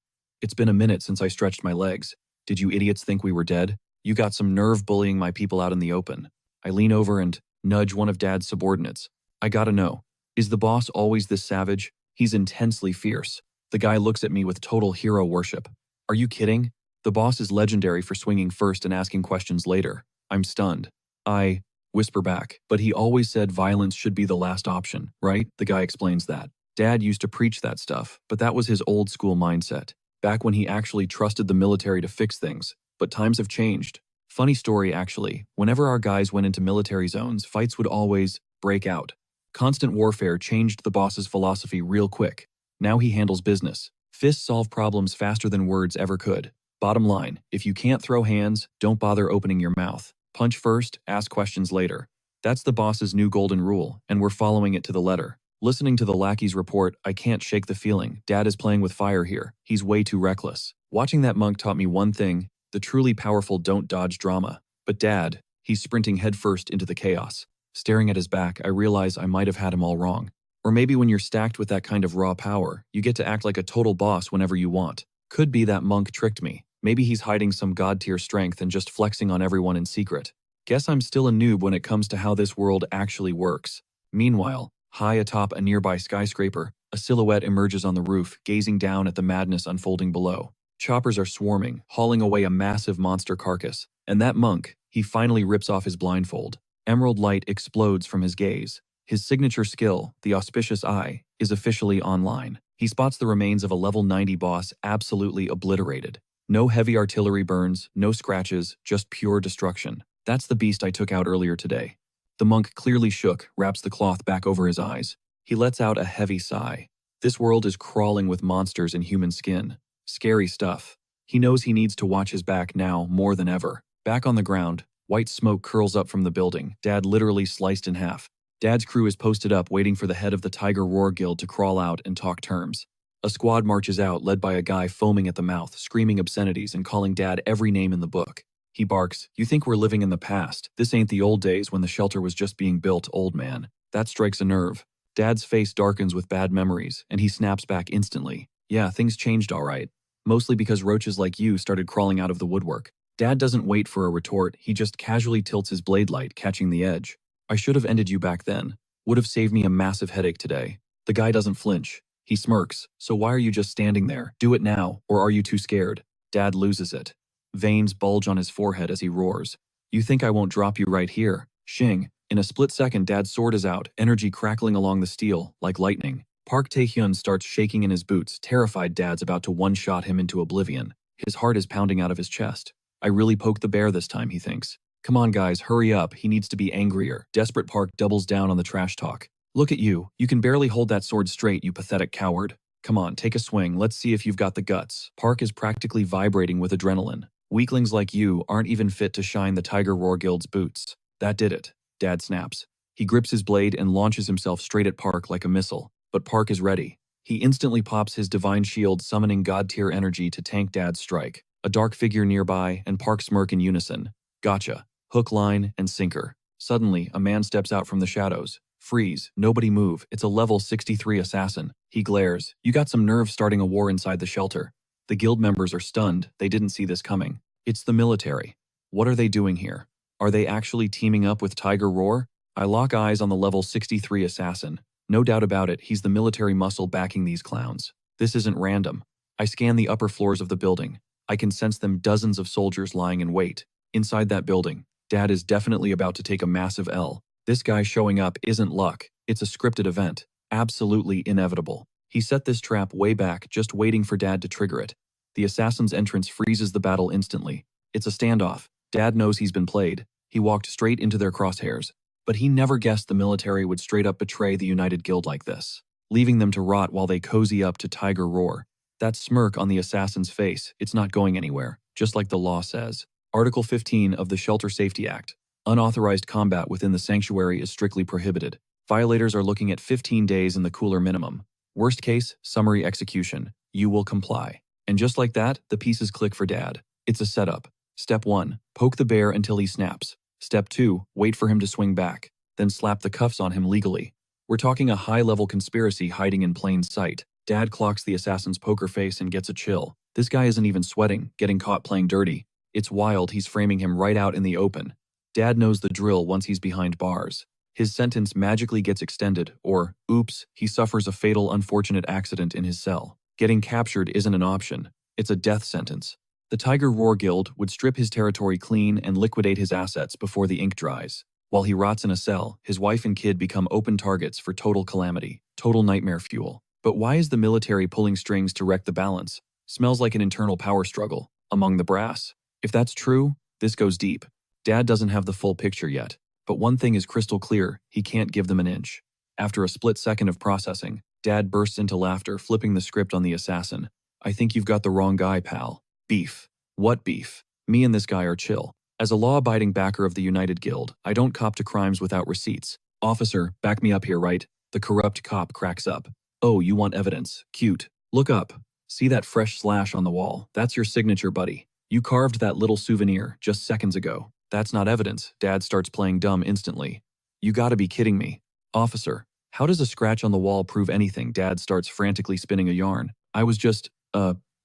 It's been a minute since I stretched my legs. Did you idiots think we were dead? You got some nerve bullying my people out in the open. I lean over and nudge one of Dad's subordinates. I gotta know. Is the boss always this savage? He's intensely fierce. The guy looks at me with total hero worship. Are you kidding? The boss is legendary for swinging first and asking questions later. I'm stunned. I whisper back, but he always said violence should be the last option, right? The guy explains that. Dad used to preach that stuff, but that was his old school mindset, back when he actually trusted the military to fix things. But times have changed. Funny story actually, whenever our guys went into military zones, fights would always break out. Constant warfare changed the boss's philosophy real quick. Now he handles business. Fists solve problems faster than words ever could. Bottom line, if you can't throw hands, don't bother opening your mouth. Punch first, ask questions later. That's the boss's new golden rule, and we're following it to the letter. Listening to the lackey's report, I can't shake the feeling. Dad is playing with fire here. He's way too reckless. Watching that monk taught me one thing: the truly powerful don't dodge drama. But Dad, he's sprinting headfirst into the chaos. Staring at his back, I realize I might have had him all wrong. Or maybe when you're stacked with that kind of raw power, you get to act like a total boss whenever you want. Could be that monk tricked me. Maybe he's hiding some god-tier strength and just flexing on everyone in secret. Guess I'm still a noob when it comes to how this world actually works. Meanwhile, high atop a nearby skyscraper, a silhouette emerges on the roof, gazing down at the madness unfolding below. Choppers are swarming, hauling away a massive monster carcass. And that monk, he finally rips off his blindfold. Emerald light explodes from his gaze. His signature skill, the auspicious eye, is officially online. He spots the remains of a level 90 boss absolutely obliterated. No heavy artillery burns, no scratches, just pure destruction. That's the beast I took out earlier today. The monk clearly shook, wraps the cloth back over his eyes. He lets out a heavy sigh. This world is crawling with monsters in human skin. Scary stuff. He knows he needs to watch his back now more than ever. Back on the ground, white smoke curls up from the building, Dad literally sliced in half. Dad's crew is posted up waiting for the head of the Tiger Roar Guild to crawl out and talk terms. A squad marches out led by a guy foaming at the mouth, screaming obscenities and calling Dad every name in the book. He barks, "You think we're living in the past? This ain't the old days when the shelter was just being built, old man." That strikes a nerve. Dad's face darkens with bad memories, and he snaps back instantly. Yeah, things changed all right. Mostly because roaches like you started crawling out of the woodwork. Dad doesn't wait for a retort, he just casually tilts his blade light, catching the edge. I should have ended you back then. Would have saved me a massive headache today. The guy doesn't flinch. He smirks. So why are you just standing there? Do it now, or are you too scared? Dad loses it. Veins bulge on his forehead as he roars. You think I won't drop you right here? Shing. In a split second, Dad's sword is out, energy crackling along the steel, like lightning. Park Tae-hyun starts shaking in his boots, terrified Dad's about to one-shot him into oblivion. His heart is pounding out of his chest. I really poked the bear this time, he thinks. Come on guys, hurry up, he needs to be angrier. Desperate Park doubles down on the trash talk. Look at you, you can barely hold that sword straight, you pathetic coward. Come on, take a swing, let's see if you've got the guts. Park is practically vibrating with adrenaline. Weaklings like you aren't even fit to shine the Tiger Roar Guild's boots. That did it. Dad snaps. He grips his blade and launches himself straight at Park like a missile. But Park is ready. He instantly pops his divine shield, summoning god-tier energy to tank Dad's strike. A dark figure nearby, and Park smirk in unison. Gotcha. Hook, line, and sinker. Suddenly, a man steps out from the shadows. Freeze. Nobody move. It's a level 63 assassin. He glares. You got some nerve starting a war inside the shelter. The guild members are stunned. They didn't see this coming. It's the military. What are they doing here? Are they actually teaming up with Tiger Roar? I lock eyes on the level 63 assassin. No doubt about it, he's the military muscle backing these clowns. This isn't random. I scan the upper floors of the building. I can sense them dozens of soldiers lying in wait. Inside that building, Dad is definitely about to take a massive L. This guy showing up isn't luck. It's a scripted event. Absolutely inevitable. He set this trap way back, just waiting for Dad to trigger it. The assassin's entrance freezes the battle instantly. It's a standoff. Dad knows he's been played. He walked straight into their crosshairs. But he never guessed the military would straight up betray the United Guild like this, leaving them to rot while they cozy up to Tiger Roar. That smirk on the assassin's face, it's not going anywhere, just like the law says. Article 15 of the Shelter Safety Act. Unauthorized combat within the sanctuary is strictly prohibited. Violators are looking at 15 days in the cooler minimum. Worst case, summary execution. You will comply. And just like that, the pieces click for Dad. It's a setup. Step 1. Poke the bear until he snaps. Step 2. Wait for him to swing back. Then slap the cuffs on him legally. We're talking a high-level conspiracy hiding in plain sight. Dad clocks the assassin's poker face and gets a chill. This guy isn't even sweating, getting caught playing dirty. It's wild he's framing him right out in the open. Dad knows the drill once he's behind bars. His sentence magically gets extended, or, oops, he suffers a fatal unfortunate accident in his cell. Getting captured isn't an option. It's a death sentence. The Tiger Roar Guild would strip his territory clean and liquidate his assets before the ink dries. While he rots in a cell, his wife and kid become open targets for total calamity, total nightmare fuel. But why is the military pulling strings to wreck the balance? Smells like an internal power struggle among the brass. If that's true, this goes deep. Dad doesn't have the full picture yet, but one thing is crystal clear: he can't give them an inch. After a split second of processing, Dad bursts into laughter, flipping the script on the assassin. I think you've got the wrong guy, pal. Beef. What beef? Me and this guy are chill. As a law-abiding backer of the United Guild, I don't cop to crimes without receipts. Officer, back me up here, right? The corrupt cop cracks up. Oh, you want evidence? Cute. Look up. See that fresh slash on the wall? That's your signature, buddy. You carved that little souvenir just seconds ago. That's not evidence. Dad starts playing dumb instantly. You gotta be kidding me. Officer, how does a scratch on the wall prove anything? Dad starts frantically spinning a yarn. I was just,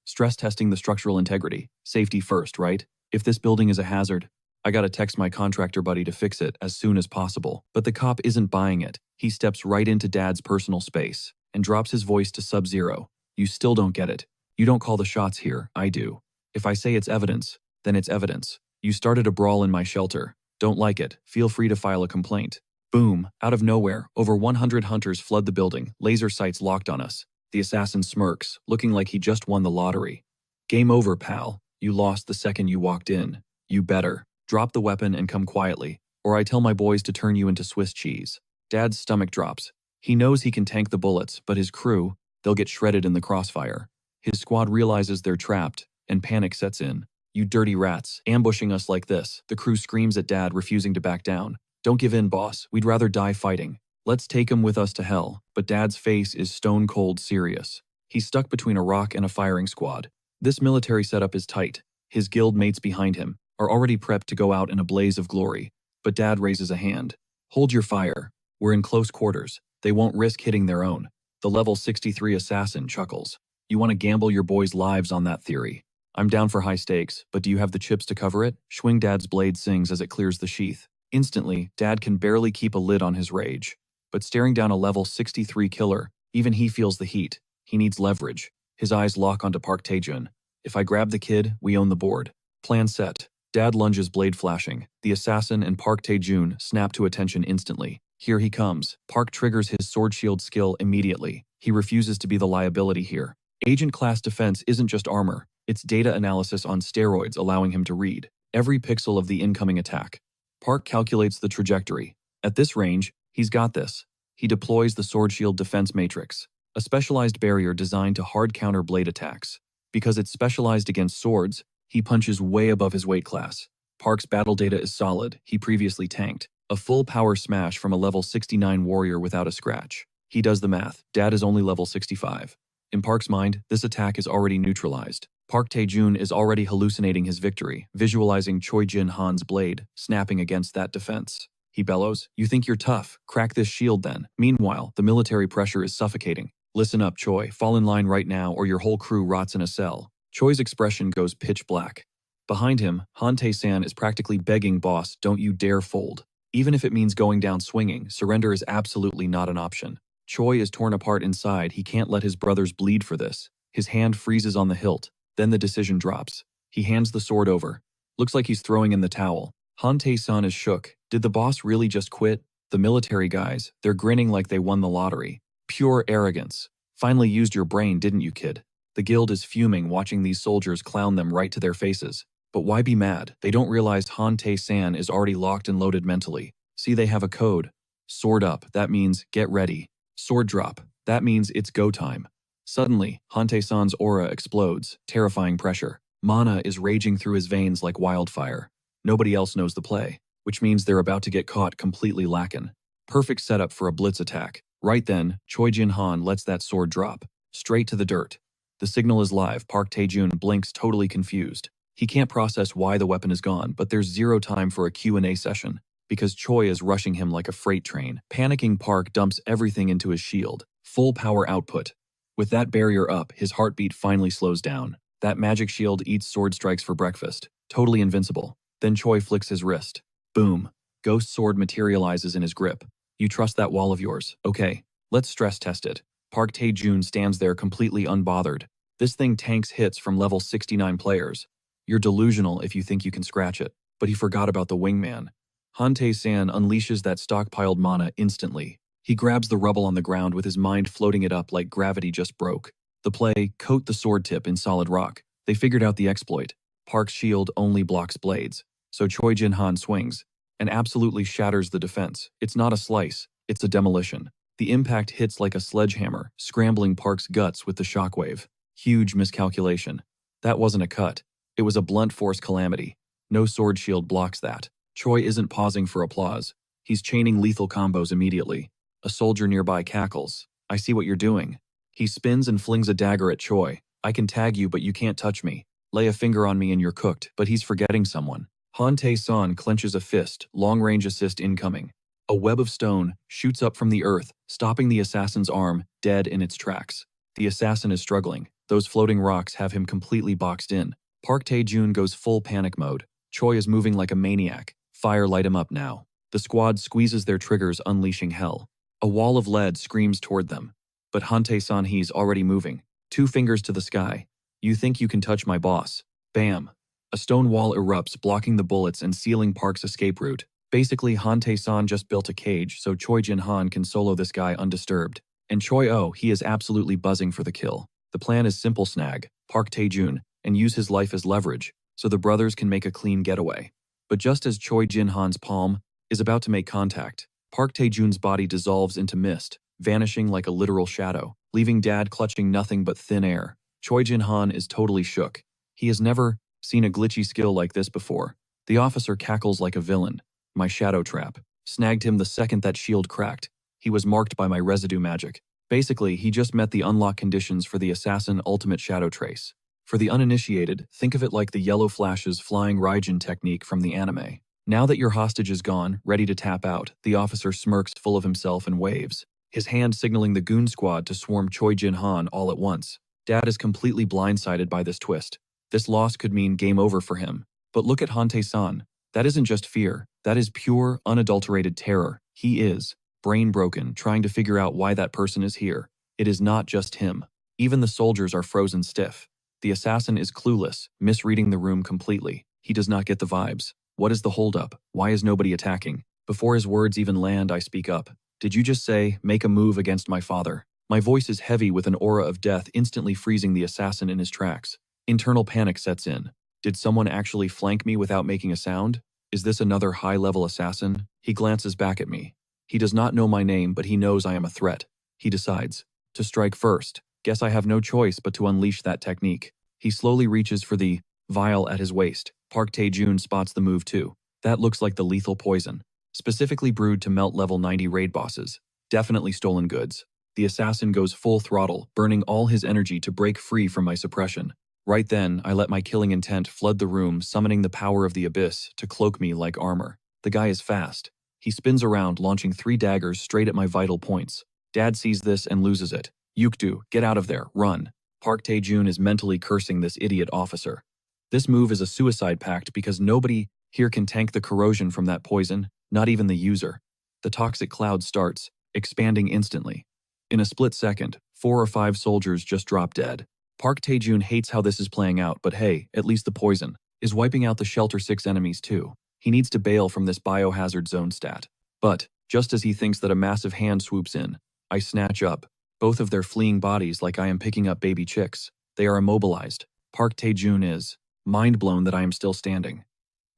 stress testing the structural integrity. Safety first, right? If this building is a hazard, I gotta text my contractor buddy to fix it as soon as possible. But the cop isn't buying it. He steps right into Dad's personal space and drops his voice to sub-zero. You still don't get it. You don't call the shots here, I do. If I say it's evidence, then it's evidence. You started a brawl in my shelter. Don't like it. Feel free to file a complaint. Boom. Out of nowhere, over 100 hunters flood the building, laser sights locked on us. The assassin smirks, looking like he just won the lottery. Game over, pal. You lost the second you walked in. You better drop the weapon and come quietly, or I tell my boys to turn you into Swiss cheese. Dad's stomach drops. He knows he can tank the bullets, but his crew, they'll get shredded in the crossfire. His squad realizes they're trapped, and panic sets in. You dirty rats, ambushing us like this. The crew screams at Dad, refusing to back down. Don't give in, boss. We'd rather die fighting. Let's take him with us to hell. But Dad's face is stone cold serious. He's stuck between a rock and a firing squad. This military setup is tight. His guild mates behind him are already prepped to go out in a blaze of glory. But Dad raises a hand. Hold your fire. We're in close quarters. They won't risk hitting their own. The level 63 assassin chuckles. You want to gamble your boys' lives on that theory? I'm down for high stakes, but do you have the chips to cover it? Swing Dad's blade sings as it clears the sheath. Instantly, Dad can barely keep a lid on his rage. But staring down a level 63 killer, even he feels the heat. He needs leverage. His eyes lock onto Park Tae-jun. If I grab the kid, we own the board. Plan set. Dad lunges, blade flashing. The assassin and Park Tae-jun snap to attention instantly. Here he comes. Park triggers his sword shield skill immediately. He refuses to be the liability here. Agent class defense isn't just armor. It's data analysis on steroids, allowing him to read every pixel of the incoming attack. Park calculates the trajectory. At this range, he's got this. He deploys the sword shield defense matrix, a specialized barrier designed to hard counter blade attacks. Because it's specialized against swords, he punches way above his weight class. Park's battle data is solid. He previously tanked a full power smash from a level 69 warrior without a scratch. He does the math. Dad is only level 65. In Park's mind, this attack is already neutralized. Park Tae-jun is already hallucinating his victory, visualizing Choi Jin-han's blade snapping against that defense. He bellows, "You think you're tough? Crack this shield then." Meanwhile, the military pressure is suffocating. "Listen up, Choi. Fall in line right now or your whole crew rots in a cell." Choi's expression goes pitch black. Behind him, Han Tae-san is practically begging, "Boss, don't you dare fold. Even if it means going down swinging, surrender is absolutely not an option." Choi is torn apart inside. He can't let his brothers bleed for this. His hand freezes on the hilt. Then the decision drops. He hands the sword over. Looks like he's throwing in the towel. Han Tae-san is shook. Did the boss really just quit? The military guys, they're grinning like they won the lottery. Pure arrogance. Finally used your brain, didn't you, kid? The guild is fuming, watching these soldiers clown them right to their faces. But why be mad? They don't realize Han Tae-san is already locked and loaded mentally. See, they have a code. Sword up, that means get ready. Sword drop, that means it's go time. Suddenly, Hante-san's aura explodes, terrifying pressure. Mana is raging through his veins like wildfire. Nobody else knows the play, which means they're about to get caught completely lacking. Perfect setup for a blitz attack. Right then, Choi Jin-han lets that sword drop, straight to the dirt. The signal is live. Park Tae-jun blinks, totally confused. He can't process why the weapon is gone, but there's zero time for a Q&A session, because Choi is rushing him like a freight train. Panicking, Park dumps everything into his shield. Full power output. With that barrier up, his heartbeat finally slows down. That magic shield eats sword strikes for breakfast. Totally invincible. Then Choi flicks his wrist. Boom. Ghost sword materializes in his grip. You trust that wall of yours? Okay, let's stress test it. Park Tae-jun stands there completely unbothered. This thing tanks hits from level 69 players. You're delusional if you think you can scratch it. But he forgot about the wingman. Hante-san unleashes that stockpiled mana instantly. He grabs the rubble on the ground with his mind floating it up like gravity just broke. The play, coat the sword tip in solid rock. They figured out the exploit. Park's shield only blocks blades. So Choi Jin-han swings and absolutely shatters the defense. It's not a slice, it's a demolition. The impact hits like a sledgehammer, scrambling Park's guts with the shockwave. Huge miscalculation. That wasn't a cut. It was a blunt force calamity. No sword shield blocks that. Choi isn't pausing for applause. He's chaining lethal combos immediately. A soldier nearby cackles. I see what you're doing. He spins and flings a dagger at Choi. I can tag you, but you can't touch me. Lay a finger on me and you're cooked. But he's forgetting someone. Hante-san clenches a fist, long-range assist incoming. A web of stone shoots up from the earth, stopping the assassin's arm, dead in its tracks. The assassin is struggling. Those floating rocks have him completely boxed in. Park Tae-jun goes full panic mode. Choi is moving like a maniac. Fire, light him up now. The squad squeezes their triggers, unleashing hell. A wall of lead screams toward them. But Hante-san, he's already moving. 2 fingers to the sky. You think you can touch my boss? Bam. A stone wall erupts, blocking the bullets and sealing Park's escape route. Basically, Hante-san just built a cage so Choi Jin-han can solo this guy undisturbed. And Choi, oh, he is absolutely buzzing for the kill. The plan is simple: snag Park Tae-jun and use his life as leverage so the brothers can make a clean getaway. But just as Choi Jin-han's palm is about to make contact, Park Tae-jun's body dissolves into mist, vanishing like a literal shadow, leaving Dad clutching nothing but thin air. Choi Jin-han is totally shook. He has never seen a glitchy skill like this before. The officer cackles like a villain. My shadow trap snagged him the second that shield cracked. He was marked by my residue magic. Basically, he just met the unlock conditions for the assassin ultimate shadow trace. For the uninitiated, think of it like the yellow flashes flying Raijin technique from the anime. Now that your hostage is gone, ready to tap out, the officer smirks full of himself and waves, his hand signaling the goon squad to swarm Choi Jin-han all at once. Dad is completely blindsided by this twist. This loss could mean game over for him. But look at Hante-san. That isn't just fear. That is pure, unadulterated terror. He is brain broken, trying to figure out why that person is here. It is not just him. Even the soldiers are frozen stiff. The assassin is clueless, misreading the room completely. He does not get the vibes. What is the holdup? Why is nobody attacking? Before his words even land, I speak up. Did you just say, make a move against my father? My voice is heavy with an aura of death, instantly freezing the assassin in his tracks. Internal panic sets in. Did someone actually flank me without making a sound? Is this another high-level assassin? He glances back at me. He does not know my name, but he knows I am a threat. He decides to strike first. Guess I have no choice but to unleash that technique. He slowly reaches for the vial at his waist. Park Tae-jun spots the move too. That looks like the lethal poison, specifically brewed to melt level 90 raid bosses. Definitely stolen goods. The assassin goes full throttle, burning all his energy to break free from my suppression. Right then, I let my killing intent flood the room, summoning the power of the abyss to cloak me like armor. The guy is fast. He spins around, launching 3 daggers straight at my vital points. Dad sees this and loses it. Yukdu, get out of there, run. Park Tae-jun is mentally cursing this idiot officer. This move is a suicide pact because nobody here can tank the corrosion from that poison, not even the user. The toxic cloud starts, expanding instantly. In a split second, 4 or 5 soldiers just drop dead. Park Tae-jun hates how this is playing out, but hey, at least the poison is wiping out the Shelter 6 enemies too. He needs to bail from this biohazard zone stat. But, just as he thinks that a massive hand swoops in, I snatch up both of their fleeing bodies like I am picking up baby chicks. They are immobilized. Park Tae-jun is mind blown that I am still standing.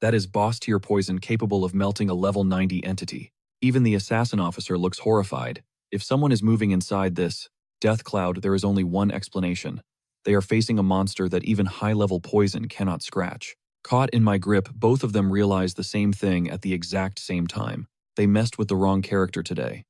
That is boss-tier poison capable of melting a level 90 entity. Even the assassin officer looks horrified. If someone is moving inside this death cloud, there is only one explanation. They are facing a monster that even high-level poison cannot scratch. Caught in my grip, both of them realize the same thing at the exact same time. They messed with the wrong character today.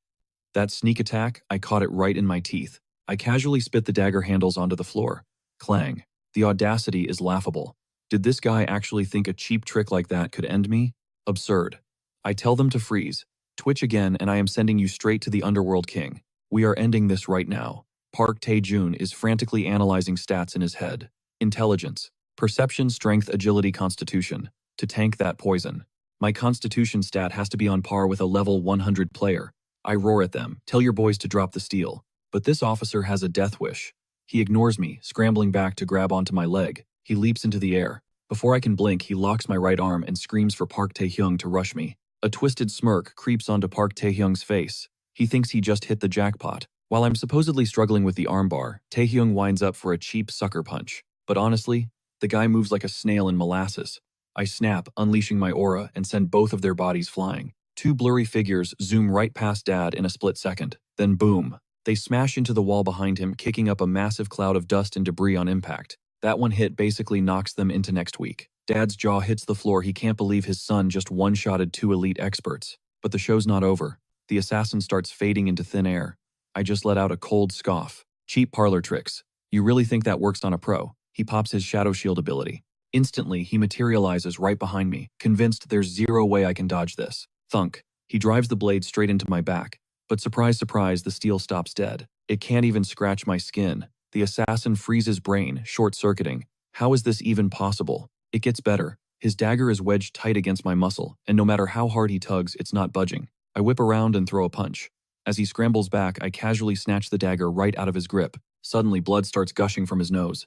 That sneak attack, I caught it right in my teeth. I casually spit the dagger handles onto the floor. Clang. The audacity is laughable. Did this guy actually think a cheap trick like that could end me? Absurd. I tell them to freeze. Twitch again, and I am sending you straight to the Underworld King. We are ending this right now. Park Tae-jun is frantically analyzing stats in his head. Intelligence. Perception, strength, agility, constitution. To tank that poison. My constitution stat has to be on par with a level 100 player. I roar at them, tell your boys to drop the steel. But this officer has a death wish. He ignores me, scrambling back to grab onto my leg. He leaps into the air. Before I can blink, he locks my right arm and screams for Park Tae-hyung to rush me. A twisted smirk creeps onto Park Tae-hyung's face. He thinks he just hit the jackpot. While I'm supposedly struggling with the armbar, Tae-hyung winds up for a cheap sucker punch. But honestly, the guy moves like a snail in molasses. I snap, unleashing my aura, and send both of their bodies flying. Two blurry figures zoom right past Dad in a split second. Then boom. They smash into the wall behind him, kicking up a massive cloud of dust and debris on impact. That one hit basically knocks them into next week. Dad's jaw hits the floor. He can't believe his son just one-shotted two elite experts. But the show's not over. The assassin starts fading into thin air. I just let out a cold scoff. Cheap parlor tricks. You really think that works on a pro? He pops his shadow shield ability. Instantly, he materializes right behind me, convinced there's zero way I can dodge this. Thunk. He drives the blade straight into my back. But surprise, surprise, the steel stops dead. It can't even scratch my skin. The assassin freezes brain, short-circuiting. How is this even possible? It gets better. His dagger is wedged tight against my muscle, and no matter how hard he tugs, it's not budging. I whip around and throw a punch. As he scrambles back, I casually snatch the dagger right out of his grip. Suddenly, blood starts gushing from his nose.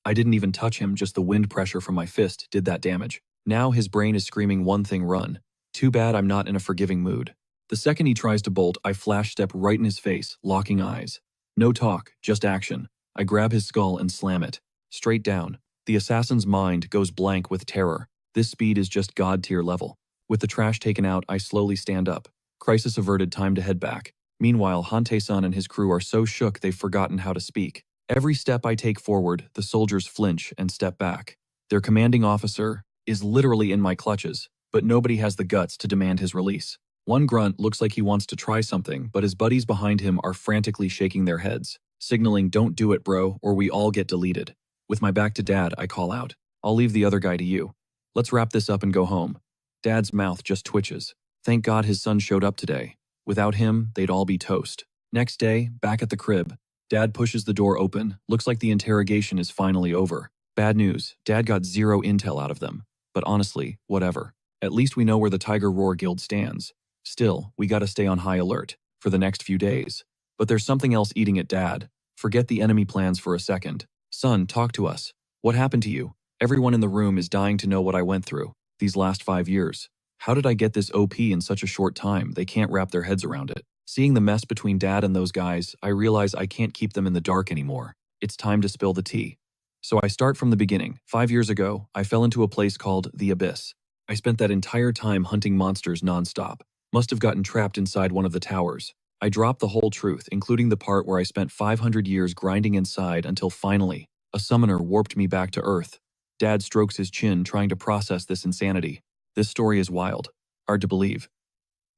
I didn't even touch him, just the wind pressure from my fist did that damage. Now his brain is screaming one thing: run. Too bad I'm not in a forgiving mood. The second he tries to bolt, I flash step right in his face, locking eyes. No talk, just action. I grab his skull and slam it. Straight down. The assassin's mind goes blank with terror. This speed is just god-tier level. With the trash taken out, I slowly stand up. Crisis averted, time to head back. Meanwhile, Hante-san and his crew are so shook they've forgotten how to speak. Every step I take forward, the soldiers flinch and step back. Their commanding officer is literally in my clutches, but nobody has the guts to demand his release. One grunt looks like he wants to try something, but his buddies behind him are frantically shaking their heads, signaling, "Don't do it, bro, or we all get deleted." With my back to Dad, I call out, "I'll leave the other guy to you. Let's wrap this up and go home." Dad's mouth just twitches. Thank God his son showed up today. Without him, they'd all be toast. Next day, back at the crib, Dad pushes the door open. Looks like the interrogation is finally over. Bad news, Dad got zero intel out of them. But honestly, whatever. At least we know where the Tiger Roar Guild stands. Still, we gotta stay on high alert for the next few days. But there's something else eating at Dad. Forget the enemy plans for a second. Son, talk to us. What happened to you? Everyone in the room is dying to know what I went through these last 5 years. How did I get this OP in such a short time? They can't wrap their heads around it. Seeing the mess between Dad and those guys, I realize I can't keep them in the dark anymore. It's time to spill the tea. So I start from the beginning. 5 years ago, I fell into a place called the Abyss. I spent that entire time hunting monsters nonstop. Must have gotten trapped inside one of the towers. I dropped the whole truth, including the part where I spent 500 years grinding inside until finally, a summoner warped me back to Earth. Dad strokes his chin, trying to process this insanity. This story is wild. Hard to believe.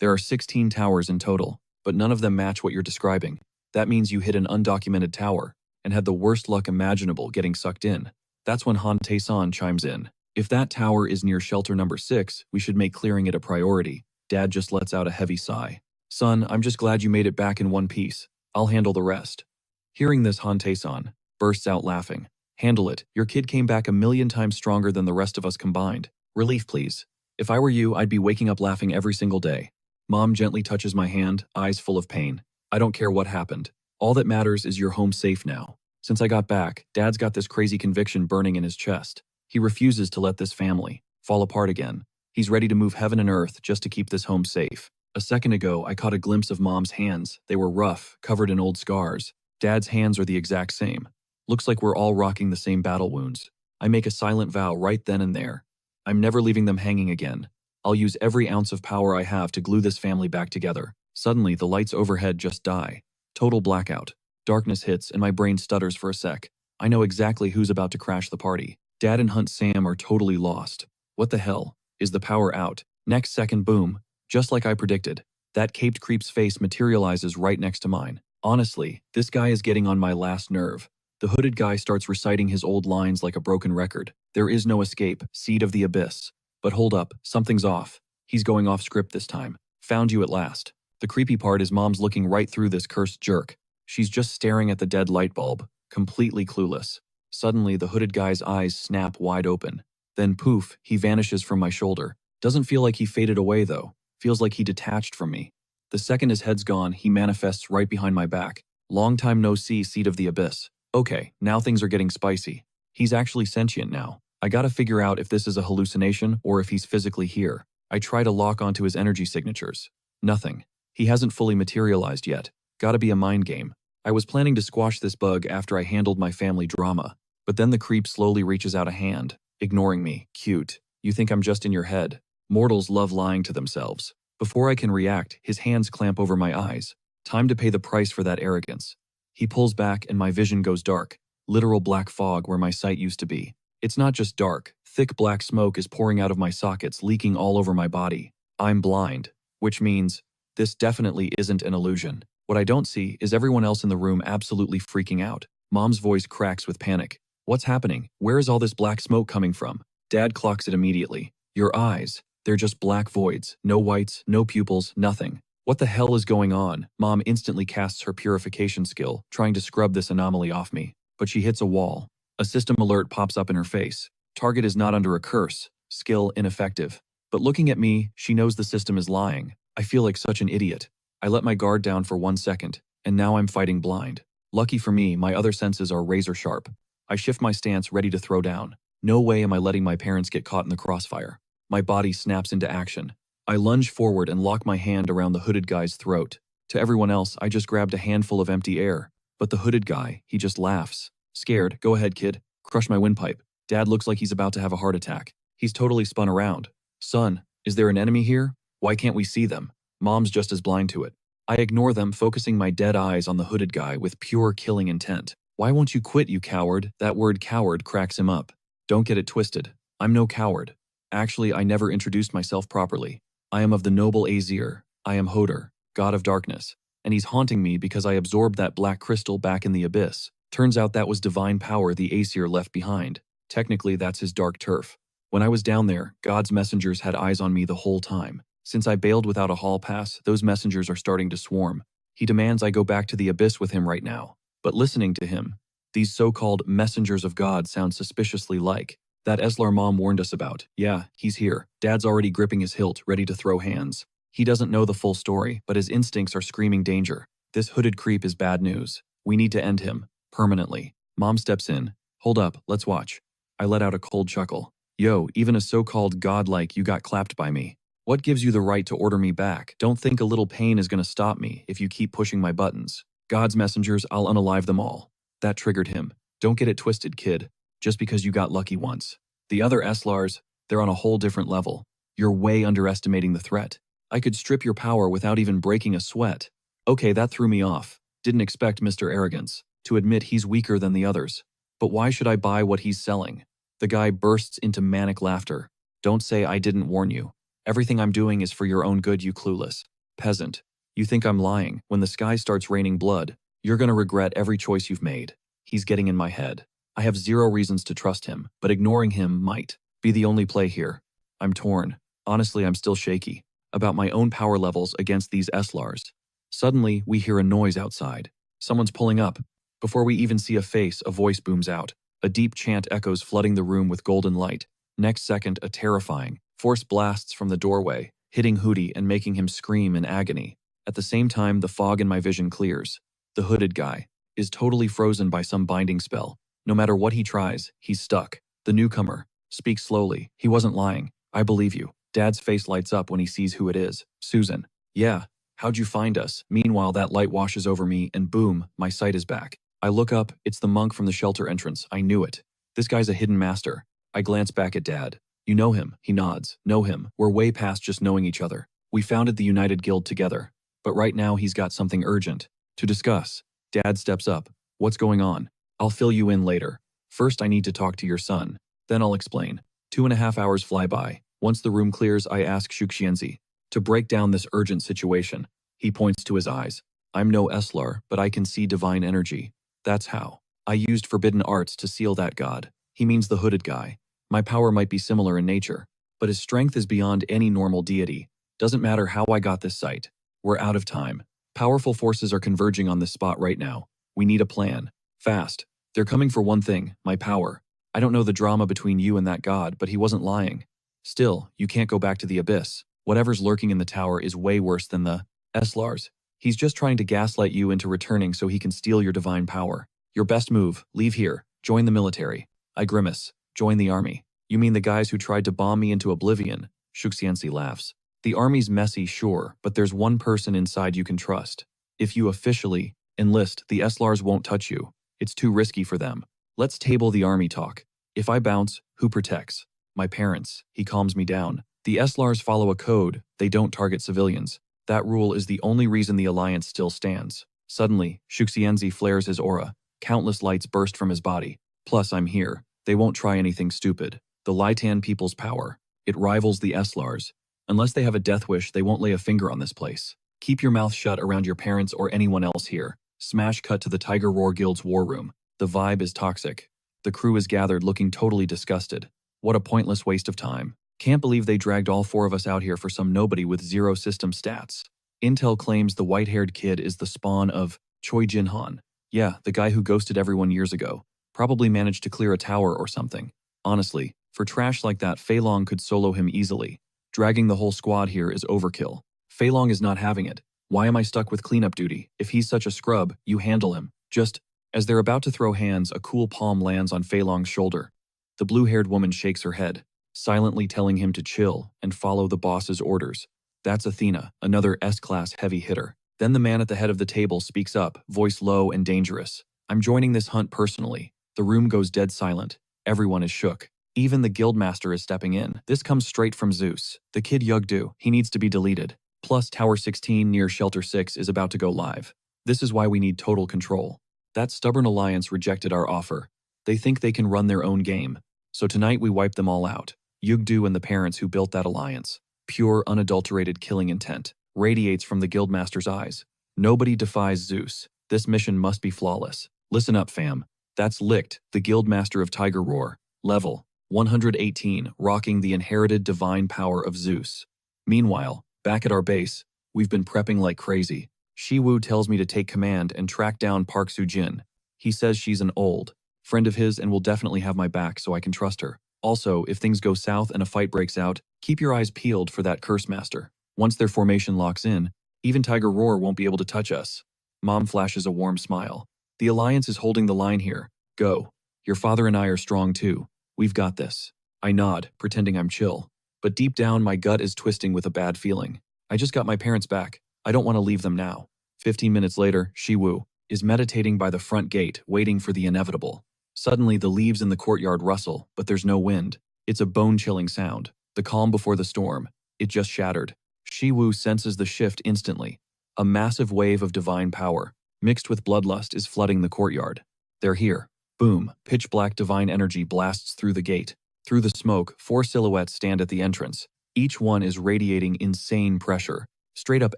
There are 16 towers in total, but none of them match what you're describing. That means you hit an undocumented tower and had the worst luck imaginable getting sucked in. That's when Han Tae-san chimes in. If that tower is near shelter number 6, we should make clearing it a priority. Dad just lets out a heavy sigh. Son, I'm just glad you made it back in one piece. I'll handle the rest. Hearing this, Han Tae-san bursts out laughing. Handle it. Your kid came back 1,000,000 times stronger than the rest of us combined. Relief, please. If I were you, I'd be waking up laughing every single day. Mom gently touches my hand, eyes full of pain. I don't care what happened. All that matters is you're home safe now. Since I got back, Dad's got this crazy conviction burning in his chest. He refuses to let this family fall apart again. He's ready to move heaven and earth just to keep this home safe. A second ago, I caught a glimpse of Mom's hands. They were rough, covered in old scars. Dad's hands are the exact same. Looks like we're all rocking the same battle wounds. I make a silent vow right then and there. I'm never leaving them hanging again. I'll use every ounce of power I have to glue this family back together. Suddenly, the lights overhead just die. Total blackout. Darkness hits and my brain stutters for a sec. I know exactly who's about to crash the party. Dad and Hunt Sam are totally lost. What the hell? Is the power out? Next second, boom. Just like I predicted. That caped creep's face materializes right next to mine. Honestly, this guy is getting on my last nerve. The hooded guy starts reciting his old lines like a broken record. There is no escape, seed of the abyss. But hold up, something's off. He's going off script this time. Found you at last. The creepy part is Mom's looking right through this cursed jerk. She's just staring at the dead light bulb, completely clueless. Suddenly, the hooded guy's eyes snap wide open. Then poof, he vanishes from my shoulder. Doesn't feel like he faded away though. Feels like he detached from me. The second his head's gone, he manifests right behind my back. Long time no see, seed of the abyss. Okay, now things are getting spicy. He's actually sentient now. I gotta figure out if this is a hallucination or if he's physically here. I try to lock onto his energy signatures. Nothing. He hasn't fully materialized yet. Gotta be a mind game. I was planning to squash this bug after I handled my family drama, but then the creep slowly reaches out a hand, ignoring me. Cute. You think I'm just in your head. Mortals love lying to themselves. Before I can react, his hands clamp over my eyes. Time to pay the price for that arrogance. He pulls back and my vision goes dark. Literal black fog where my sight used to be. It's not just dark. Thick black smoke is pouring out of my sockets, leaking all over my body. I'm blind, which means this definitely isn't an illusion. What I don't see is everyone else in the room absolutely freaking out. Mom's voice cracks with panic. What's happening? Where is all this black smoke coming from? Dad clocks it immediately. Your eyes. They're just black voids. No whites, no pupils, nothing. What the hell is going on? Mom instantly casts her purification skill, trying to scrub this anomaly off me. But she hits a wall. A system alert pops up in her face. Target is not under a curse. Skill ineffective. But looking at me, she knows the system is lying. I feel like such an idiot. I let my guard down for 1 second, and now I'm fighting blind. Lucky for me, my other senses are razor sharp. I shift my stance, ready to throw down. No way am I letting my parents get caught in the crossfire. My body snaps into action. I lunge forward and lock my hand around the hooded guy's throat. To everyone else, I just grabbed a handful of empty air. But the hooded guy, he just laughs. Scared, go ahead kid, crush my windpipe. Dad looks like he's about to have a heart attack. He's totally spun around. Son, is there an enemy here? Why can't we see them? Mom's just as blind to it. I ignore them, focusing my dead eyes on the hooded guy with pure killing intent. Why won't you quit, you coward? That word coward cracks him up. Don't get it twisted. I'm no coward. Actually, I never introduced myself properly. I am of the noble Aesir. I am Hodor, god of darkness. And he's haunting me because I absorbed that black crystal back in the abyss. Turns out that was divine power the Aesir left behind. Technically, that's his dark turf. When I was down there, God's messengers had eyes on me the whole time. Since I bailed without a hall pass, those messengers are starting to swarm. He demands I go back to the abyss with him right now. But listening to him, these so-called messengers of God sound suspiciously like that Eslar Mom warned us about. Yeah, he's here. Dad's already gripping his hilt, ready to throw hands. He doesn't know the full story, but his instincts are screaming danger. This hooded creep is bad news. We need to end him. Permanently. Mom steps in. Hold up, let's watch. I let out a cold chuckle. Yo, even a so-called god like you got clapped by me. What gives you the right to order me back? Don't think a little pain is gonna stop me if you keep pushing my buttons. God's messengers, I'll unalive them all. That triggered him. Don't get it twisted, kid. Just because you got lucky once. The other Eslars, they're on a whole different level. You're way underestimating the threat. I could strip your power without even breaking a sweat. Okay, that threw me off. Didn't expect Mr. Arrogance to admit he's weaker than the others. But why should I buy what he's selling? The guy bursts into manic laughter. Don't say I didn't warn you. Everything I'm doing is for your own good, you clueless peasant. You think I'm lying? When the sky starts raining blood, you're gonna regret every choice you've made. He's getting in my head. I have zero reasons to trust him, but ignoring him might be the only play here. I'm torn. Honestly, I'm still shaky about my own power levels against these Eslars. Suddenly, we hear a noise outside. Someone's pulling up. Before we even see a face, a voice booms out. A deep chant echoes, flooding the room with golden light. Next second, a terrifying force blasts from the doorway, hitting Hootie and making him scream in agony. At the same time, the fog in my vision clears. The hooded guy is totally frozen by some binding spell. No matter what he tries, he's stuck. The newcomer speaks slowly. He wasn't lying. I believe you. Dad's face lights up when he sees who it is. Susan. Yeah. How'd you find us? Meanwhile, that light washes over me and boom, my sight is back. I look up, it's the monk from the shelter entrance. I knew it. This guy's a hidden master. I glance back at Dad. You know him, he nods. Know him. We're way past just knowing each other. We founded the United Guild together. But right now he's got something urgent to discuss. Dad steps up. What's going on? I'll fill you in later. First I need to talk to your son. Then I'll explain. 2.5 hours fly by. Once the room clears, I ask Shuxienzi to break down this urgent situation. He points to his eyes. I'm no Eslar, but I can see divine energy. That's how. I used forbidden arts to seal that god. He means the hooded guy. My power might be similar in nature, but his strength is beyond any normal deity. Doesn't matter how I got this sight. We're out of time. Powerful forces are converging on this spot right now. We need a plan. Fast. They're coming for one thing, my power. I don't know the drama between you and that god, but he wasn't lying. Still, you can't go back to the abyss. Whatever's lurking in the tower is way worse than the Eslars. He's just trying to gaslight you into returning so he can steal your divine power. Your best move, leave here, join the military. I grimace. Join the army. You mean the guys who tried to bomb me into oblivion? Shuxienzi laughs. The army's messy, sure, but there's one person inside you can trust. If you officially enlist, the Eslars won't touch you. It's too risky for them. Let's table the army talk. If I bounce, who protects? My parents. He calms me down. The Eslars follow a code. They don't target civilians. That rule is the only reason the alliance still stands. Suddenly, Shuxienzi flares his aura. Countless lights burst from his body. Plus, I'm here. They won't try anything stupid. The Litan people's power. It rivals the Eslars. Unless they have a death wish, they won't lay a finger on this place. Keep your mouth shut around your parents or anyone else here. Smash cut to the Tiger Roar Guild's war room. The vibe is toxic. The crew is gathered looking totally disgusted. What a pointless waste of time. Can't believe they dragged all 4 of us out here for some nobody with 0 system stats. Intel claims the white-haired kid is the spawn of Choi Jin-han. Yeah, the guy who ghosted everyone years ago. Probably managed to clear a tower or something. Honestly, for trash like that, Fei Long could solo him easily. Dragging the whole squad here is overkill. Fei Long is not having it. Why am I stuck with cleanup duty? If he's such a scrub, you handle him. Just, as they're about to throw hands, a cool palm lands on Fei Long's shoulder. The blue-haired woman shakes her head, silently telling him to chill and follow the boss's orders. That's Athena, another S-class heavy hitter. Then the man at the head of the table speaks up, voice low and dangerous. I'm joining this hunt personally. The room goes dead silent. Everyone is shook. Even the guildmaster is stepping in. This comes straight from Zeus. The kid Yugdu, he needs to be deleted. Plus, Tower 16 near Shelter 6 is about to go live. This is why we need total control. That stubborn alliance rejected our offer. They think they can run their own game. So tonight we wipe them all out. Yugdu and the parents who built that alliance. Pure, unadulterated killing intent. Radiates from the guildmaster's eyes. Nobody defies Zeus. This mission must be flawless. Listen up, fam. That's Licht, the guildmaster of Tiger Roar. Level 118, rocking the inherited divine power of Zeus. Meanwhile, back at our base, we've been prepping like crazy. Shiwu tells me to take command and track down Park Soo-jin. He says she's an old friend of his and will definitely have my back so I can trust her. Also, if things go south and a fight breaks out, keep your eyes peeled for that curse master. Once their formation locks in, even Tiger Roar won't be able to touch us. Mom flashes a warm smile. The alliance is holding the line here. Go. Your father and I are strong too. We've got this. I nod, pretending I'm chill. But deep down, my gut is twisting with a bad feeling. I just got my parents back. I don't want to leave them now. 15 minutes later, Shiwu is meditating by the front gate, waiting for the inevitable. Suddenly, the leaves in the courtyard rustle, but there's no wind. It's a bone-chilling sound. The calm before the storm. It just shattered. Shiwu senses the shift instantly. A massive wave of divine power, mixed with bloodlust, is flooding the courtyard. They're here. Boom, pitch-black divine energy blasts through the gate. Through the smoke, 4 silhouettes stand at the entrance. Each one is radiating insane pressure. Straight-up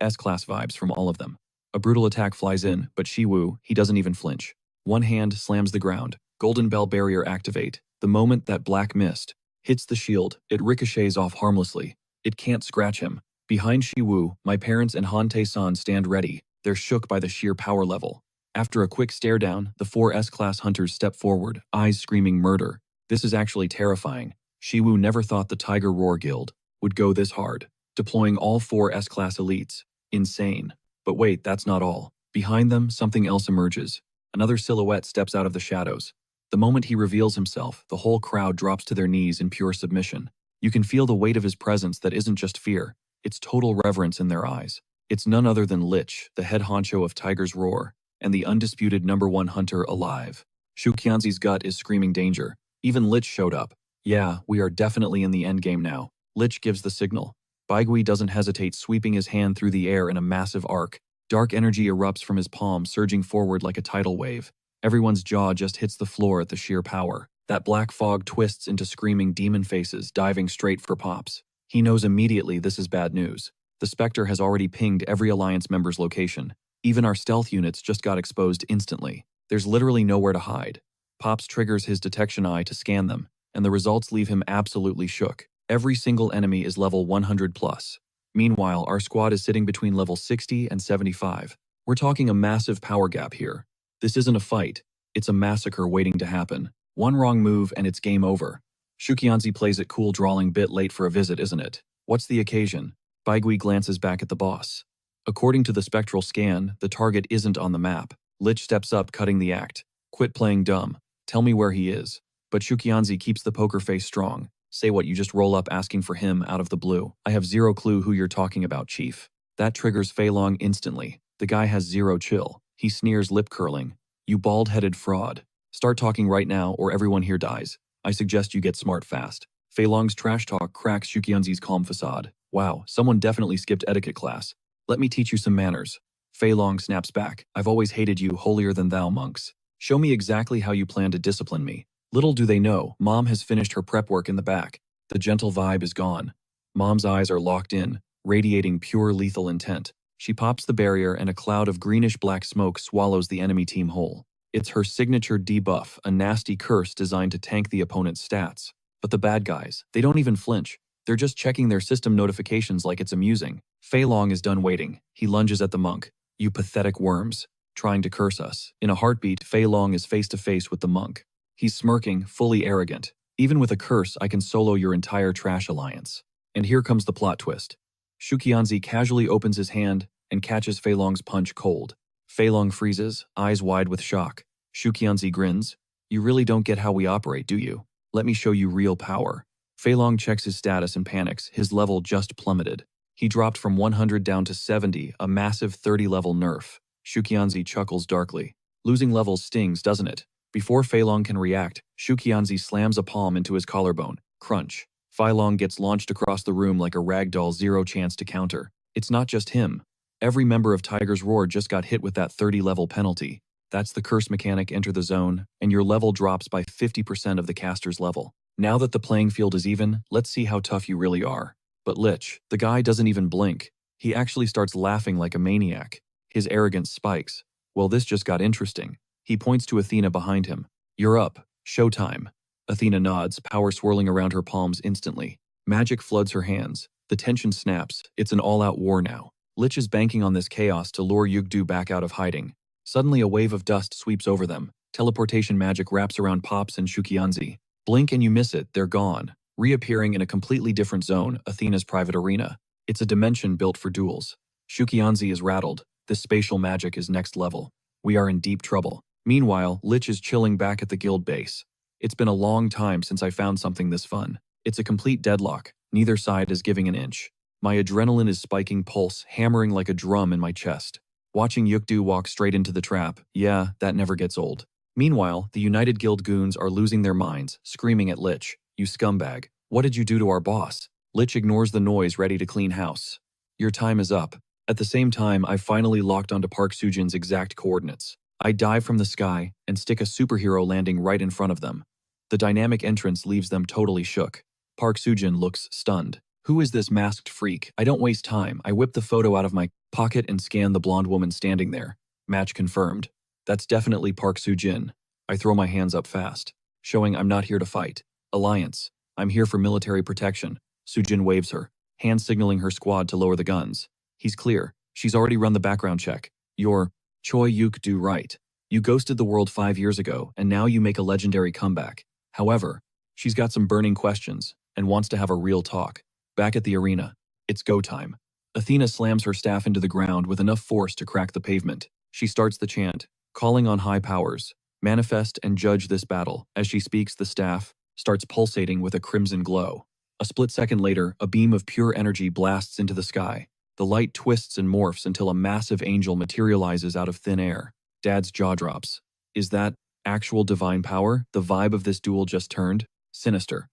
S-class vibes from all of them. A brutal attack flies in, but Shiwu, he doesn't even flinch. One hand slams the ground. Golden Bell barrier activate. The moment that black mist hits the shield, it ricochets off harmlessly. It can't scratch him. Behind Shiwu, my parents and Hante-san stand ready. They're shook by the sheer power level. After a quick stare down, the 4 S-class hunters step forward, eyes screaming murder. This is actually terrifying. Shiwu never thought the Tiger Roar Guild would go this hard, deploying all 4 S-class elites. Insane. But wait, that's not all. Behind them, something else emerges. Another silhouette steps out of the shadows. The moment he reveals himself, the whole crowd drops to their knees in pure submission. You can feel the weight of his presence that isn't just fear. It's total reverence in their eyes. It's none other than Lich, the head honcho of Tiger's Roar, and the undisputed #1 hunter alive. Shuxianzi's gut is screaming danger. Even Lich showed up. Yeah, we are definitely in the endgame now. Lich gives the signal. Baigui doesn't hesitate, sweeping his hand through the air in a massive arc. Dark energy erupts from his palm, surging forward like a tidal wave. Everyone's jaw just hits the floor at the sheer power. That black fog twists into screaming demon faces, diving straight for Pops. He knows immediately this is bad news. The Spectre has already pinged every Alliance member's location. Even our stealth units just got exposed instantly. There's literally nowhere to hide. Pops triggers his detection eye to scan them, and the results leave him absolutely shook. Every single enemy is level 100 plus. Meanwhile, our squad is sitting between level 60 and 75. We're talking a massive power gap here. This isn't a fight, it's a massacre waiting to happen. One wrong move and it's game over. Shukianzi plays it cool, drawling, bit late for a visit, isn't it? What's the occasion? Baigui glances back at the boss. According to the spectral scan, the target isn't on the map. Lich steps up, cutting the act. Quit playing dumb. Tell me where he is. But Shukianzi keeps the poker face strong. Say what, you just roll up asking for him out of the blue. I have zero clue who you're talking about, Chief. That triggers Fei Long instantly. The guy has zero chill. He sneers, lip curling. You bald-headed fraud. Start talking right now or everyone here dies. I suggest you get smart fast. Fei Long's trash talk cracks Shukianzi's calm facade. Wow, someone definitely skipped etiquette class. Let me teach you some manners. Fei Long snaps back. I've always hated you, holier-than-thou monks. Show me exactly how you plan to discipline me. Little do they know, Mom has finished her prep work in the back. The gentle vibe is gone. Mom's eyes are locked in, radiating pure lethal intent. She pops the barrier and a cloud of greenish-black smoke swallows the enemy team whole. It's her signature debuff, a nasty curse designed to tank the opponent's stats. But the bad guys, they don't even flinch. They're just checking their system notifications like it's amusing. Fei Long is done waiting. He lunges at the monk. You pathetic worms. Trying to curse us. In a heartbeat, Fei Long is face to face with the monk. He's smirking, fully arrogant. Even with a curse, I can solo your entire trash alliance. And here comes the plot twist. Shukianzi casually opens his hand and catches Fei Long's punch cold. Fei Long freezes, eyes wide with shock. Shukianzi grins. You really don't get how we operate, do you? Let me show you real power. Fei Long checks his status and panics. His level just plummeted. He dropped from 100 down to 70, a massive 30-level nerf. Shukianzi chuckles darkly. Losing levels stings, doesn't it? Before Fei Long can react, Shukianzi slams a palm into his collarbone. Crunch. Fei Long gets launched across the room like a ragdoll, zero chance to counter. It's not just him. Every member of Tiger's Roar just got hit with that 30-level penalty. That's the curse mechanic, enter the zone, and your level drops by 50% of the caster's level. Now that the playing field is even, let's see how tough you really are. But Lich, the guy doesn't even blink. He actually starts laughing like a maniac. His arrogance spikes. Well, this just got interesting. He points to Athena behind him. You're up. Showtime. Athena nods, power swirling around her palms instantly. Magic floods her hands. The tension snaps. It's an all-out war now. Lich is banking on this chaos to lure Yugdu back out of hiding. Suddenly a wave of dust sweeps over them. Teleportation magic wraps around Pops and Shukianzi. Blink and you miss it, they're gone. Reappearing in a completely different zone, Athena's private arena. It's a dimension built for duels. Shukianzi is rattled. This spatial magic is next level. We are in deep trouble. Meanwhile, Lich is chilling back at the guild base. It's been a long time since I found something this fun. It's a complete deadlock. Neither side is giving an inch. My adrenaline is spiking, pulse hammering like a drum in my chest. Watching Yukdu walk straight into the trap, yeah, that never gets old. Meanwhile, the United Guild goons are losing their minds, screaming at Lich. You scumbag. What did you do to our boss? Lich ignores the noise, ready to clean house. Your time is up. At the same time, I finally locked onto Park Sujin's exact coordinates. I dive from the sky and stick a superhero landing right in front of them. The dynamic entrance leaves them totally shook. Park Sujin looks stunned. Who is this masked freak? I don't waste time. I whip the photo out of my pocket and scan the blonde woman standing there. Match confirmed. That's definitely Park Sujin. I throw my hands up fast, showing I'm not here to fight. Alliance. I'm here for military protection. Sujin waves her, hand signaling her squad to lower the guns. He's clear. She's already run the background check. You're Choi Yuk do right. You ghosted the world 5 years ago, and now you make a legendary comeback. However, she's got some burning questions and wants to have a real talk. Back at the arena, it's go time. Athena slams her staff into the ground with enough force to crack the pavement. She starts the chant, calling on high powers. Manifest and judge this battle. As she speaks, the staff starts pulsating with a crimson glow. A split second later, a beam of pure energy blasts into the sky. The light twists and morphs until a massive angel materializes out of thin air. Dad's jaw drops. Is that actual divine power? The vibe of this duel just turned sinister.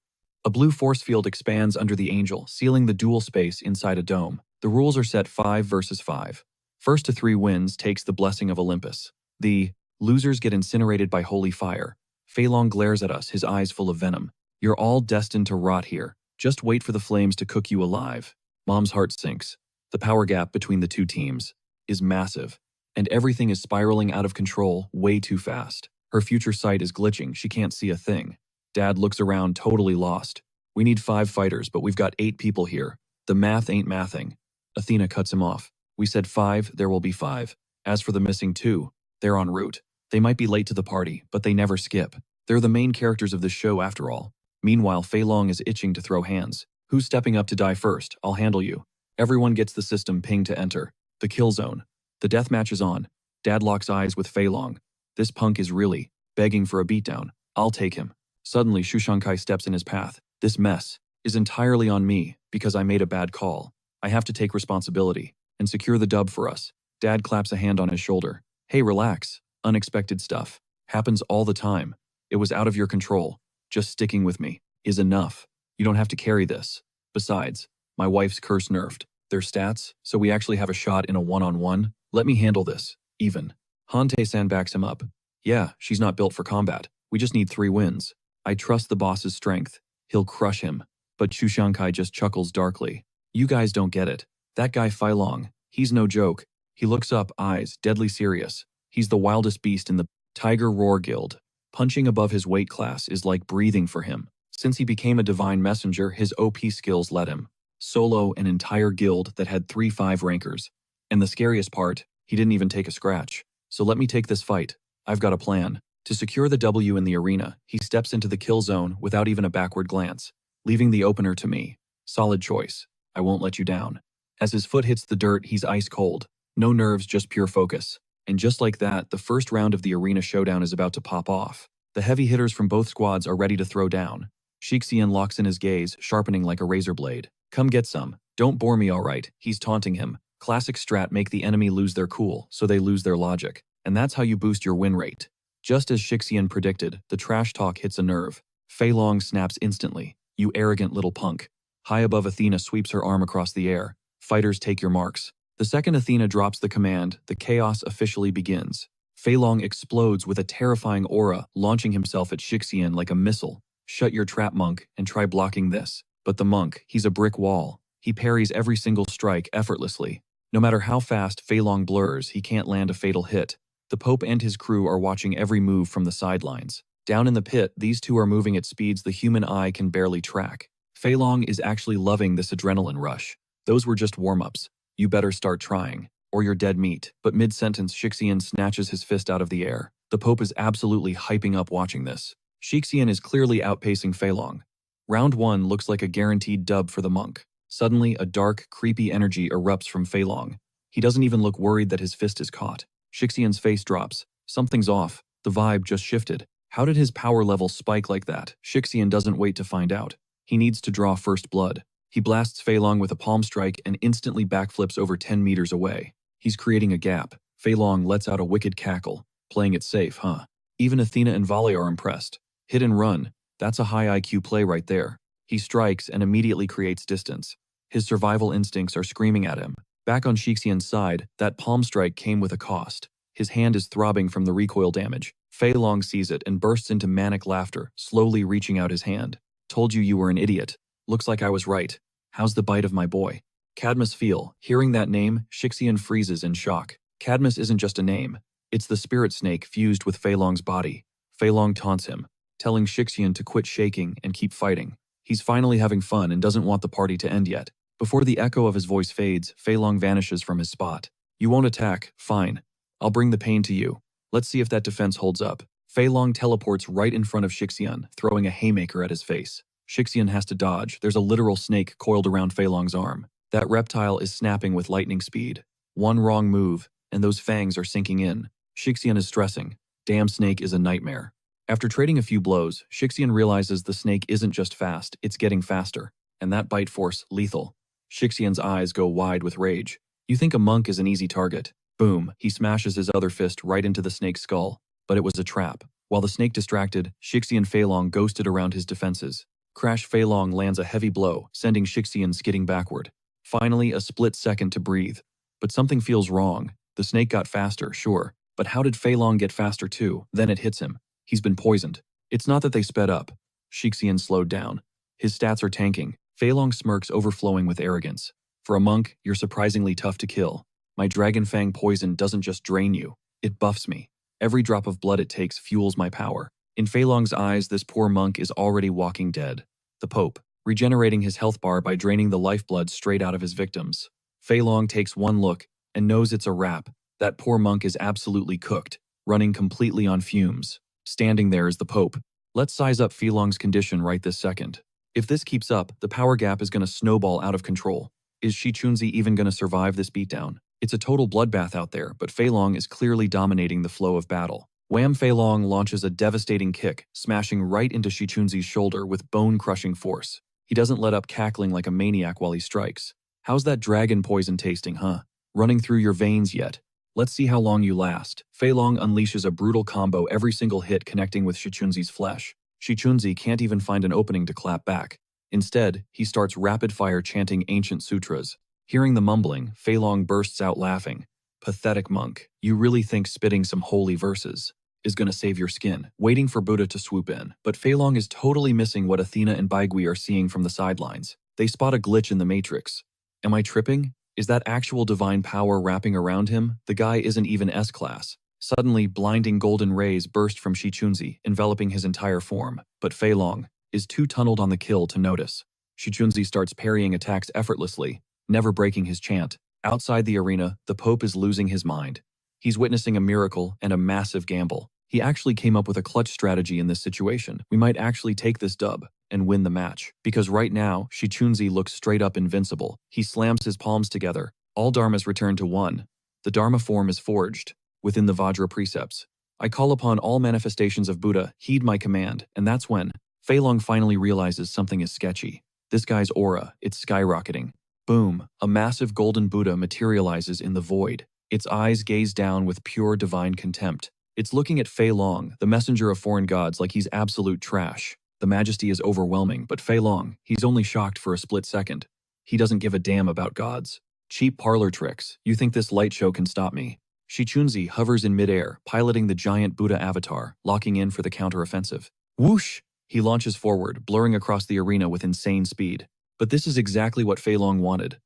A blue force field expands under the angel, sealing the dual space inside a dome. The rules are set 5 versus 5. First to 3 wins takes the blessing of Olympus. The losers get incinerated by holy fire. Fei Long glares at us, his eyes full of venom. You're all destined to rot here. Just wait for the flames to cook you alive. Mom's heart sinks. The power gap between the two teams is massive, and everything is spiraling out of control way too fast. Her future sight is glitching, she can't see a thing. Dad looks around, totally lost. We need 5 fighters, but we've got 8 people here. The math ain't mathing. Athena cuts him off. We said 5, there will be 5. As for the missing 2, they're en route. They might be late to the party, but they never skip. They're the main characters of this show after all. Meanwhile, Fei Long is itching to throw hands. Who's stepping up to die first? I'll handle you. Everyone gets the system ping to enter. The kill zone. The deathmatch is on. Dad locks eyes with Fei Long. This punk is really begging for a beatdown. I'll take him. Suddenly, Shushankai steps in his path. This mess is entirely on me because I made a bad call. I have to take responsibility and secure the dub for us. Dad claps a hand on his shoulder. Hey, relax. Unexpected stuff. Happens all the time. It was out of your control. Just sticking with me is enough. You don't have to carry this. Besides, my wife's curse nerfed their stats, so we actually have a shot in a one-on-one. Let me handle this. Even. Hante-san backs him up. Yeah, she's not built for combat. We just need 3 wins. I trust the boss's strength. He'll crush him. But Shushankai just chuckles darkly. You guys don't get it. That guy Fei Long, he's no joke. He looks up, eyes deadly serious. He's the wildest beast in the Tiger Roar Guild. Punching above his weight class is like breathing for him. Since he became a divine messenger, his OP skills let him solo an entire guild that had 3 5 rankers. And the scariest part, he didn't even take a scratch. So let me take this fight. I've got a plan. To secure the W in the arena, he steps into the kill zone without even a backward glance, leaving the opener to me. Solid choice. I won't let you down. As his foot hits the dirt, he's ice cold. No nerves, just pure focus. And just like that, the first round of the arena showdown is about to pop off. The heavy hitters from both squads are ready to throw down. Shixian locks in his gaze, sharpening like a razor blade. Come get some. Don't bore me, alright. He's taunting him. Classic strat: make the enemy lose their cool, so they lose their logic. And that's how you boost your win rate. Just as Shixian predicted, the trash talk hits a nerve. Fei Long snaps instantly. You arrogant little punk. High above, Athena sweeps her arm across the air. Fighters, take your marks. The second Athena drops the command, the chaos officially begins. Fei Long explodes with a terrifying aura, launching himself at Shixian like a missile. Shut your trap, monk, and try blocking this. But the monk, he's a brick wall. He parries every single strike effortlessly. No matter how fast Fei Long blurs, he can't land a fatal hit. The Pope and his crew are watching every move from the sidelines. Down in the pit, these two are moving at speeds the human eye can barely track. Fei Long is actually loving this adrenaline rush. Those were just warm-ups. You better start trying, or you're dead meat. But mid-sentence, Shixian snatches his fist out of the air. The Pope is absolutely hyping up watching this. Shixian is clearly outpacing Fei Long. Round 1 looks like a guaranteed dub for the monk. Suddenly, a dark, creepy energy erupts from Fei Long. He doesn't even look worried that his fist is caught. Shixian's face drops. Something's off. The vibe just shifted. How did his power level spike like that? Shixian doesn't wait to find out. He needs to draw first blood. He blasts Fei Long with a palm strike and instantly backflips over 10 meters away. He's creating a gap. Fei Long lets out a wicked cackle. Playing it safe, huh? Even Athena and Vale are impressed. Hit and run. That's a high IQ play right there. He strikes and immediately creates distance. His survival instincts are screaming at him. Back on Shixian's side, that palm strike came with a cost. His hand is throbbing from the recoil damage. Fei Long sees it and bursts into manic laughter, slowly reaching out his hand. Told you you were an idiot. Looks like I was right. How's the bite of my boy? Cadmus feel. Hearing that name, Shixian freezes in shock. Cadmus isn't just a name. It's the spirit snake fused with Fei Long's body. Fei Long taunts him, telling Shixian to quit shaking and keep fighting. He's finally having fun and doesn't want the party to end yet. Before the echo of his voice fades, Fei Long vanishes from his spot. You won't attack, fine. I'll bring the pain to you. Let's see if that defense holds up. Fei Long teleports right in front of Shixian, throwing a haymaker at his face. Shixian has to dodge. There's a literal snake coiled around Fei Long's arm. That reptile is snapping with lightning speed. One wrong move, and those fangs are sinking in. Shixian is stressing. Damn snake is a nightmare. After trading a few blows, Shixian realizes the snake isn't just fast, it's getting faster. And that bite force, lethal. Shixian's eyes go wide with rage. You think a monk is an easy target. Boom, he smashes his other fist right into the snake's skull. But it was a trap. While the snake distracted, Shixian Fei Long ghosted around his defenses. Crash. Fei Long lands a heavy blow, sending Shixian skidding backward. Finally, a split second to breathe. But something feels wrong. The snake got faster, sure. But how did Fei Long get faster too? Then it hits him. He's been poisoned. It's not that they sped up. Shixian slowed down. His stats are tanking. Fei Long smirks, overflowing with arrogance. For a monk, you're surprisingly tough to kill. My Dragon Fang poison doesn't just drain you. It buffs me. Every drop of blood it takes fuels my power. In Fei Long's eyes, this poor monk is already walking dead. The Pope, regenerating his health bar by draining the lifeblood straight out of his victims. Fei Long takes one look and knows it's a wrap. That poor monk is absolutely cooked, running completely on fumes. Standing there is the Pope. Let's size up Fei Long's condition right this second. If this keeps up, the power gap is going to snowball out of control. Is Shi Chunzi even going to survive this beatdown? It's a total bloodbath out there, but Fei Long is clearly dominating the flow of battle. Wham! Fei Long launches a devastating kick, smashing right into Shi Chunzi's shoulder with bone-crushing force. He doesn't let up, cackling like a maniac while he strikes. How's that dragon poison tasting, huh? Running through your veins yet? Let's see how long you last. Fei Long unleashes a brutal combo, every single hit connecting with Shi Chunzi's flesh. Shi Chunzi can't even find an opening to clap back. Instead, he starts rapid-fire chanting ancient sutras. Hearing the mumbling, Fei Long bursts out laughing. Pathetic monk, you really think spitting some holy verses is gonna save your skin, waiting for Buddha to swoop in. But Fei Long is totally missing what Athena and Baigui are seeing from the sidelines. They spot a glitch in the matrix. Am I tripping? Is that actual divine power wrapping around him? The guy isn't even S-class. Suddenly, blinding golden rays burst from Shi Chunzi, enveloping his entire form. But Fei Long is too tunneled on the kill to notice. Shi Chunzi starts parrying attacks effortlessly, never breaking his chant. Outside the arena, the Pope is losing his mind. He's witnessing a miracle and a massive gamble. He actually came up with a clutch strategy in this situation. We might actually take this dub and win the match. Because right now, Shi Chunzi looks straight up invincible. He slams his palms together. All dharmas return to one. The dharma form is forged within the Vajra precepts. I call upon all manifestations of Buddha, heed my command. And that's when Fei Long finally realizes something is sketchy. This guy's aura, it's skyrocketing. Boom, a massive golden Buddha materializes in the void. Its eyes gaze down with pure divine contempt. It's looking at Fei Long, the messenger of foreign gods, like he's absolute trash. The majesty is overwhelming, but Fei Long, he's only shocked for a split second. He doesn't give a damn about gods. Cheap parlor tricks. You think this light show can stop me? Shi Chunzi hovers in midair, piloting the giant Buddha avatar, locking in for the counteroffensive. Whoosh! He launches forward, blurring across the arena with insane speed. But this is exactly what Fei Long wanted.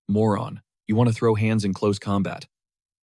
Moron, you want to throw hands in close combat.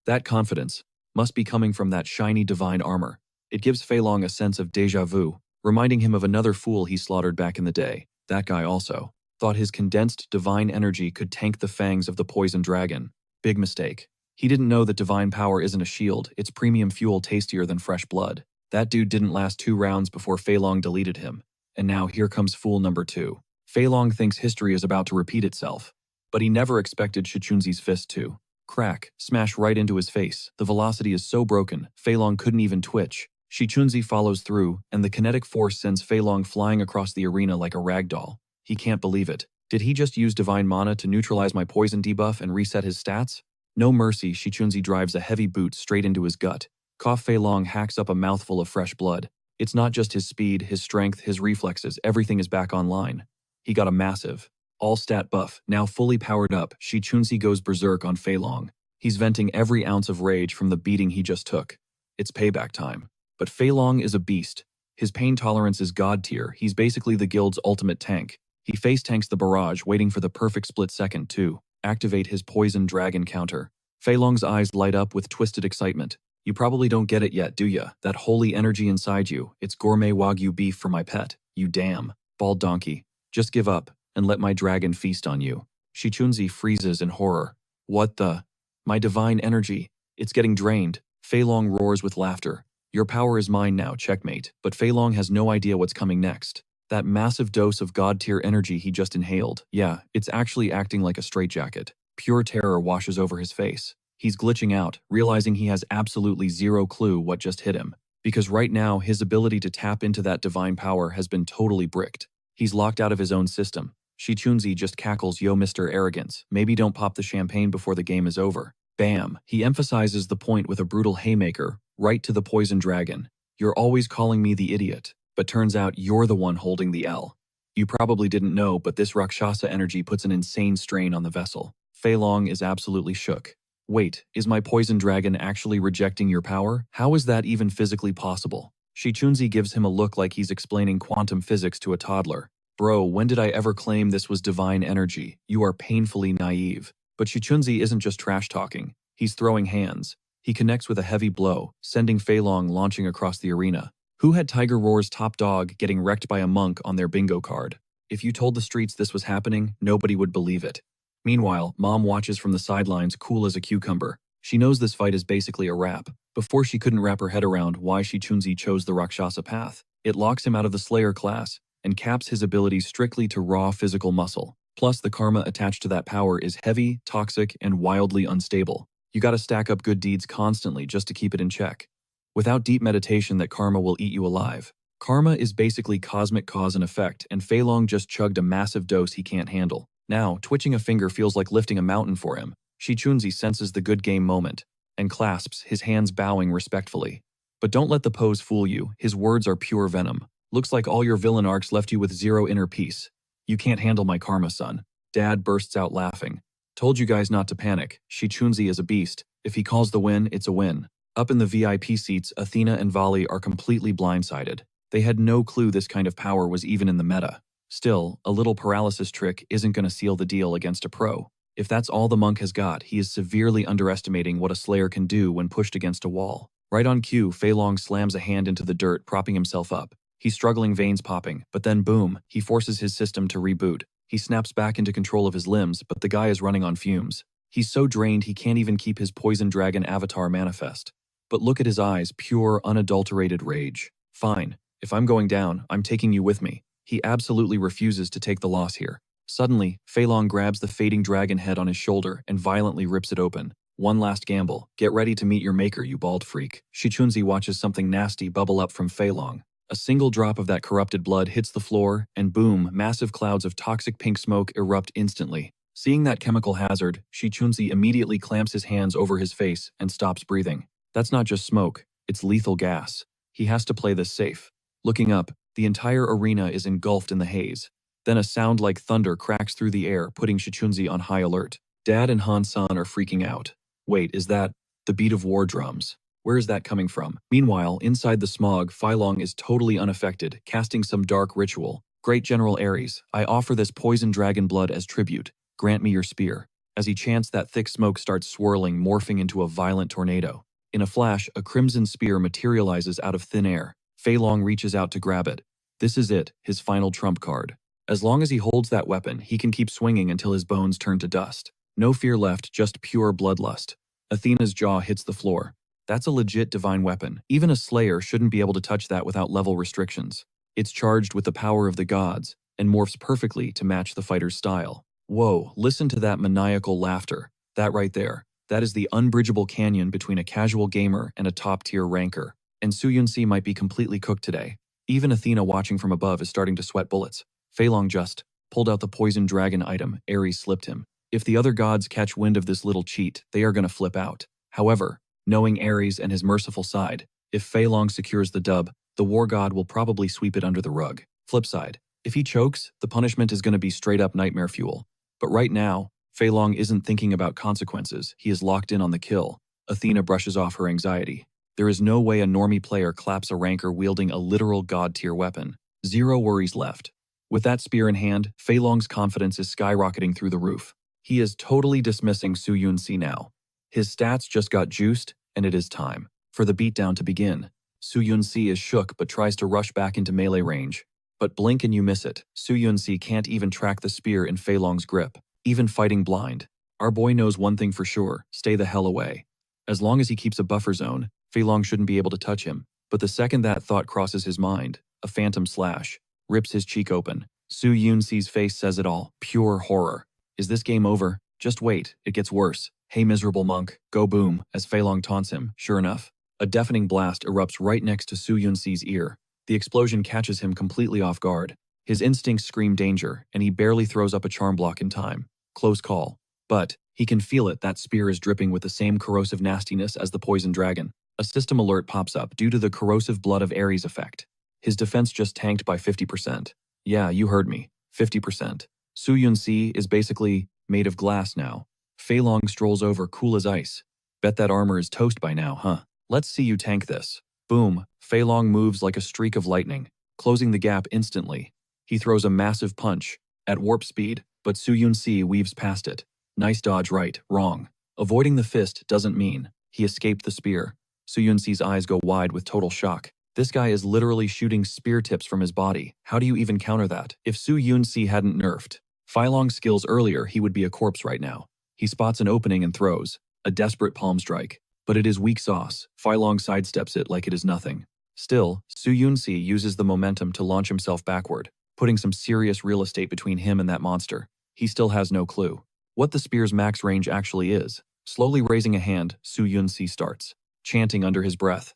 That confidence must be coming from that shiny divine armor. It gives Fei Long a sense of déjà vu, reminding him of another fool he slaughtered back in the day. That guy also thought his condensed divine energy could tank the fangs of the poison dragon. Big mistake. He didn't know that divine power isn't a shield, it's premium fuel tastier than fresh blood. That dude didn't last 2 rounds before Fei Long deleted him. And now here comes fool number 2. Fei Long thinks history is about to repeat itself. But he never expected Shi Chunzi's fist to crack, smash right into his face. The velocity is so broken, Fei Long couldn't even twitch. Shi Chunzi follows through, and the kinetic force sends Fei Long flying across the arena like a rag doll. He can't believe it. Did he just use divine mana to neutralize my poison debuff and reset his stats? No mercy, Shi Chunzi drives a heavy boot straight into his gut. Cough. Fei Long hacks up a mouthful of fresh blood. It's not just his speed, his strength, his reflexes, everything is back online. He got a massive all-stat buff. Now fully powered up, Shi Chunzi goes berserk on Fei Long. He's venting every ounce of rage from the beating he just took. It's payback time. But Fei Long is a beast. His pain tolerance is god tier. He's basically the guild's ultimate tank. He face tanks the barrage, waiting for the perfect split second to activate his poison dragon counter. Fei Long's eyes light up with twisted excitement. You probably don't get it yet, do ya? That holy energy inside you. It's gourmet Wagyu beef for my pet. You damn bald donkey. Just give up and let my dragon feast on you. Shi Chunzi freezes in horror. What the? My divine energy. It's getting drained. Fei Long roars with laughter. Your power is mine now, checkmate. But Fei Long has no idea what's coming next. That massive dose of god-tier energy he just inhaled. Yeah, it's actually acting like a straitjacket. Pure terror washes over his face. He's glitching out, realizing he has absolutely zero clue what just hit him. Because right now, his ability to tap into that divine power has been totally bricked. He's locked out of his own system. Shi Chunzi just cackles, yo Mr. Arrogance, maybe don't pop the champagne before the game is over. Bam! He emphasizes the point with a brutal haymaker, right to the poison dragon. You're always calling me the idiot, but turns out you're the one holding the L. You probably didn't know, but this Rakshasa energy puts an insane strain on the vessel. Fei Long is absolutely shook. Wait, is my poison dragon actually rejecting your power? How is that even physically possible? Shichunzi gives him a look like he's explaining quantum physics to a toddler. Bro, when did I ever claim this was divine energy? You are painfully naive. But Shichunzi isn't just trash talking. He's throwing hands. He connects with a heavy blow, sending Fei Long launching across the arena. Who had Tiger Roar's top dog getting wrecked by a monk on their bingo card? If you told the streets this was happening, nobody would believe it. Meanwhile, Mom watches from the sidelines cool as a cucumber. She knows this fight is basically a wrap. Before she couldn't wrap her head around why Shichunzi chose the Rakshasa path. It locks him out of the Slayer class and caps his abilities strictly to raw physical muscle. Plus, the karma attached to that power is heavy, toxic, and wildly unstable. You gotta stack up good deeds constantly just to keep it in check. Without deep meditation, that karma will eat you alive. Karma is basically cosmic cause and effect, and Fei Long just chugged a massive dose he can't handle. Now, twitching a finger feels like lifting a mountain for him. Shichunzi senses the good game moment and clasps, his hands bowing respectfully. But don't let the pose fool you, his words are pure venom. Looks like all your villain arcs left you with zero inner peace. You can't handle my karma, son. Dad bursts out laughing. Told you guys not to panic. Shichunzi is a beast. If he calls the win, it's a win. Up in the VIP seats, Athena and Vali are completely blindsided. They had no clue this kind of power was even in the meta. Still, a little paralysis trick isn't going to seal the deal against a pro. If that's all the monk has got, he is severely underestimating what a Slayer can do when pushed against a wall. Right on cue, Fei Long slams a hand into the dirt, propping himself up. He's struggling, veins popping, but then boom, he forces his system to reboot. He snaps back into control of his limbs, but the guy is running on fumes. He's so drained he can't even keep his poison dragon avatar manifest. But look at his eyes, pure, unadulterated rage. Fine, if I'm going down, I'm taking you with me. He absolutely refuses to take the loss here. Suddenly, Fei Long grabs the fading dragon head on his shoulder and violently rips it open. One last gamble. Get ready to meet your maker, you bald freak. Shichunzi watches something nasty bubble up from Fei Long. A single drop of that corrupted blood hits the floor, and boom, massive clouds of toxic pink smoke erupt instantly. Seeing that chemical hazard, Shichunzi immediately clamps his hands over his face and stops breathing. That's not just smoke, it's lethal gas. He has to play this safe. Looking up, the entire arena is engulfed in the haze. Then a sound like thunder cracks through the air, putting Shichunzi on high alert. Dad and Han-san are freaking out. Wait, is that the beat of war drums? Where is that coming from? Meanwhile, inside the smog, Fei Long is totally unaffected, casting some dark ritual. Great General Ares, I offer this poison dragon blood as tribute. Grant me your spear. As he chants, that thick smoke starts swirling, morphing into a violent tornado. In a flash, a crimson spear materializes out of thin air. Fei Long reaches out to grab it. This is it, his final trump card. As long as he holds that weapon, he can keep swinging until his bones turn to dust. No fear left, just pure bloodlust. Athena's jaw hits the floor. That's a legit divine weapon. Even a Slayer shouldn't be able to touch that without level restrictions. It's charged with the power of the gods, and morphs perfectly to match the fighter's style. Whoa, listen to that maniacal laughter. That right there. That is the unbridgeable canyon between a casual gamer and a top-tier ranker. And Suyunsi might be completely cooked today. Even Athena watching from above is starting to sweat bullets. Fei Long just pulled out the poison dragon item Ares slipped him. If the other gods catch wind of this little cheat, they are going to flip out. However, knowing Ares and his merciful side, if Fei Long secures the dub, the war god will probably sweep it under the rug. Flip side, if he chokes, the punishment is going to be straight-up nightmare fuel. But right now, Fei Long isn't thinking about consequences. He is locked in on the kill. Athena brushes off her anxiety. There is no way a normie player claps a ranker wielding a literal god-tier weapon. Zero worries left. With that spear in hand, Fei Long's confidence is skyrocketing through the roof. He is totally dismissing Su Yunsi now. His stats just got juiced, and it is time for the beatdown to begin. Su Yunsi is shook but tries to rush back into melee range. But blink and you miss it. Su Yunsi can't even track the spear in Fei Long's grip, even fighting blind. Our boy knows one thing for sure, stay the hell away. As long as he keeps a buffer zone, Fei Long shouldn't be able to touch him. But the second that thought crosses his mind, a phantom slash rips his cheek open. Su Yunsi's face says it all, pure horror. Is this game over? Just wait, it gets worse. Hey miserable monk, go boom, as Fei Long taunts him. Sure enough, a deafening blast erupts right next to Su Yunsi's ear. The explosion catches him completely off guard. His instincts scream danger, and he barely throws up a charm block in time. Close call. But he can feel it, that spear is dripping with the same corrosive nastiness as the poison dragon. A system alert pops up due to the corrosive blood of Ares effect. His defense just tanked by 50%. Yeah, you heard me. 50%. Su Yunxi is basically made of glass now. Fei Long strolls over cool as ice. Bet that armor is toast by now, huh? Let's see you tank this. Boom, Fei Long moves like a streak of lightning, closing the gap instantly. He throws a massive punch, at warp speed, but Su Yunxi weaves past it. Nice dodge right, wrong. Avoiding the fist doesn't mean he escaped the spear. Su Yunxi's eyes go wide with total shock. This guy is literally shooting spear tips from his body. How do you even counter that? If Su Yunxi hadn't nerfed Fei Long's skills earlier, he would be a corpse right now. He spots an opening and throws a desperate palm strike. But it is weak sauce. Fei Long sidesteps it like it is nothing. Still, Su Yunxi uses the momentum to launch himself backward, putting some serious real estate between him and that monster. He still has no clue what the spear's max range actually is. Slowly raising a hand, Su Yunxi starts, chanting under his breath.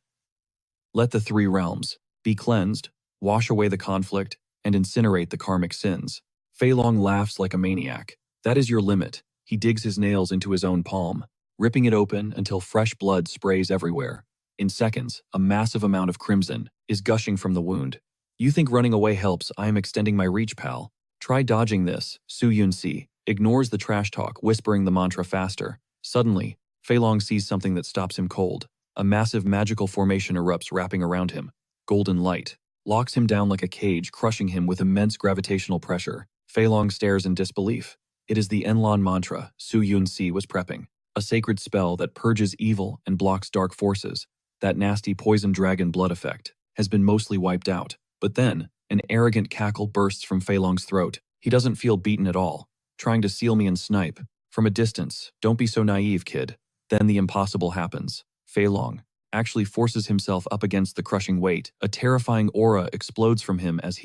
Let the three realms be cleansed, wash away the conflict, and incinerate the karmic sins. Fei Long laughs like a maniac. That is your limit. He digs his nails into his own palm, ripping it open until fresh blood sprays everywhere. In seconds, a massive amount of crimson is gushing from the wound. You think running away helps? I am extending my reach, pal. Try dodging this. Su Yunxi ignores the trash talk, whispering the mantra faster. Suddenly, Fei Long sees something that stops him cold. A massive magical formation erupts, wrapping around him. Golden light locks him down like a cage, crushing him with immense gravitational pressure. Fei Long stares in disbelief. It is the Enlon mantra Su Yunxi was prepping. A sacred spell that purges evil and blocks dark forces. That nasty poison dragon blood effect has been mostly wiped out. But then, an arrogant cackle bursts from Fei Long's throat. He doesn't feel beaten at all, trying to seal me and snipe. From a distance, don't be so naive, kid. Then the impossible happens. Fei Long actually forces himself up against the crushing weight. A terrifying aura explodes from him as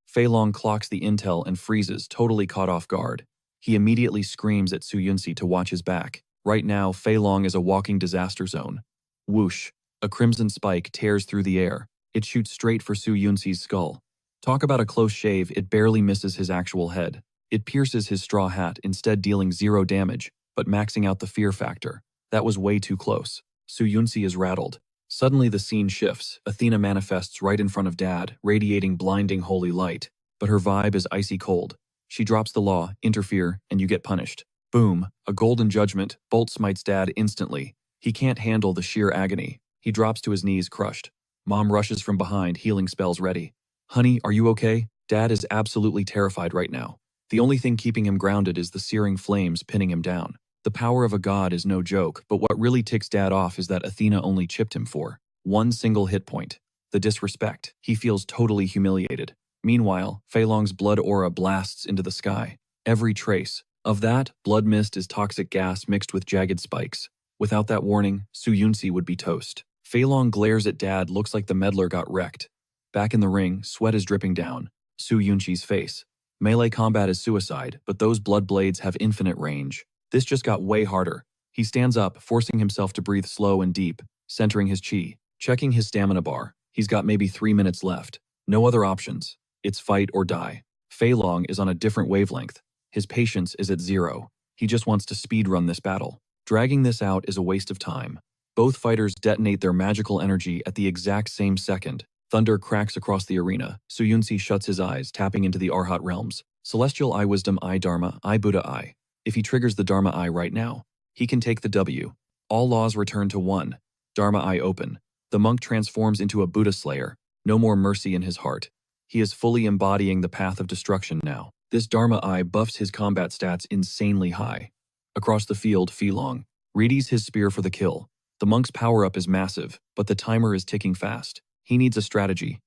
Fei Long clocks the intel and freezes, totally caught off guard. He immediately screams at Su Yunxi to watch his back. Right now, Fei Long is a walking disaster zone. Whoosh! A crimson spike tears through the air. It shoots straight for Su Yunxi's skull. Talk about a close shave, it barely misses his actual head. It pierces his straw hat, instead dealing 0 damage, but maxing out the fear factor. That was way too close. Su Yunxi is rattled. Suddenly the scene shifts. Athena manifests right in front of Dad, radiating blinding holy light. But her vibe is icy cold. She drops the law, interfere, and you get punished. Boom, a golden judgment, bolt smites Dad instantly. He can't handle the sheer agony. He drops to his knees, crushed. Mom rushes from behind, healing spells ready. Honey, are you okay? Dad is absolutely terrified right now. The only thing keeping him grounded is the searing flames pinning him down. The power of a god is no joke, but what really ticks Dad off is that Athena only chipped him for 1 single hit point. The disrespect. He feels totally humiliated. Meanwhile, Fei Long's blood aura blasts into the sky. Every trace of that blood mist is toxic gas mixed with jagged spikes. Without that warning, Su Yunxi would be toast. Fei Long glares at Dad, looks like the meddler got wrecked. Back in the ring, sweat is dripping down Su Yunxi's face. Melee combat is suicide, but those blood blades have infinite range. This just got way harder. He stands up, forcing himself to breathe slow and deep, centering his chi, checking his stamina bar. He's got maybe 3 minutes left. No other options. It's fight or die. Fei Long is on a different wavelength. His patience is at 0. He just wants to speedrun this battle. Dragging this out is a waste of time. Both fighters detonate their magical energy at the exact same second. Thunder cracks across the arena. Su Yunxi shuts his eyes, tapping into the Arhat realms. Celestial Eye Wisdom Eye Dharma Eye Buddha Eye. If he triggers the Dharma Eye right now, he can take the W. All laws return to 1. Dharma Eye open. The monk transforms into a Buddha slayer. No more mercy in his heart. He is fully embodying the path of destruction now. This Dharma Eye buffs his combat stats insanely high. Across the field, Fei Long readies his spear for the kill. The monk's power-up is massive, but the timer is ticking fast. He needs a strategy.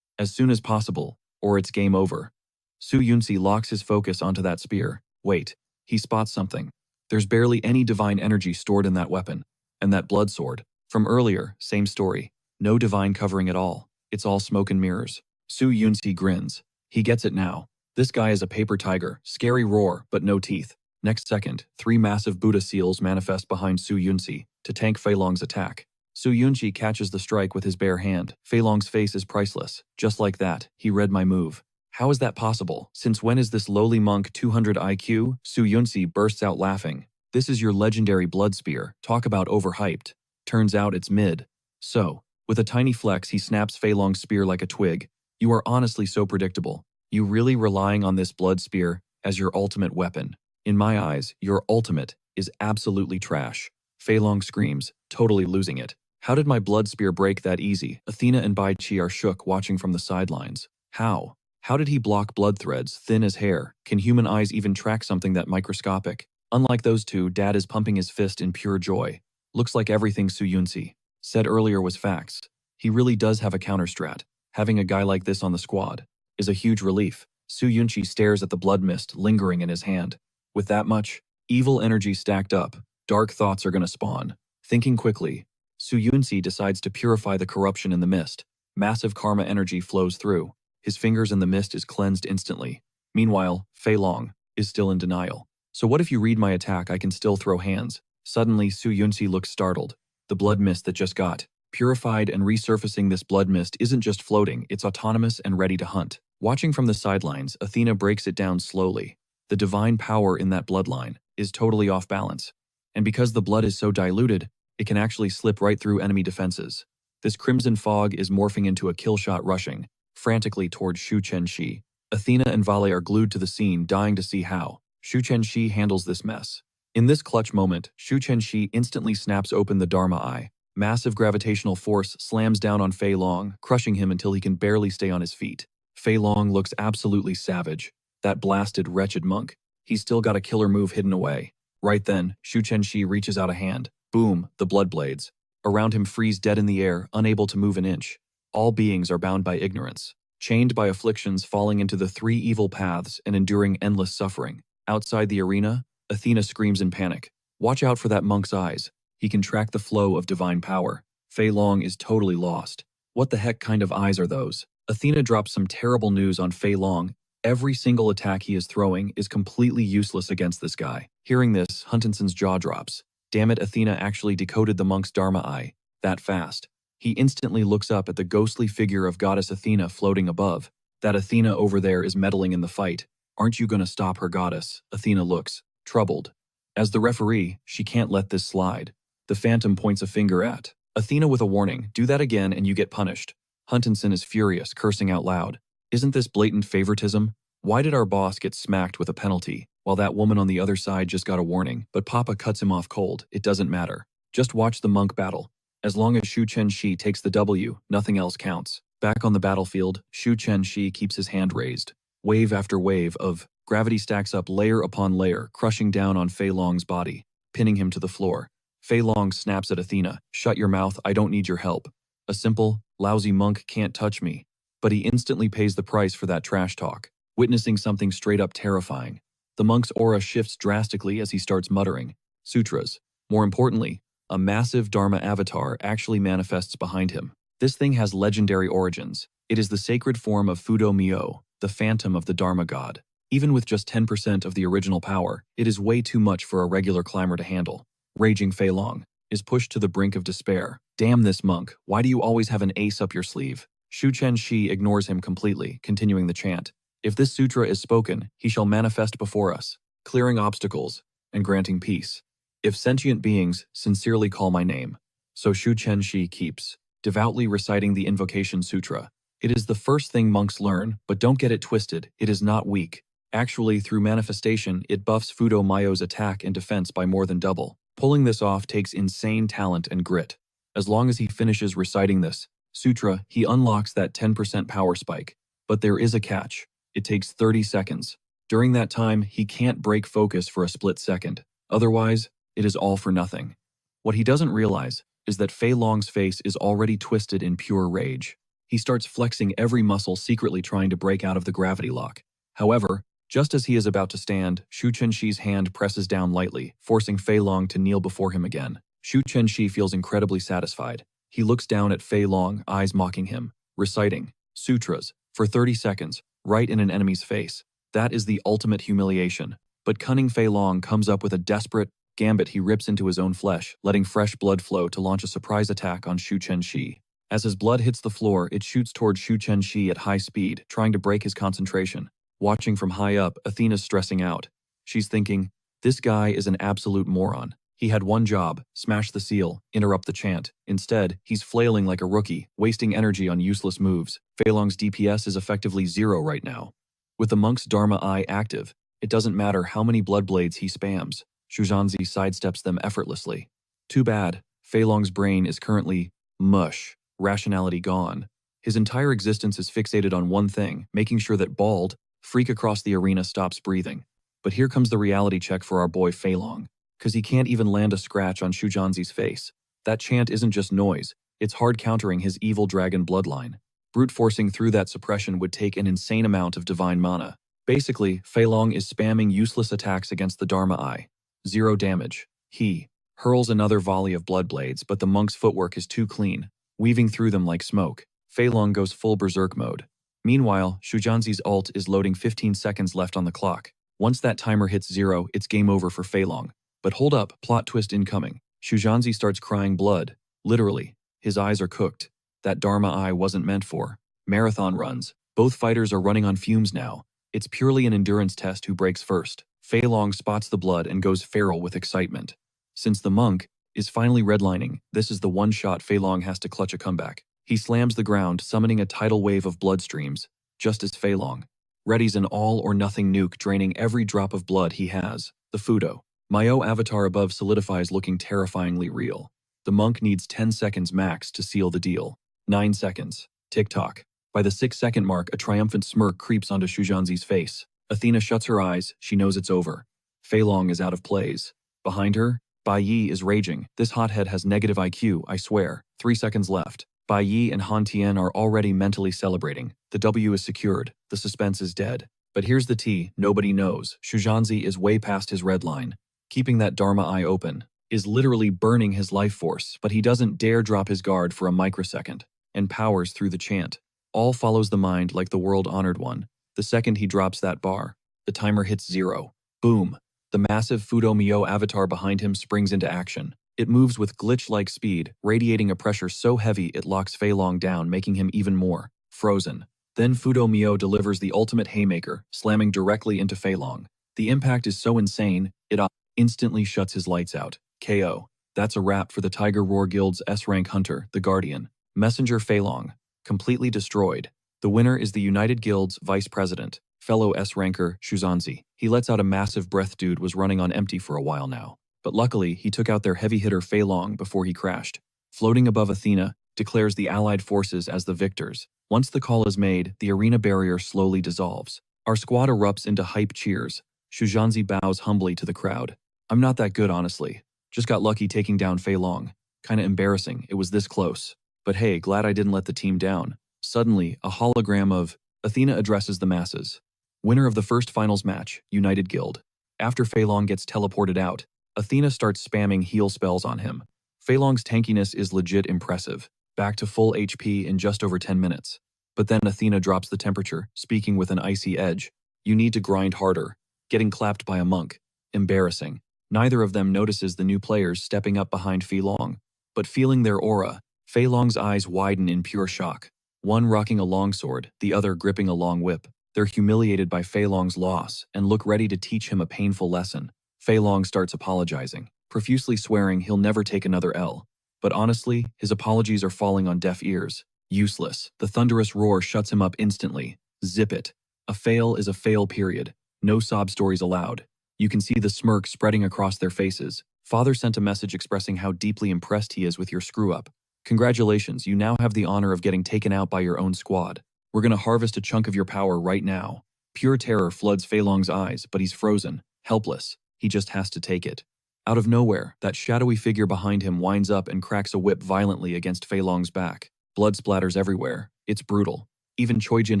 As soon as possible, or it's game over. Su Yunxi locks his focus onto that spear. Wait, he spots something. There's barely any divine energy stored in that weapon. And that blood sword. From earlier, same story. No divine covering at all. It's all smoke and mirrors. Su Yunxi grins. He gets it now. This guy is a paper tiger, scary roar, but no teeth. Next second, 3 massive Buddha seals manifest behind Su Yunxi to tank Fei Long's attack. Su Yunxi catches the strike with his bare hand. Fei Long's face is priceless. Just like that, he read my move. How is that possible? Since when is this lowly monk 200 IQ? Su Yunxi bursts out laughing. This is your legendary blood spear. Talk about overhyped. Turns out it's mid. So, with a tiny flex, he snaps Fei Long's spear like a twig. You are honestly so predictable. You really relying on this blood spear as your ultimate weapon? In my eyes, your ultimate is absolutely trash. Fei Long screams, totally losing it. How did my blood spear break that easy? Athena and Bai Chi are shook watching from the sidelines. How? How did he block blood threads thin as hair? Can human eyes even track something that microscopic? Unlike those two, Dad is pumping his fist in pure joy. Looks like everything Su Yunsi said earlier was facts. He really does have a counterstrat. Having a guy like this on the squad is a huge relief. Su Yunchi stares at the blood mist lingering in his hand. With that much evil energy stacked up, dark thoughts are going to spawn. Thinking quickly, Su Yunsi decides to purify the corruption in the mist. Massive karma energy flows through. His fingers in the mist is cleansed instantly. Meanwhile, Fei Long is still in denial. So what if you read my attack, I can still throw hands? Suddenly, Su Yunsi looks startled. The blood mist that just got purified and resurfacing, this blood mist isn't just floating, it's autonomous and ready to hunt. Watching from the sidelines, Athena breaks it down slowly. The divine power in that bloodline is totally off balance. And because the blood is so diluted, it can actually slip right through enemy defenses. This crimson fog is morphing into a kill shot rushing frantically towards Shu Chen-shi. Athena and Vale are glued to the scene, dying to see how Shu Chen-shi handles this mess. In this clutch moment, Shu Chen-shi instantly snaps open the Dharma Eye. Massive gravitational force slams down on Fei Long, crushing him until he can barely stay on his feet. Fei Long looks absolutely savage. That blasted, wretched monk. He's still got a killer move hidden away. Right then, Shu Chen-shi reaches out a hand. Boom, the blood blades. Around him freeze dead in the air, unable to move an inch. All beings are bound by ignorance, chained by afflictions, falling into the three evil paths and enduring endless suffering. Outside the arena, Athena screams in panic. Watch out for that monk's eyes. He can track the flow of divine power. Fei Long is totally lost. What the heck kind of eyes are those? Athena drops some terrible news on Fei Long. Every single attack he is throwing is completely useless against this guy. Hearing this, Huntinson's jaw drops. Damn it, Athena actually decoded the monk's Dharma Eye that fast. He instantly looks up at the ghostly figure of goddess Athena floating above. That Athena over there is meddling in the fight. Aren't you gonna stop her, goddess? Athena looks troubled. As the referee, she can't let this slide. The Phantom points a finger at Athena with a warning. Do that again and you get punished. Huntinson is furious, cursing out loud. Isn't this blatant favoritism? Why did our boss get smacked with a penalty, while that woman on the other side just got a warning? But Papa cuts him off cold. It doesn't matter. Just watch the monk battle. As long as Shu Chen-shi takes the W, nothing else counts. Back on the battlefield, Shu Chen-shi keeps his hand raised. Wave after wave of gravity stacks up layer upon layer, crushing down on Fei Long's body, pinning him to the floor. Fei Long snaps at Athena. Shut your mouth, I don't need your help. A simple, lousy monk can't touch me. But he instantly pays the price for that trash talk, witnessing something straight up terrifying. The monk's aura shifts drastically as he starts muttering sutras. More importantly, a massive Dharma avatar actually manifests behind him. This thing has legendary origins. It is the sacred form of Fudo Myo, the phantom of the Dharma god. Even with just 10% of the original power, it is way too much for a regular climber to handle. Raging Fei Long is pushed to the brink of despair. Damn this monk, why do you always have an ace up your sleeve? Shu Chen-shi ignores him completely, continuing the chant. If this sutra is spoken, he shall manifest before us, clearing obstacles and granting peace. If sentient beings sincerely call my name. So Shu Chen-shi keeps devoutly reciting the invocation sutra. It is the first thing monks learn, but don't get it twisted, it is not weak. Actually, through manifestation, it buffs Fudo Myo's attack and defense by more than double. Pulling this off takes insane talent and grit. As long as he finishes reciting this sutra, he unlocks that 10% power spike. But there is a catch. It takes 30 seconds. During that time, he can't break focus for a split second. Otherwise, it is all for nothing. What he doesn't realize is that Fei Long's face is already twisted in pure rage. He starts flexing every muscle, secretly trying to break out of the gravity lock. However, just as he is about to stand, Shu Chen-shi's hand presses down lightly, forcing Fei Long to kneel before him again. Shu Chen-shi feels incredibly satisfied. He looks down at Fei Long, eyes mocking him, reciting sutras for 30 seconds, right in an enemy's face. That is the ultimate humiliation. But cunning Fei Long comes up with a desperate gambit. He rips into his own flesh, letting fresh blood flow to launch a surprise attack on Shu Chen-shi. As his blood hits the floor, it shoots towards Shu Chen-shi at high speed, trying to break his concentration. Watching from high up, Athena's stressing out. She's thinking, this guy is an absolute moron. He had one job, smash the seal, interrupt the chant. Instead, he's flailing like a rookie, wasting energy on useless moves. Fei Long's DPS is effectively 0 right now. With the monk's Dharma Eye active, it doesn't matter how many blood blades he spams, Shuzhanzi sidesteps them effortlessly. Too bad, Fei Long's brain is currently mush, rationality gone. His entire existence is fixated on one thing, making sure that Bald, freak across the arena, stops breathing. But here comes the reality check for our boy Fei Long, because he can't even land a scratch on Shuzhanzi's face. That chant isn't just noise, it's hard countering his evil dragon bloodline. Brute forcing through that suppression would take an insane amount of divine mana. Basically, Fei Long is spamming useless attacks against the Dharma Eye. 0 damage. He hurls another volley of blood blades, but the monk's footwork is too clean, weaving through them like smoke. Fei Long goes full berserk mode. Meanwhile, Shuzhanzi's ult is loading 15 seconds left on the clock. Once that timer hits 0, it's game over for Fei Long. But hold up, plot twist incoming. Shuzhanzi starts crying blood. Literally. His eyes are cooked. That Dharma Eye wasn't meant for marathon runs. Both fighters are running on fumes now. It's purely an endurance test who breaks first. Fei Long spots the blood and goes feral with excitement. Since the monk is finally redlining, this is the one shot Fei Long has to clutch a comeback. He slams the ground, summoning a tidal wave of blood streams, just as Fei Long readies an all-or-nothing nuke, draining every drop of blood he has. The Fudo Mayo avatar above solidifies, looking terrifyingly real. The monk needs 10 seconds max to seal the deal. 9 seconds. Tick-tock. By the 6-second mark, a triumphant smirk creeps onto Shuzhanzi's face. Athena shuts her eyes, she knows it's over. Fei Long is out of plays. Behind her, Bai Yi is raging. This hothead has negative IQ, I swear. 3 seconds left. Bai Yi and Han Tian are already mentally celebrating. The W is secured. The suspense is dead. But here's the T, nobody knows. Shuzhanzi is way past his red line. Keeping that Dharma Eye open is literally burning his life force, but he doesn't dare drop his guard for a microsecond, and powers through the chant. All follows the mind like the world-honored one. The second he drops that bar, the timer hits 0. Boom. The massive Fudo Mio avatar behind him springs into action. It moves with glitch-like speed, radiating a pressure so heavy it locks Fei Long down, making him even more frozen. Then Fudo Mio delivers the ultimate haymaker, slamming directly into Fei Long. The impact is so insane, it instantly shuts his lights out. KO. That's a wrap for the Tiger Roar Guild's S-rank hunter, the Guardian. Messenger Fei Long. Completely destroyed. The winner is the United Guild's vice president, fellow S-ranker Shuzhanzi. He lets out a massive breath. Dude was running on empty for a while now. But luckily, he took out their heavy hitter Fei Long before he crashed. Floating above Athena, declares the allied forces as the victors. Once the call is made, the arena barrier slowly dissolves. Our squad erupts into hype cheers. Shuzhanzi bows humbly to the crowd. I'm not that good, honestly. Just got lucky taking down Fei Long. Kinda embarrassing, it was this close. But hey, glad I didn't let the team down. Suddenly, a hologram of Athena addresses the masses. Winner of the first finals match, United Guild. After Fei Long gets teleported out, Athena starts spamming heal spells on him. Fei Long's tankiness is legit impressive, back to full HP in just over 10 minutes. But then Athena drops the temperature, speaking with an icy edge. You need to grind harder. Getting clapped by a monk. Embarrassing. Neither of them notices the new players stepping up behind Fei Long. But feeling their aura, Fei Long's eyes widen in pure shock. One rocking a longsword, the other gripping a long whip. They're humiliated by Fei Long's loss and look ready to teach him a painful lesson. Fei Long starts apologizing, profusely swearing he'll never take another L. But honestly, his apologies are falling on deaf ears. Useless. The thunderous roar shuts him up instantly. Zip it. A fail is a fail, period. No sob stories allowed. You can see the smirk spreading across their faces. Father sent a message expressing how deeply impressed he is with your screw-up. Congratulations, you now have the honor of getting taken out by your own squad. We're gonna harvest a chunk of your power right now. Pure terror floods Fei Long's eyes, but he's frozen, helpless. He just has to take it. Out of nowhere, that shadowy figure behind him winds up and cracks a whip violently against Fei Long's back. Blood splatters everywhere. It's brutal. Even Choi Jin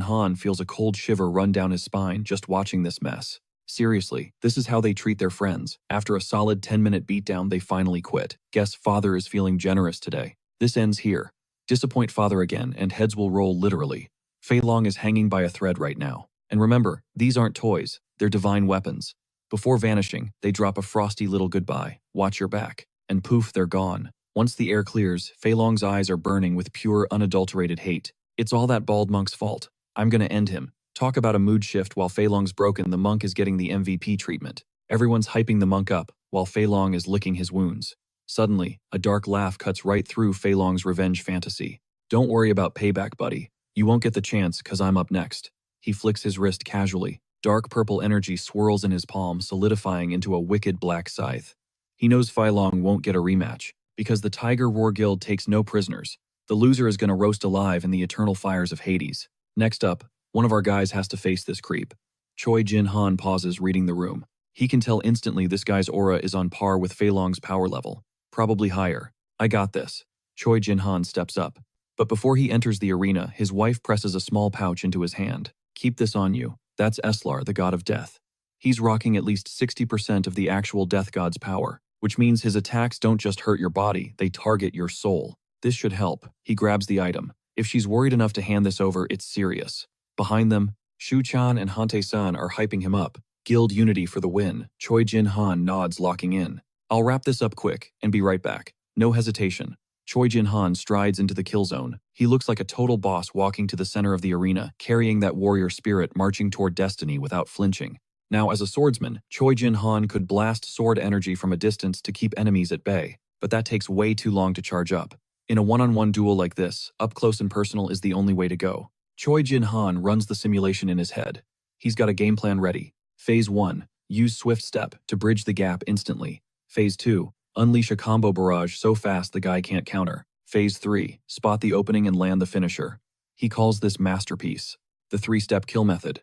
Han feels a cold shiver run down his spine just watching this mess. Seriously, this is how they treat their friends. After a solid 10-minute beatdown, they finally quit. Guess Father is feeling generous today. This ends here. Disappoint Father again, and heads will roll literally. Fei Long is hanging by a thread right now. And remember, these aren't toys, they're divine weapons. Before vanishing, they drop a frosty little goodbye, watch your back, and poof, they're gone. Once the air clears, Fei Long's eyes are burning with pure, unadulterated hate. It's all that bald monk's fault. I'm gonna end him. Talk about a mood shift. While Fei Long's broken, the monk is getting the MVP treatment. Everyone's hyping the monk up, while Fei Long is licking his wounds. Suddenly, a dark laugh cuts right through Fei Long's revenge fantasy. Don't worry about payback, buddy. You won't get the chance, cause I'm up next. He flicks his wrist casually. Dark purple energy swirls in his palm, solidifying into a wicked black scythe. He knows Fei Long won't get a rematch, because the Tiger Roar Guild takes no prisoners. The loser is going to roast alive in the eternal fires of Hades. Next up, one of our guys has to face this creep. Choi Jin Han pauses, reading the room. He can tell instantly this guy's aura is on par with Fei Long's power level. Probably higher. I got this. Choi Jin Han steps up. But before he enters the arena, his wife presses a small pouch into his hand. Keep this on you. That's Eslar, the god of death. He's rocking at least 60% of the actual death god's power, which means his attacks don't just hurt your body, they target your soul. This should help. He grabs the item. If she's worried enough to hand this over, it's serious. Behind them, Shu-chan and Hante-san are hyping him up. Guild unity for the win. Choi Jin Han nods, locking in. I'll wrap this up quick and be right back. No hesitation. Choi Jin Han strides into the kill zone. He looks like a total boss walking to the center of the arena, carrying that warrior spirit marching toward destiny without flinching. Now, as a swordsman, Choi Jin Han could blast sword energy from a distance to keep enemies at bay, but that takes way too long to charge up. In a one-on-one duel like this, up close and personal is the only way to go. Choi Jin Han runs the simulation in his head. He's got a game plan ready. Phase 1, use Swift Step to bridge the gap instantly. Phase 2, unleash a combo barrage so fast the guy can't counter. Phase 3, spot the opening and land the finisher. He calls this masterpiece, the 3-step kill method.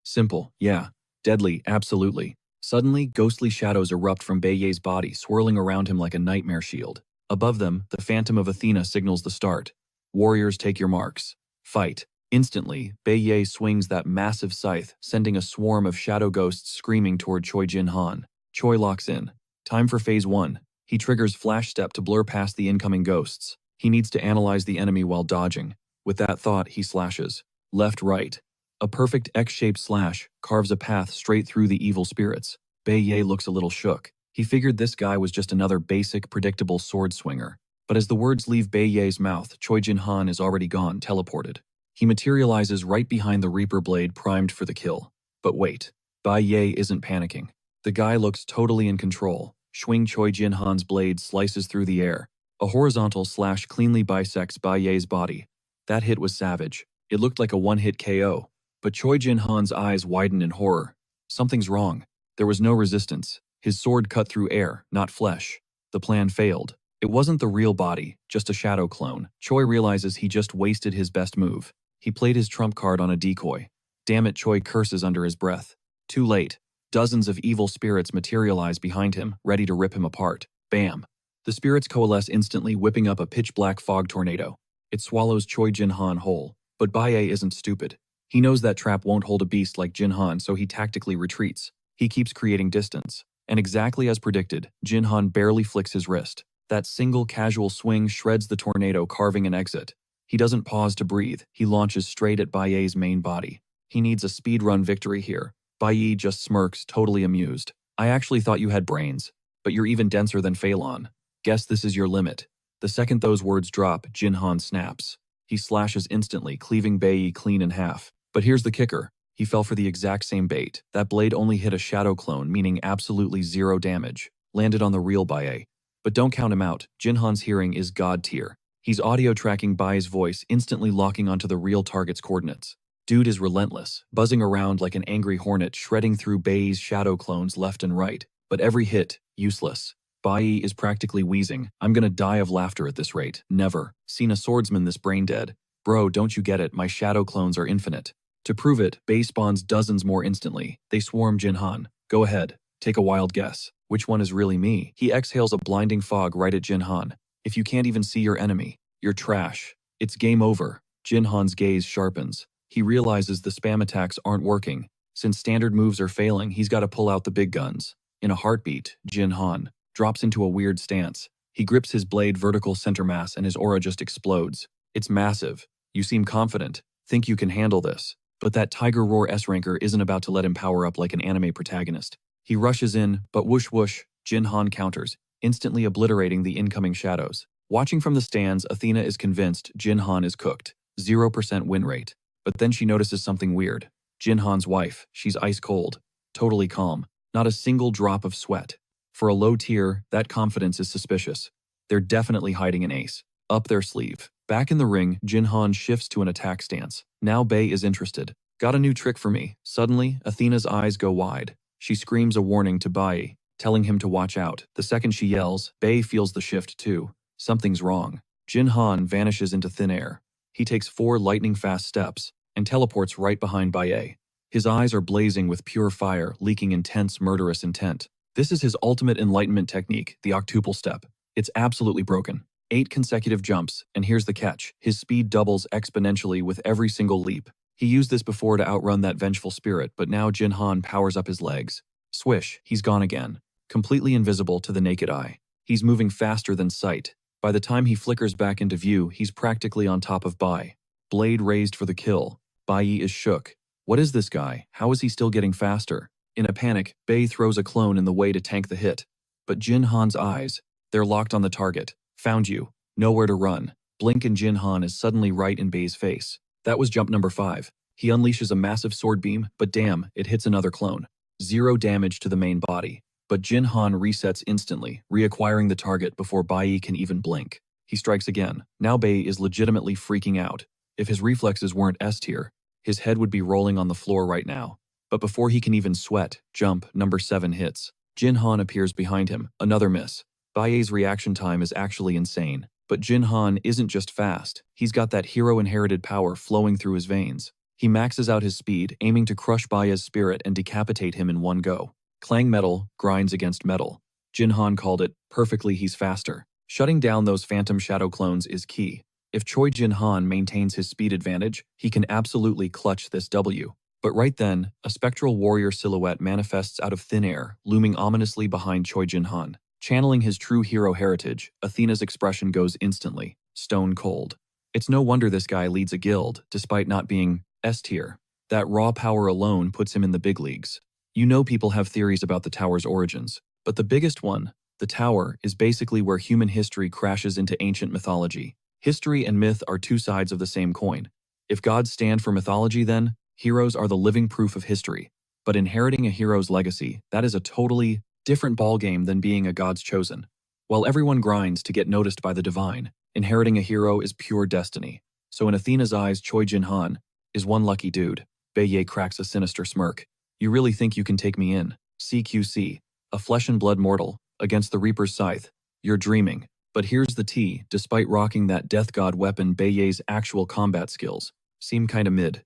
Simple, yeah. Deadly, absolutely. Suddenly, ghostly shadows erupt from Beiye's body, swirling around him like a nightmare shield. Above them, the Phantom of Athena signals the start. Warriors, take your marks. Fight. Instantly, Beiye swings that massive scythe, sending a swarm of shadow ghosts screaming toward Choi Jin Han. Choi locks in. Time for Phase 1. He triggers Flash Step to blur past the incoming ghosts. He needs to analyze the enemy while dodging. With that thought, he slashes. Left, right. A perfect X-shaped slash carves a path straight through the evil spirits. Beiye looks a little shook. He figured this guy was just another basic, predictable sword swinger. But as the words leave Beiye's mouth, Choi Jin Han is already gone, teleported. He materializes right behind the Reaper blade primed for the kill. But wait, Beiye isn't panicking. The guy looks totally in control. Swing Choi Jin Han's blade slices through the air. A horizontal slash cleanly bisects Beiye's body. That hit was savage. It looked like a one-hit KO. But Choi Jin Han's eyes widen in horror. Something's wrong. There was no resistance. His sword cut through air, not flesh. The plan failed. It wasn't the real body, just a shadow clone. Choi realizes he just wasted his best move. He played his trump card on a decoy. Damn it, Choi curses under his breath. Too late. Dozens of evil spirits materialize behind him, ready to rip him apart. Bam! The spirits coalesce instantly, whipping up a pitch-black fog tornado. It swallows Choi Jin Han whole. But Beiye isn't stupid. He knows that trap won't hold a beast like Jin Han, so he tactically retreats. He keeps creating distance. And exactly as predicted, Jin Han barely flicks his wrist. That single casual swing shreds the tornado, carving an exit. He doesn't pause to breathe. He launches straight at Beiye's main body. He needs a speedrun victory here. Beiye just smirks, totally amused. I actually thought you had brains, but you're even denser than Fei Long. Guess this is your limit. The second those words drop, Jin Han snaps. He slashes instantly, cleaving Beiye clean in half. But here's the kicker. He fell for the exact same bait. That blade only hit a shadow clone, meaning absolutely zero damage. Landed on the real Beiye. But don't count him out. Jin Han's hearing is god tier. He's audio tracking Beiye's voice, instantly locking onto the real target's coordinates. Dude is relentless, buzzing around like an angry hornet, shredding through Beiye's shadow clones left and right. But every hit, useless. Beiye is practically wheezing. I'm gonna die of laughter at this rate. Never. Seen a swordsman this brain dead. Bro, don't you get it? My shadow clones are infinite. To prove it, Bei spawns dozens more instantly. They swarm Jin Han. Go ahead. Take a wild guess. Which one is really me? He exhales a blinding fog right at Jin Han. If you can't even see your enemy, you're trash. It's game over. Jin Han's gaze sharpens. He realizes the spam attacks aren't working. Since standard moves are failing, he's got to pull out the big guns. In a heartbeat, Jin Han drops into a weird stance. He grips his blade vertical center mass and his aura just explodes. It's massive. You seem confident. Think you can handle this. But that Tiger Roar S-ranker isn't about to let him power up like an anime protagonist. He rushes in, but whoosh whoosh, Jin Han counters, instantly obliterating the incoming shadows. Watching from the stands, Athena is convinced Jin Han is cooked. 0% win rate. But then she notices something weird. Jin Han's wife, she's ice cold. Totally calm. Not a single drop of sweat. For a low tier, that confidence is suspicious. They're definitely hiding an ace. Up their sleeve. Back in the ring, Jin Han shifts to an attack stance. Now Bei is interested. Got a new trick for me. Suddenly, Athena's eyes go wide. She screams a warning to Bai, telling him to watch out. The second she yells, Bai feels the shift too. Something's wrong. Jin Han vanishes into thin air. He takes 4 lightning-fast steps and teleports right behind Bai. His eyes are blazing with pure fire, leaking intense, murderous intent. This is his ultimate enlightenment technique, the octuple step. It's absolutely broken. 8 consecutive jumps, and here's the catch. His speed doubles exponentially with every single leap. He used this before to outrun that vengeful spirit, but now Jin Han powers up his legs. Swish, he's gone again. Completely invisible to the naked eye. He's moving faster than sight. By the time he flickers back into view, he's practically on top of Bai. Blade raised for the kill. Bai is shook. What is this guy? How is he still getting faster? In a panic, Bai throws a clone in the way to tank the hit. But Jin Han's eyes, they're locked on the target. Found you. Nowhere to run. Blink and Jin Han is suddenly right in Bai's face. That was jump number 5. He unleashes a massive sword beam, but damn, it hits another clone. 0 damage to the main body. But Jin Han resets instantly, reacquiring the target before Bai can even blink. He strikes again. Now Bai is legitimately freaking out. If his reflexes weren't S tier, his head would be rolling on the floor right now. But before he can even sweat, jump number 7 hits. Jin Han appears behind him, another miss. Bai's reaction time is actually insane. But Jin Han isn't just fast, he's got that hero-inherited power flowing through his veins. He maxes out his speed, aiming to crush Bai's spirit and decapitate him in one go. Clang metal grinds against metal. Jin Han called it, perfectly he's faster. Shutting down those phantom shadow clones is key. If Choi Jin Han maintains his speed advantage, he can absolutely clutch this W. But right then, a spectral warrior silhouette manifests out of thin air, looming ominously behind Choi Jin Han. Channeling his true hero heritage, Athena's expression goes instantly, stone cold. It's no wonder this guy leads a guild, despite not being S tier. That raw power alone puts him in the big leagues. You know people have theories about the tower's origins, but the biggest one, the tower, is basically where human history crashes into ancient mythology. History and myth are 2 sides of the same coin. If gods stand for mythology then, heroes are the living proof of history. But inheriting a hero's legacy, that is a totally different ballgame than being a god's chosen. While everyone grinds to get noticed by the divine, inheriting a hero is pure destiny. So in Athena's eyes, Choi Jin Han is one lucky dude. Bai cracks a sinister smirk. You really think you can take me in? CQC, a flesh and blood mortal, against the Reaper's scythe. You're dreaming. But here's the tea, despite rocking that death god weapon, Bai's actual combat skills seem kinda mid.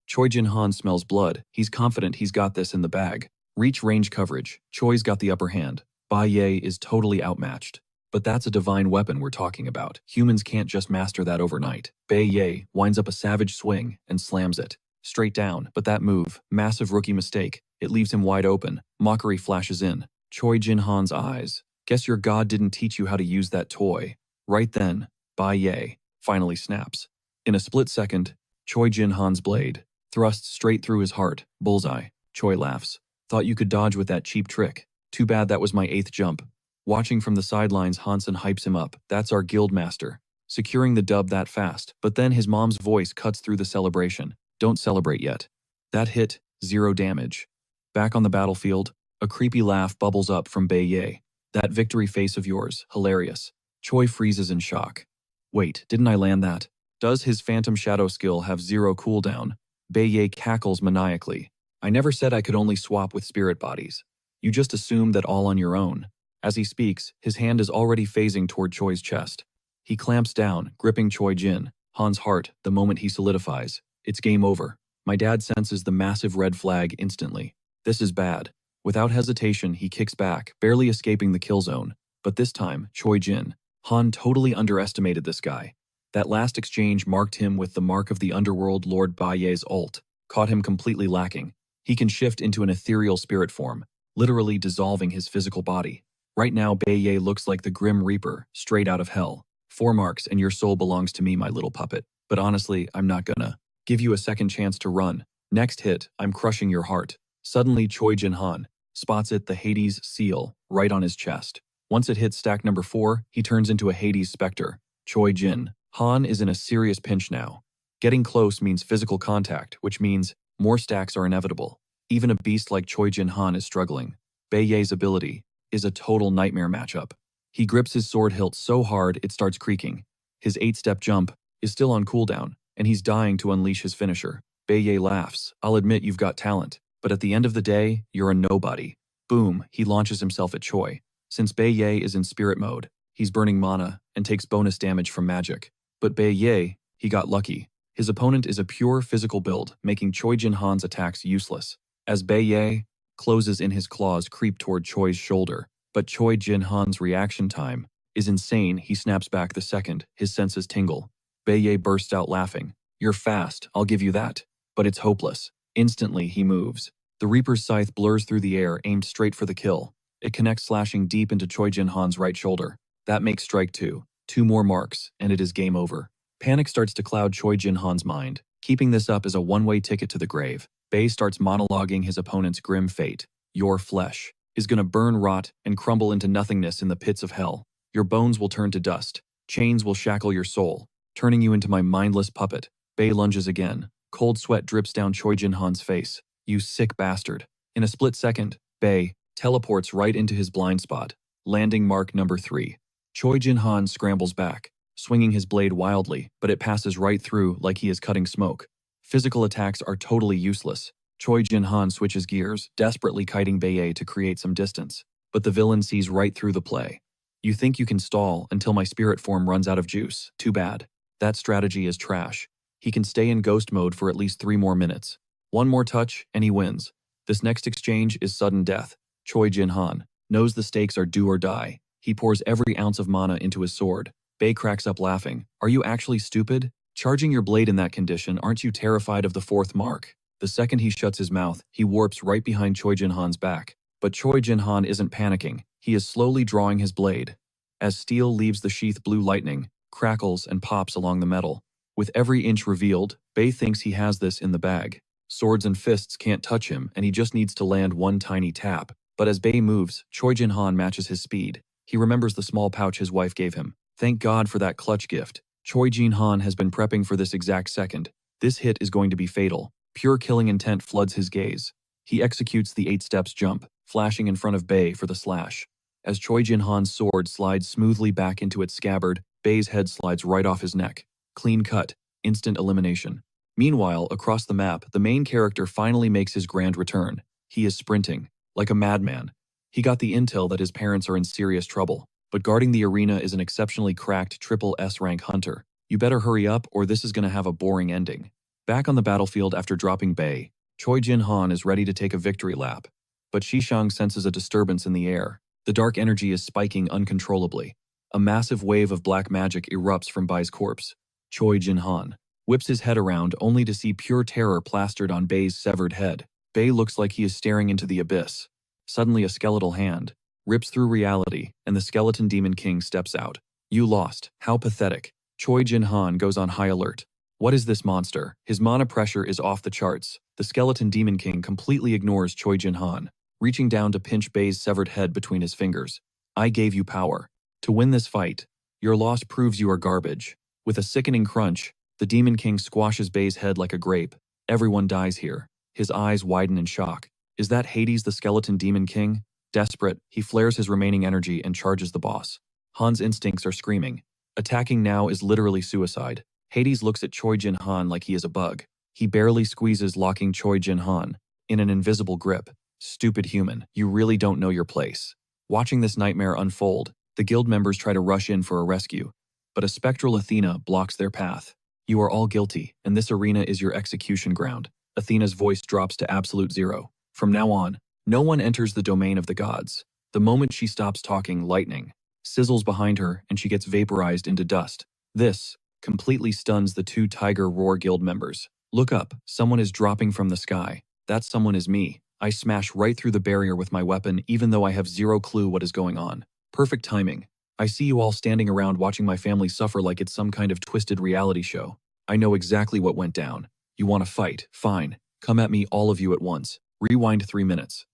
Choi Jin Han smells blood. He's confident he's got this in the bag. Reach range coverage. Choi's got the upper hand. Bai is totally outmatched. But that's a divine weapon we're talking about. Humans can't just master that overnight. Bai winds up a savage swing and slams it. Straight down, but that move, massive rookie mistake. It leaves him wide open. Mockery flashes in. Choi Jin Han's eyes. Guess your god didn't teach you how to use that toy. Right then, Bai finally snaps. In a split second, Choi Jin Han's blade thrusts straight through his heart. Bullseye. Choi laughs. Thought you could dodge with that cheap trick. Too bad that was my 8th jump. Watching from the sidelines, Hansen hypes him up. That's our guild master. Securing the dub that fast, but then his mom's voice cuts through the celebration. Don't celebrate yet. That hit, 0 damage. Back on the battlefield, a creepy laugh bubbles up from Bai. That victory face of yours, hilarious. Choi freezes in shock. Wait, didn't I land that? Does his phantom shadow skill have 0 cooldown? Bai cackles maniacally. I never said I could only swap with spirit bodies. You just assumed that all on your own. As he speaks, his hand is already phasing toward Choi's chest. He clamps down, gripping Choi Jin Han's heart the moment he solidifies. It's game over. My dad senses the massive red flag instantly. This is bad. Without hesitation, he kicks back, barely escaping the kill zone. But this time, Choi Jin Han totally underestimated this guy. That last exchange marked him with the mark of the underworld Lord Bai's ult, caught him completely lacking. He can shift into an ethereal spirit form, literally dissolving his physical body. Right now, Bai looks like the Grim Reaper, straight out of hell. 4 marks and your soul belongs to me, my little puppet. But honestly, I'm not gonna give you a second chance to run. Next hit, I'm crushing your heart. Suddenly, Choi Jin Han spots it, the Hades seal, right on his chest. Once it hits stack number 4, he turns into a Hades specter. Choi Jin Han is in a serious pinch now. Getting close means physical contact, which means more stacks are inevitable. Even a beast like Choi Jin Han is struggling. Bai's ability is a total nightmare matchup. He grips his sword hilt so hard it starts creaking. His 8-step jump is still on cooldown, and he's dying to unleash his finisher. Bei laughs. I'll admit you've got talent, but at the end of the day, you're a nobody. Boom, he launches himself at Choi. Since Bei is in spirit mode, he's burning mana and takes bonus damage from magic. But Bei, he got lucky. His opponent is a pure physical build, making Choi Jin-han's attacks useless. As Bei closes in, his claws creep toward Choi's shoulder, but Choi Jin-han's reaction time is insane. He snaps back the second his senses tingle. Bei bursts out laughing. You're fast, I'll give you that. But it's hopeless. Instantly, he moves. The Reaper's scythe blurs through the air, aimed straight for the kill. It connects, slashing deep into Choi Jin-han's right shoulder. That makes strike two. Two more marks, and it is game over. Panic starts to cloud Choi Jin-han's mind. Keeping this up is a one-way ticket to the grave. Bei starts monologuing his opponent's grim fate. Your flesh is gonna burn, rot, and crumble into nothingness in the pits of hell. Your bones will turn to dust. Chains will shackle your soul, turning you into my mindless puppet. Bei lunges again. Cold sweat drips down Choi Jin-han's face. You sick bastard. In a split second, Bei teleports right into his blind spot. Landing mark number 3. Choi Jin-han scrambles back, swinging his blade wildly, but it passes right through like he is cutting smoke. Physical attacks are totally useless. Choi Jin-han switches gears, desperately kiting Bei to create some distance. But the villain sees right through the play. You think you can stall until my spirit form runs out of juice. Too bad. That strategy is trash. He can stay in ghost mode for at least 3 more minutes. One more touch, and he wins. This next exchange is sudden death. Choi Jin-han knows the stakes are do or die. He pours every ounce of mana into his sword. Bei cracks up laughing. Are you actually stupid? Charging your blade in that condition, aren't you terrified of the 4th mark? The second he shuts his mouth, he warps right behind Choi Jin-han's back. But Choi Jin-han isn't panicking. He is slowly drawing his blade. As steel leaves the sheath, blue lightning crackles and pops along the metal. With every inch revealed, Bei thinks he has this in the bag. Swords and fists can't touch him, and he just needs to land one tiny tap. But as Bei moves, Choi Jin-han matches his speed. He remembers the small pouch his wife gave him. Thank God for that clutch gift. Choi Jin-han has been prepping for this exact second. This hit is going to be fatal. Pure killing intent floods his gaze. He executes the 8 steps jump, flashing in front of Bei for the slash. As Choi Jin-han's sword slides smoothly back into its scabbard, Bei's head slides right off his neck. Clean cut, instant elimination. Meanwhile, across the map, the main character finally makes his grand return. He is sprinting, like a madman. He got the intel that his parents are in serious trouble, but guarding the arena is an exceptionally cracked triple S rank hunter. You better hurry up or this is gonna have a boring ending. Back on the battlefield after dropping Bei, Choi Jin-han is ready to take a victory lap. But Shishang senses a disturbance in the air. The dark energy is spiking uncontrollably. A massive wave of black magic erupts from Bei's corpse. Choi Jin-han whips his head around only to see pure terror plastered on Bei's severed head. Bei looks like he is staring into the abyss. Suddenly a skeletal hand rips through reality and the skeleton demon king steps out. You lost. How pathetic. Choi Jin-han goes on high alert. What is this monster? His mana pressure is off the charts. The skeleton demon king completely ignores Choi Jin-han, reaching down to pinch Bei's severed head between his fingers. I gave you power. To win this fight, your loss proves you are garbage. With a sickening crunch, the demon king squashes Bei's head like a grape. Everyone dies here. His eyes widen in shock. Is that Hades, the skeleton demon king? Desperate, he flares his remaining energy and charges the boss. Han's instincts are screaming. Attacking now is literally suicide. Hades looks at Choi Jin-han like he is a bug. He barely squeezes, locking Choi Jin-han in an invisible grip. Stupid human, you really don't know your place. Watching this nightmare unfold, the guild members try to rush in for a rescue, but a spectral Athena blocks their path. You are all guilty, and this arena is your execution ground. Athena's voice drops to absolute zero. From now on, no one enters the domain of the gods. The moment she stops talking, lightning sizzles behind her and she gets vaporized into dust. This completely stuns the 2 Tiger Roar guild members. Look up, someone is dropping from the sky. That someone is me. I smash right through the barrier with my weapon even though I have zero clue what is going on. Perfect timing. I see you all standing around watching my family suffer like it's some kind of twisted reality show. I know exactly what went down. You want to fight? Fine. Come at me, all of you at once. Rewind 3 minutes.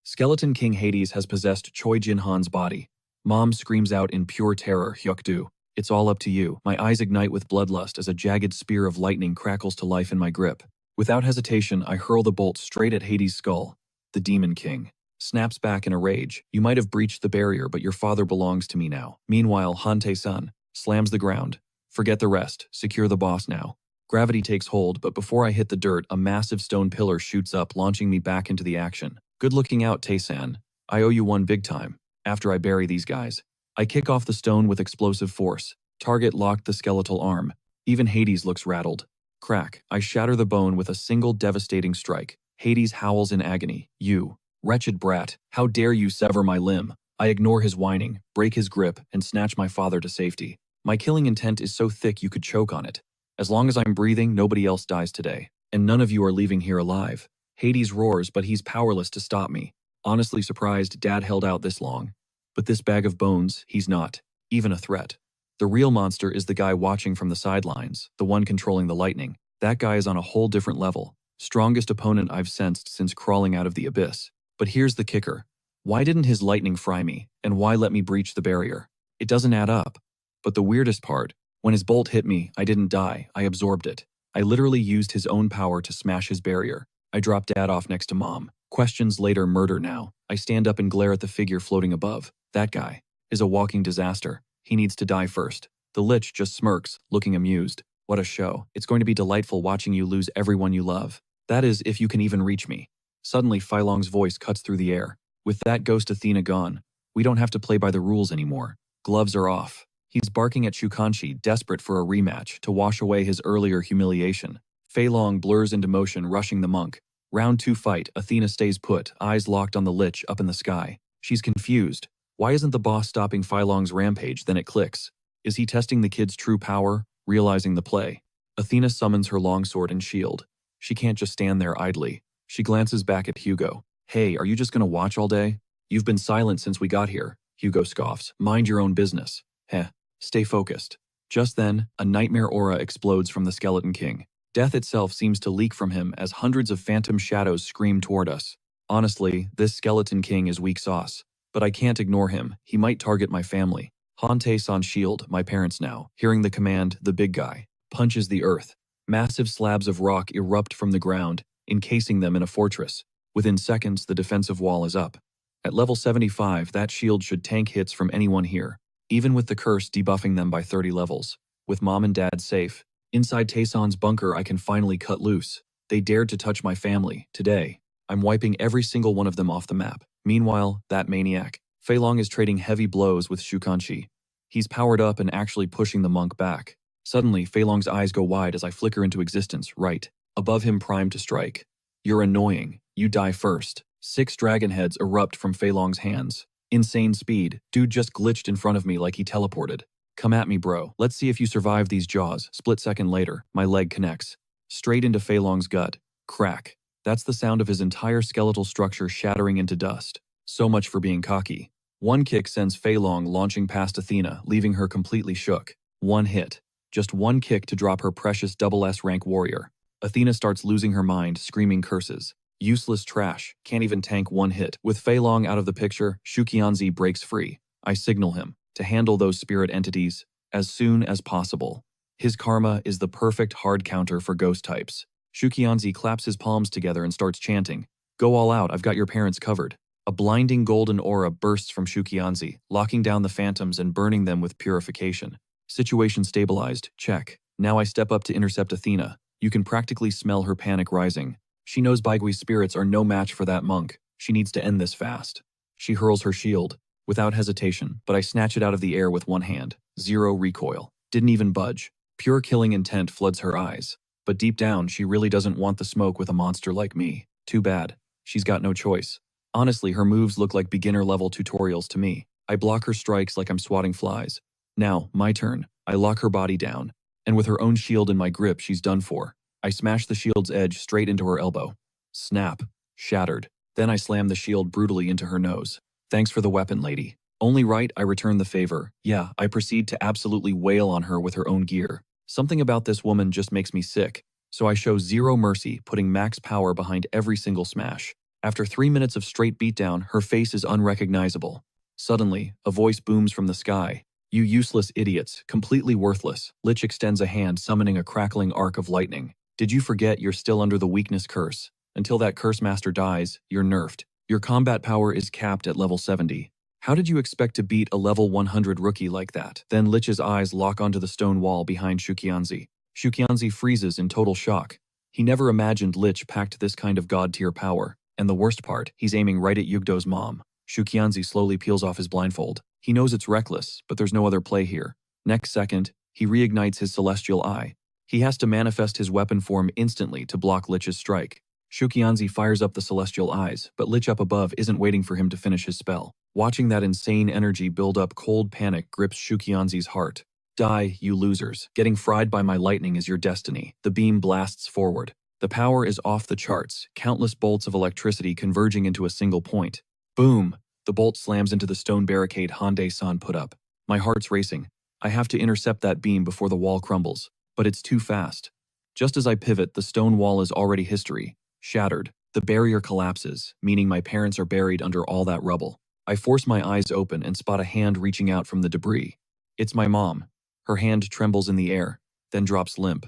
Skeleton King Hades has possessed Choi Jin-han's body. Mom screams out in pure terror, Hyukdu. It's all up to you. My eyes ignite with bloodlust as a jagged spear of lightning crackles to life in my grip. Without hesitation, I hurl the bolt straight at Hades' skull. The Demon King snaps back in a rage. You might have breached the barrier, but your father belongs to me now. Meanwhile, Hante-san slams the ground. Forget the rest. Secure the boss now. Gravity takes hold, but before I hit the dirt, a massive stone pillar shoots up, launching me back into the action. Good looking out, Tae-san. I owe you one big time. After I bury these guys, I kick off the stone with explosive force. Target locked the skeletal arm. Even Hades looks rattled. Crack. I shatter the bone with a single devastating strike. Hades howls in agony. You, wretched brat, how dare you sever my limb? I ignore his whining, break his grip, and snatch my father to safety. My killing intent is so thick you could choke on it. As long as I'm breathing, nobody else dies today. And none of you are leaving here alive. Hades roars, but he's powerless to stop me. Honestly surprised Dad held out this long. But this bag of bones, he's not even a threat. The real monster is the guy watching from the sidelines, the one controlling the lightning. That guy is on a whole different level. Strongest opponent I've sensed since crawling out of the abyss. But here's the kicker. Why didn't his lightning fry me, and why let me breach the barrier? It doesn't add up. But the weirdest part, when his bolt hit me, I didn't die, I absorbed it. I literally used his own power to smash his barrier. I dropped Dad off next to Mom. Questions later, murder now. I stand up and glare at the figure floating above. That guy is a walking disaster. He needs to die first. The Lich just smirks, looking amused. What a show. It's going to be delightful watching you lose everyone you love. That is, if you can even reach me. Suddenly, Fei Long's voice cuts through the air. With that ghost Athena gone, we don't have to play by the rules anymore. Gloves are off. He's barking at Shukanshi, desperate for a rematch to wash away his earlier humiliation. Fei Long blurs into motion, rushing the monk. Round 2 fight, Athena stays put, eyes locked on the Lich up in the sky. She's confused. Why isn't the boss stopping Fei Long's rampage? Then it clicks. Is he testing the kid's true power, realizing the play? Athena summons her longsword and shield. She can't just stand there idly. She glances back at Hugo. Hey, are you just gonna watch all day? You've been silent since we got here. Hugo scoffs. Mind your own business. Heh. Stay focused. Just then, a nightmare aura explodes from the Skeleton King. Death itself seems to leak from him as hundreds of phantom shadows scream toward us. Honestly, this Skeleton King is weak sauce. But I can't ignore him. He might target my family. Hante-san shield, my parents now. Hearing the command, the big guy punches the earth. Massive slabs of rock erupt from the ground, encasing them in a fortress. Within seconds, the defensive wall is up. At level 75, that shield should tank hits from anyone here, even with the curse debuffing them by 30 levels. With Mom and Dad safe, inside Tae-san's bunker I can finally cut loose. They dared to touch my family. Today, I'm wiping every single one of them off the map. Meanwhile, that maniac, Fei Long, is trading heavy blows with Shukanshi. He's powered up and actually pushing the monk back. Suddenly, Fei Long's eyes go wide as I flicker into existence, right above him, primed to strike. You're annoying. You die first. 6 dragon heads erupt from Fei Long's hands. Insane speed. Dude just glitched in front of me like he teleported. Come at me, bro. Let's see if you survive these jaws. Split second later, my leg connects. Straight into Fei Long's gut. Crack. That's the sound of his entire skeletal structure shattering into dust. So much for being cocky. One kick sends Fei Long launching past Athena, leaving her completely shook. One hit. Just one kick to drop her precious double S rank warrior. Athena starts losing her mind, screaming curses. Useless trash, can't even tank one hit. With Fei Long out of the picture, Shukianzi breaks free. I signal him to handle those spirit entities as soon as possible. His karma is the perfect hard counter for ghost types. Shukianzi claps his palms together and starts chanting, "Go all out, I've got your parents covered." A blinding golden aura bursts from Shukianzi, locking down the phantoms and burning them with purification. Situation stabilized, check. Now I step up to intercept Athena. You can practically smell her panic rising. She knows Baigui's spirits are no match for that monk. She needs to end this fast. She hurls her shield, without hesitation, but I snatch it out of the air with one hand. Zero recoil. Didn't even budge. Pure killing intent floods her eyes. But deep down, she really doesn't want the smoke with a monster like me. Too bad. She's got no choice. Honestly, her moves look like beginner-level tutorials to me. I block her strikes like I'm swatting flies. Now, my turn. I lock her body down. And with her own shield in my grip, she's done for. I smash the shield's edge straight into her elbow. Snap. Shattered. Then I slam the shield brutally into her nose. Thanks for the weapon, lady. Only right, I return the favor. Yeah, I proceed to absolutely wail on her with her own gear. Something about this woman just makes me sick. So I show zero mercy, putting max power behind every single smash. After 3 minutes of straight beatdown, her face is unrecognizable. Suddenly, a voice booms from the sky. You useless idiots, completely worthless. Lich extends a hand, summoning a crackling arc of lightning. Did you forget you're still under the weakness curse? Until that curse master dies, you're nerfed. Your combat power is capped at level 70. How did you expect to beat a level 100 rookie like that? Then Lich's eyes lock onto the stone wall behind Shukianzi. Shukianzi freezes in total shock. He never imagined Lich packed this kind of god-tier power, and the worst part, he's aiming right at Yugdo's mom. Shukianzi slowly peels off his blindfold. He knows it's reckless, but there's no other play here. Next second, he reignites his celestial eye. He has to manifest his weapon form instantly to block Lich's strike. Shukianzi fires up the celestial eyes, but Lich up above isn't waiting for him to finish his spell. Watching that insane energy build up, cold panic grips Shukianzi's heart. Die, you losers. Getting fried by my lightning is your destiny. The beam blasts forward. The power is off the charts, countless bolts of electricity converging into a single point. Boom! The bolt slams into the stone barricade Hande-san put up. My heart's racing. I have to intercept that beam before the wall crumbles. But it's too fast. Just as I pivot, the stone wall is already history. Shattered. The barrier collapses, meaning my parents are buried under all that rubble. I force my eyes open and spot a hand reaching out from the debris. It's my mom. Her hand trembles in the air, then drops limp.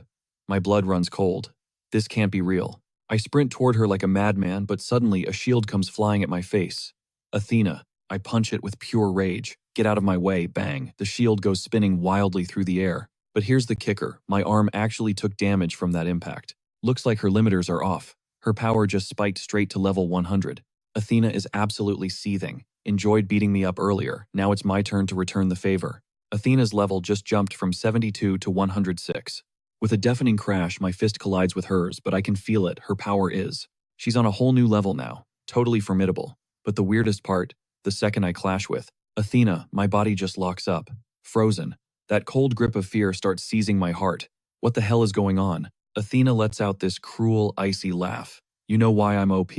My blood runs cold. This can't be real. I sprint toward her like a madman, but suddenly a shield comes flying at my face. Athena. I punch it with pure rage. Get out of my way, bang. The shield goes spinning wildly through the air. But here's the kicker. My arm actually took damage from that impact. Looks like her limiters are off. Her power just spiked straight to level 100. Athena is absolutely seething. Enjoyed beating me up earlier. Now it's my turn to return the favor. Athena's level just jumped from 72 to 106. With a deafening crash, my fist collides with hers, but I can feel it. Her power is. She's on a whole new level now. Totally formidable. But the weirdest part, the second I clash with Athena, my body just locks up. Frozen. That cold grip of fear starts seizing my heart. What the hell is going on? Athena lets out this cruel, icy laugh. You know why I'm OP?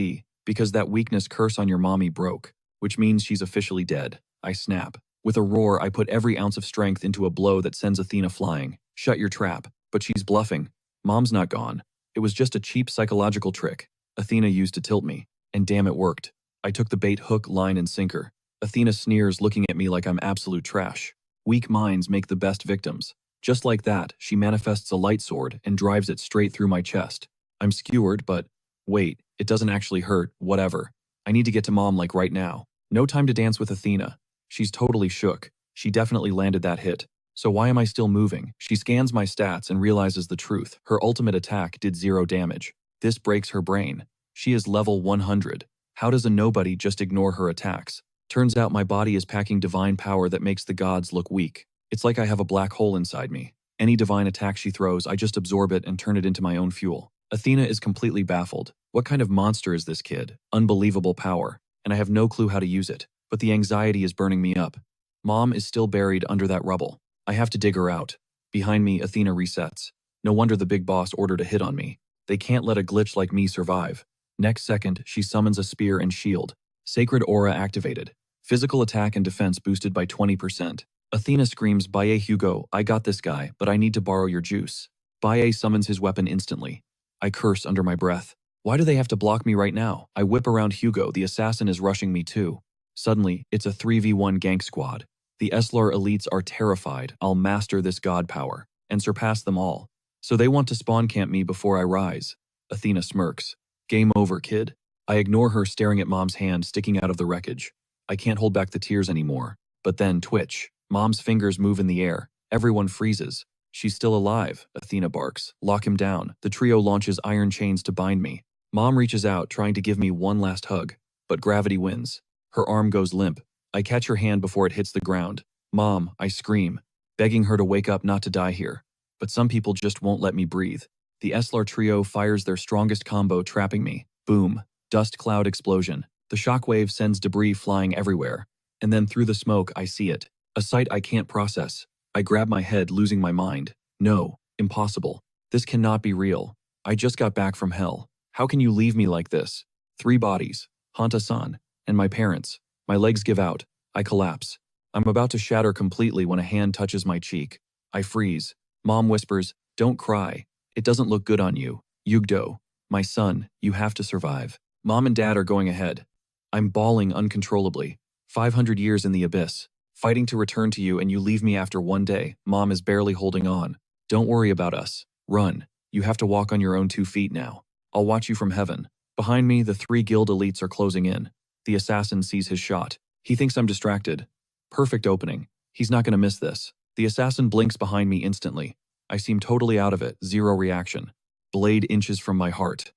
Because that weakness curse on your mommy broke. Which means she's officially dead. I snap. With a roar, I put every ounce of strength into a blow that sends Athena flying. Shut your trap. But she's bluffing. Mom's not gone. It was just a cheap psychological trick Athena used to tilt me. And damn, it worked. I took the bait hook, line, and sinker. Athena sneers, looking at me like I'm absolute trash. Weak minds make the best victims. Just like that, she manifests a light sword and drives it straight through my chest. I'm skewered, but wait, it doesn't actually hurt, whatever. I need to get to mom like right now. No time to dance with Athena. She's totally shook. She definitely landed that hit. So why am I still moving? She scans my stats and realizes the truth. Her ultimate attack did 0 damage. This breaks her brain. She is level 100. How does a nobody just ignore her attacks? Turns out my body is packing divine power that makes the gods look weak. It's like I have a black hole inside me. Any divine attack she throws, I just absorb it and turn it into my own fuel. Athena is completely baffled. What kind of monster is this kid? Unbelievable power. And I have no clue how to use it. But the anxiety is burning me up. Mom is still buried under that rubble. I have to dig her out. Behind me, Athena resets. No wonder the big boss ordered a hit on me. They can't let a glitch like me survive. Next second, she summons a spear and shield. Sacred aura activated. Physical attack and defense boosted by 20%. Athena screams, "Baye Hugo, I got this guy, but I need to borrow your juice." Baye summons his weapon instantly. I curse under my breath. Why do they have to block me right now? I whip around Hugo, the assassin is rushing me too. Suddenly, it's a 3v1 gank squad. The Eslar elites are terrified I'll master this god power and surpass them all. So they want to spawn camp me before I rise. Athena smirks. Game over, kid. I ignore her, staring at mom's hand sticking out of the wreckage. I can't hold back the tears anymore. But then, twitch. Mom's fingers move in the air. Everyone freezes. She's still alive, Athena barks. Lock him down. The trio launches iron chains to bind me. Mom reaches out, trying to give me one last hug. But gravity wins. Her arm goes limp. I catch her hand before it hits the ground. Mom, I scream, begging her to wake up, not to die here. But some people just won't let me breathe. The Eslar trio fires their strongest combo, trapping me. Boom. Dust cloud explosion. The shockwave sends debris flying everywhere. And then through the smoke, I see it. A sight I can't process. I grab my head, losing my mind. No, impossible. This cannot be real. I just got back from hell. How can you leave me like this? 3 bodies. Hanta-san. And my parents. My legs give out. I collapse. I'm about to shatter completely when a hand touches my cheek. I freeze. Mom whispers, "Don't cry. It doesn't look good on you. Yugdo, my son, you have to survive." Mom and Dad are going ahead. I'm bawling uncontrollably. 500 years in the abyss. Fighting to return to you, and you leave me after 1 day. Mom is barely holding on. Don't worry about us. Run. You have to walk on your own 2 feet now. I'll watch you from heaven. Behind me, the 3 guild elites are closing in. The assassin sees his shot. He thinks I'm distracted. Perfect opening. He's not going to miss this. The assassin blinks behind me instantly. I seem totally out of it, zero reaction. Blade inches from my heart.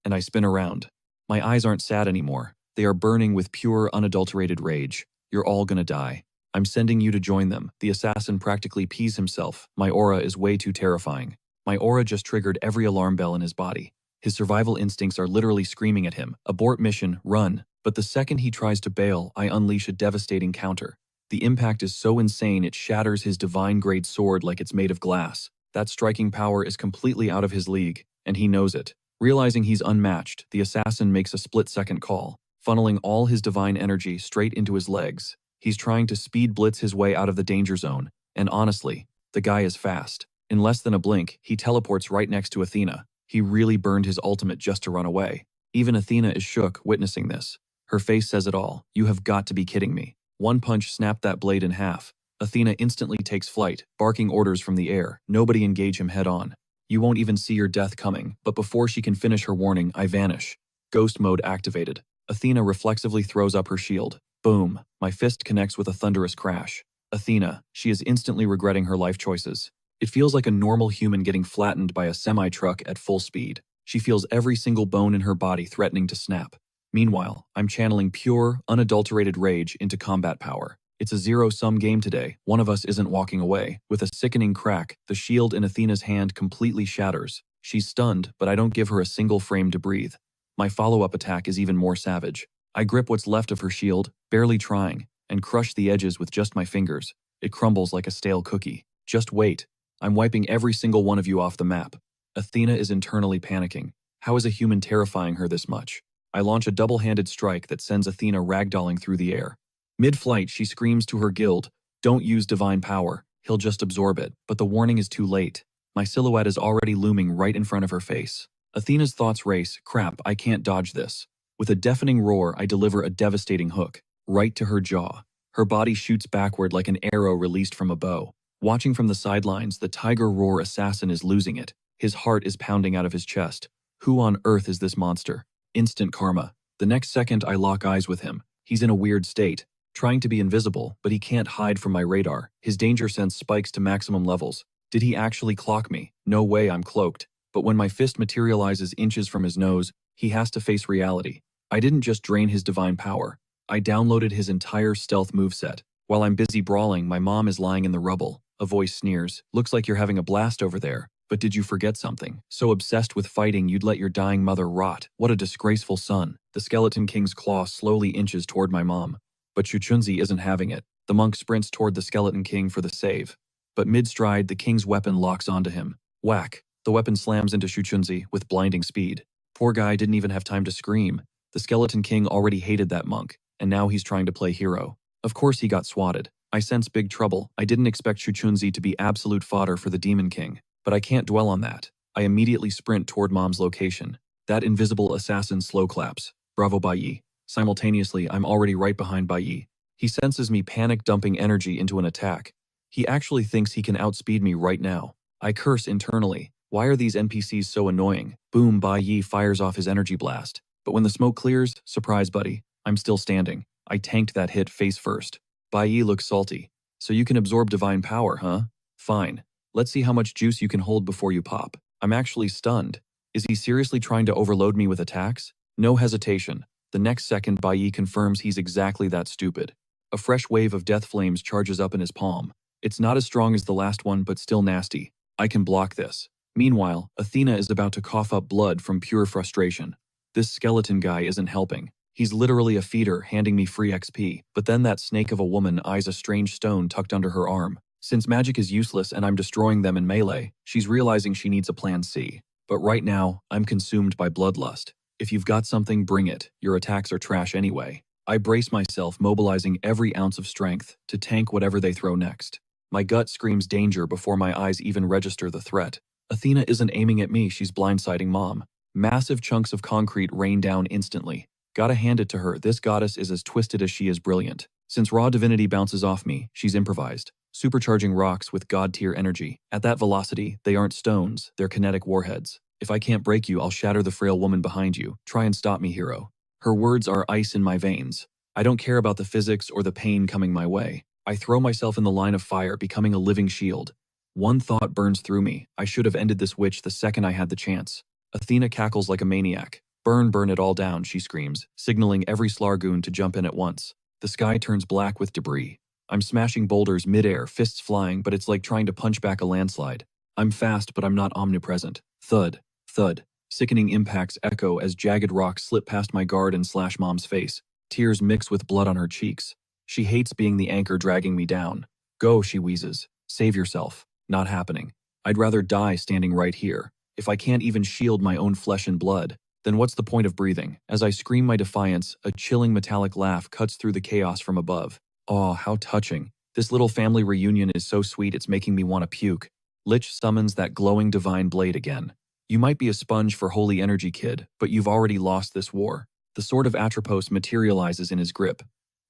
And I spin around. My eyes aren't sad anymore. They are burning with pure, unadulterated rage. You're all gonna die. I'm sending you to join them. The assassin practically pees himself. My aura is way too terrifying. My aura just triggered every alarm bell in his body. His survival instincts are literally screaming at him. Abort mission, run. But the second he tries to bail, I unleash a devastating counter. The impact is so insane it shatters his divine-grade sword like it's made of glass. That striking power is completely out of his league, and he knows it. Realizing he's unmatched, the assassin makes a split-second call, funneling all his divine energy straight into his legs. He's trying to speed blitz his way out of the danger zone, and honestly, the guy is fast. In less than a blink, he teleports right next to Athena. He really burned his ultimate just to run away. Even Athena is shook witnessing this. Her face says it all. You have got to be kidding me. One punch snapped that blade in half. Athena instantly takes flight, barking orders from the air. Nobody engage him head on. You won't even see your death coming, but before she can finish her warning, I vanish. Ghost mode activated. Athena reflexively throws up her shield. Boom. My fist connects with a thunderous crash. Athena, she is instantly regretting her life choices. It feels like a normal human getting flattened by a semi-truck at full speed. She feels every single bone in her body threatening to snap. Meanwhile, I'm channeling pure, unadulterated rage into combat power. It's a zero-sum game today. One of us isn't walking away. With a sickening crack, the shield in Athena's hand completely shatters. She's stunned, but I don't give her a single frame to breathe. My follow-up attack is even more savage. I grip what's left of her shield, barely trying, and crush the edges with just my fingers. It crumbles like a stale cookie. Just wait. I'm wiping every single one of you off the map. Athena is internally panicking. How is a human terrifying her this much? I launch a double-handed strike that sends Athena ragdolling through the air. Mid-flight, she screams to her guild, "Don't use divine power, he'll just absorb it," but the warning is too late. My silhouette is already looming right in front of her face. Athena's thoughts race, crap, I can't dodge this. With a deafening roar, I deliver a devastating hook, right to her jaw. Her body shoots backward like an arrow released from a bow. Watching from the sidelines, the tiger roar assassin is losing it. His heart is pounding out of his chest. Who on earth is this monster? Instant karma. The next second, I lock eyes with him. He's in a weird state, trying to be invisible, but he can't hide from my radar. His danger sense spikes to maximum levels. Did he actually clock me? No way, I'm cloaked. But when my fist materializes inches from his nose, he has to face reality. I didn't just drain his divine power. I downloaded his entire stealth moveset. While I'm busy brawling, my mom is lying in the rubble. A voice sneers, "Looks like you're having a blast over there. But did you forget something? So obsessed with fighting you'd let your dying mother rot. What a disgraceful son." The Skeleton King's claw slowly inches toward my mom. But Chuchunzi isn't having it. The monk sprints toward the Skeleton King for the save. But mid-stride, the king's weapon locks onto him. Whack! The weapon slams into Chuchunzi with blinding speed. Poor guy didn't even have time to scream. The Skeleton King already hated that monk, and now he's trying to play hero. Of course he got swatted. I sense big trouble. I didn't expect Chuchunzi to be absolute fodder for the Demon King. But I can't dwell on that. I immediately sprint toward Mom's location. That invisible assassin slow claps. Bravo Baiyi. Simultaneously, I'm already right behind Baiyi. He senses me panic-dumping energy into an attack. He actually thinks he can outspeed me right now. I curse internally. Why are these NPCs so annoying? Boom, Baiyi fires off his energy blast. But when the smoke clears, surprise buddy, I'm still standing. I tanked that hit face first. Baiyi looks salty. So you can absorb divine power, huh? Fine. Let's see how much juice you can hold before you pop. I'm actually stunned. Is he seriously trying to overload me with attacks? No hesitation. The next second, Baiyi confirms he's exactly that stupid. A fresh wave of death flames charges up in his palm. It's not as strong as the last one, but still nasty. I can block this. Meanwhile, Athena is about to cough up blood from pure frustration. This skeleton guy isn't helping. He's literally a feeder handing me free XP, but then that snake of a woman eyes a strange stone tucked under her arm. Since magic is useless and I'm destroying them in melee, she's realizing she needs a plan C. But right now, I'm consumed by bloodlust. If you've got something, bring it. Your attacks are trash anyway. I brace myself, mobilizing every ounce of strength to tank whatever they throw next. My gut screams danger before my eyes even register the threat. Athena isn't aiming at me, she's blindsiding Mom. Massive chunks of concrete rain down instantly. Gotta hand it to her, this goddess is as twisted as she is brilliant. Since raw divinity bounces off me, she's improvised, supercharging rocks with god-tier energy. At that velocity, they aren't stones, they're kinetic warheads. If I can't break you, I'll shatter the frail woman behind you. Try and stop me, hero. Her words are ice in my veins. I don't care about the physics or the pain coming my way. I throw myself in the line of fire, becoming a living shield. One thought burns through me. I should have ended this witch the second I had the chance. Athena cackles like a maniac. Burn, burn it all down, she screams, signaling every Slargoon to jump in at once. The sky turns black with debris. I'm smashing boulders midair, fists flying, but it's like trying to punch back a landslide. I'm fast, but I'm not omnipresent. Thud, thud. Sickening impacts echo as jagged rocks slip past my guard and slash Mom's face. Tears mix with blood on her cheeks. She hates being the anchor dragging me down. Go, she wheezes. Save yourself. Not happening. I'd rather die standing right here. If I can't even shield my own flesh and blood, then what's the point of breathing? As I scream my defiance, a chilling metallic laugh cuts through the chaos from above. Oh, how touching. This little family reunion is so sweet it's making me want to puke. Lich summons that glowing divine blade again. You might be a sponge for holy energy, kid, but you've already lost this war. The sword of Atropos materializes in his grip.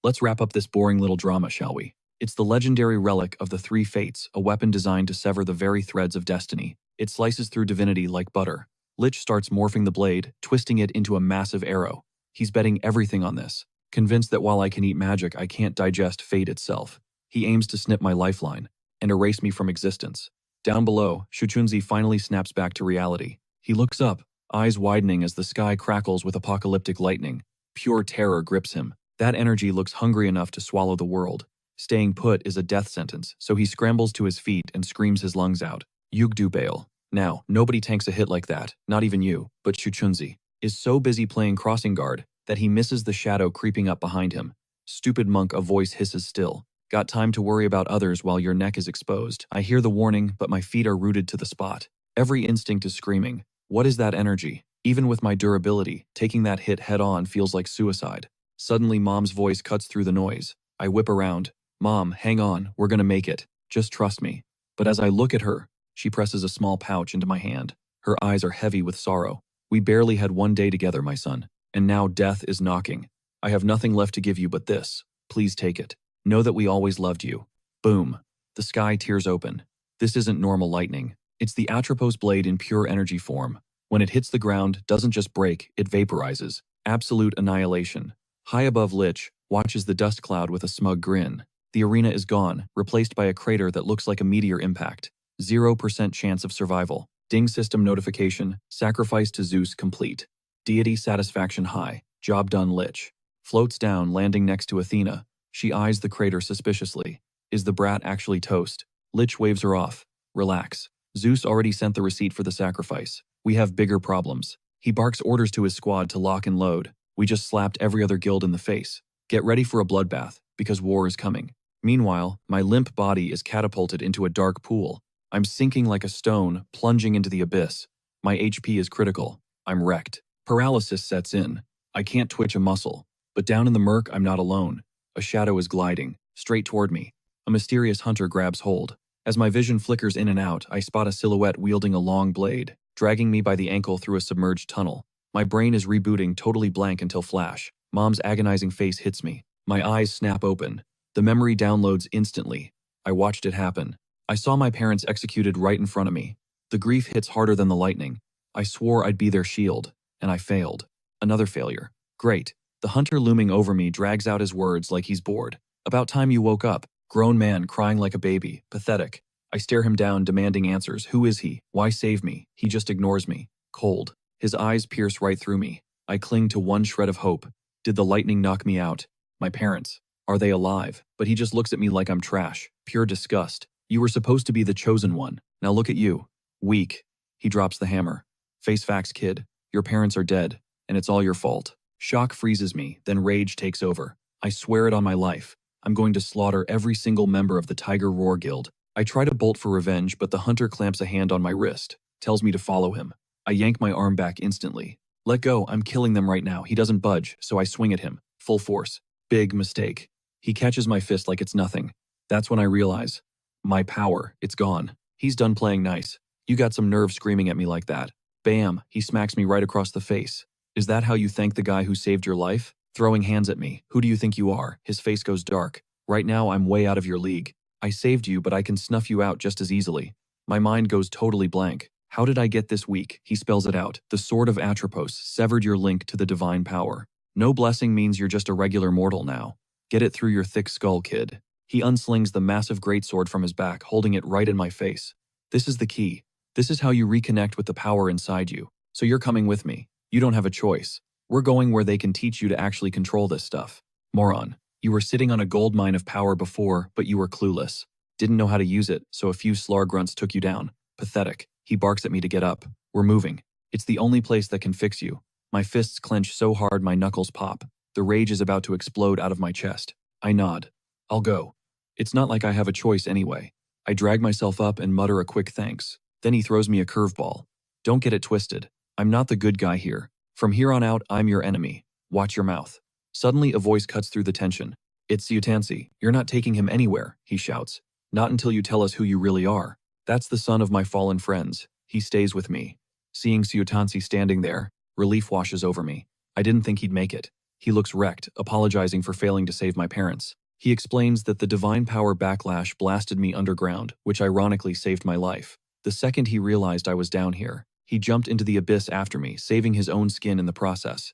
Let's wrap up this boring little drama, shall we? It's the legendary relic of the Three Fates, a weapon designed to sever the very threads of destiny. It slices through divinity like butter. Lich starts morphing the blade, twisting it into a massive arrow. He's betting everything on this, convinced that while I can eat magic, I can't digest fate itself. He aims to snip my lifeline and erase me from existence. Down below, Shuchunzi finally snaps back to reality. He looks up, eyes widening as the sky crackles with apocalyptic lightning. Pure terror grips him. That energy looks hungry enough to swallow the world. Staying put is a death sentence, so he scrambles to his feet and screams his lungs out. Yugdu Bail. Now, nobody tanks a hit like that, not even you, but Shuchunzi is so busy playing crossing guard that he misses the shadow creeping up behind him. Stupid monk, a voice hisses still. Got time to worry about others while your neck is exposed. I hear the warning, but my feet are rooted to the spot. Every instinct is screaming. What is that energy? Even with my durability, taking that hit head on feels like suicide. Suddenly, Mom's voice cuts through the noise. I whip around. Mom, hang on, we're gonna make it. Just trust me. But as I look at her, she presses a small pouch into my hand. Her eyes are heavy with sorrow. We barely had one day together, my son, and now death is knocking. I have nothing left to give you but this. Please take it. Know that we always loved you. Boom. The sky tears open. This isn't normal lightning. It's the Atropos blade in pure energy form. When it hits the ground, doesn't just break, it vaporizes. Absolute annihilation. High above Lich, watches the dust cloud with a smug grin. The arena is gone, replaced by a crater that looks like a meteor impact. 0% chance of survival. Ding system notification, sacrifice to Zeus complete. Deity satisfaction high, job done Lich. Floats down, landing next to Athena. She eyes the crater suspiciously. Is the brat actually toast? Lich waves her off. Relax. Zeus already sent the receipt for the sacrifice. We have bigger problems. He barks orders to his squad to lock and load. We just slapped every other guild in the face. Get ready for a bloodbath, because war is coming. Meanwhile, my limp body is catapulted into a dark pool. I'm sinking like a stone, plunging into the abyss. My HP is critical. I'm wrecked. Paralysis sets in. I can't twitch a muscle. But down in the murk, I'm not alone. A shadow is gliding, straight toward me. A mysterious hunter grabs hold. As my vision flickers in and out, I spot a silhouette wielding a long blade, dragging me by the ankle through a submerged tunnel. My brain is rebooting, totally blank until flash. Mom's agonizing face hits me. My eyes snap open. The memory downloads instantly. I watched it happen. I saw my parents executed right in front of me. The grief hits harder than the lightning. I swore I'd be their shield, and I failed. Another failure. Great. The hunter looming over me drags out his words like he's bored. About time you woke up. Grown man crying like a baby. Pathetic. I stare him down, demanding answers. Who is he? Why save me? He just ignores me. Cold. His eyes pierce right through me. I cling to one shred of hope. Did the lightning knock me out? My parents. Are they alive? But he just looks at me like I'm trash. Pure disgust. You were supposed to be the chosen one. Now look at you. Weak. He drops the hammer. Face facts, kid. Your parents are dead, and it's all your fault. Shock freezes me, then rage takes over. I swear it on my life. I'm going to slaughter every single member of the Tiger Roar Guild. I try to bolt for revenge, but the hunter clamps a hand on my wrist, tells me to follow him. I yank my arm back instantly. Let go, I'm killing them right now. He doesn't budge, so I swing at him, full force. Big mistake. He catches my fist like it's nothing. That's when I realize. My power, it's gone. He's done playing nice. You got some nerve screaming at me like that. Bam, he smacks me right across the face. Is that how you thank the guy who saved your life? Throwing hands at me. Who do you think you are? His face goes dark. Right now, I'm way out of your league. I saved you, but I can snuff you out just as easily. My mind goes totally blank. How did I get this weak? He spells it out. The sword of Atropos severed your link to the divine power. No blessing means you're just a regular mortal now. Get it through your thick skull, kid. He unslings the massive greatsword from his back, holding it right in my face. This is the key. This is how you reconnect with the power inside you. So you're coming with me. You don't have a choice. We're going where they can teach you to actually control this stuff. Moron. You were sitting on a gold mine of power before, but you were clueless. Didn't know how to use it, so a few slar grunts took you down. Pathetic. He barks at me to get up. We're moving. It's the only place that can fix you. My fists clench so hard my knuckles pop. The rage is about to explode out of my chest. I nod. I'll go. It's not like I have a choice anyway. I drag myself up and mutter a quick thanks. Then he throws me a curveball. Don't get it twisted. I'm not the good guy here. From here on out, I'm your enemy. Watch your mouth. Suddenly, a voice cuts through the tension. It's Yutansi. You're not taking him anywhere, he shouts. Not until you tell us who you really are. That's the son of my fallen friends. He stays with me. Seeing Yutansi standing there, relief washes over me. I didn't think he'd make it. He looks wrecked, apologizing for failing to save my parents. He explains that the divine power backlash blasted me underground, which ironically saved my life. The second he realized I was down here, he jumped into the abyss after me, saving his own skin in the process.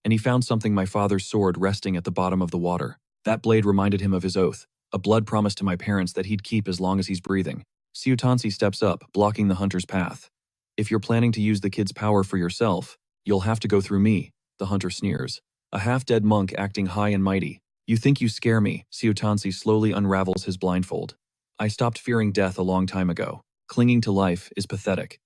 And he found something my father's sword resting at the bottom of the water. That blade reminded him of his oath, a blood promise to my parents that he'd keep as long as he's breathing. Ciutansi steps up, blocking the hunter's path. If you're planning to use the kid's power for yourself, you'll have to go through me, the hunter sneers. A half-dead monk acting high and mighty. You think you scare me, Ciutansi slowly unravels his blindfold. I stopped fearing death a long time ago. Clinging to life is pathetic.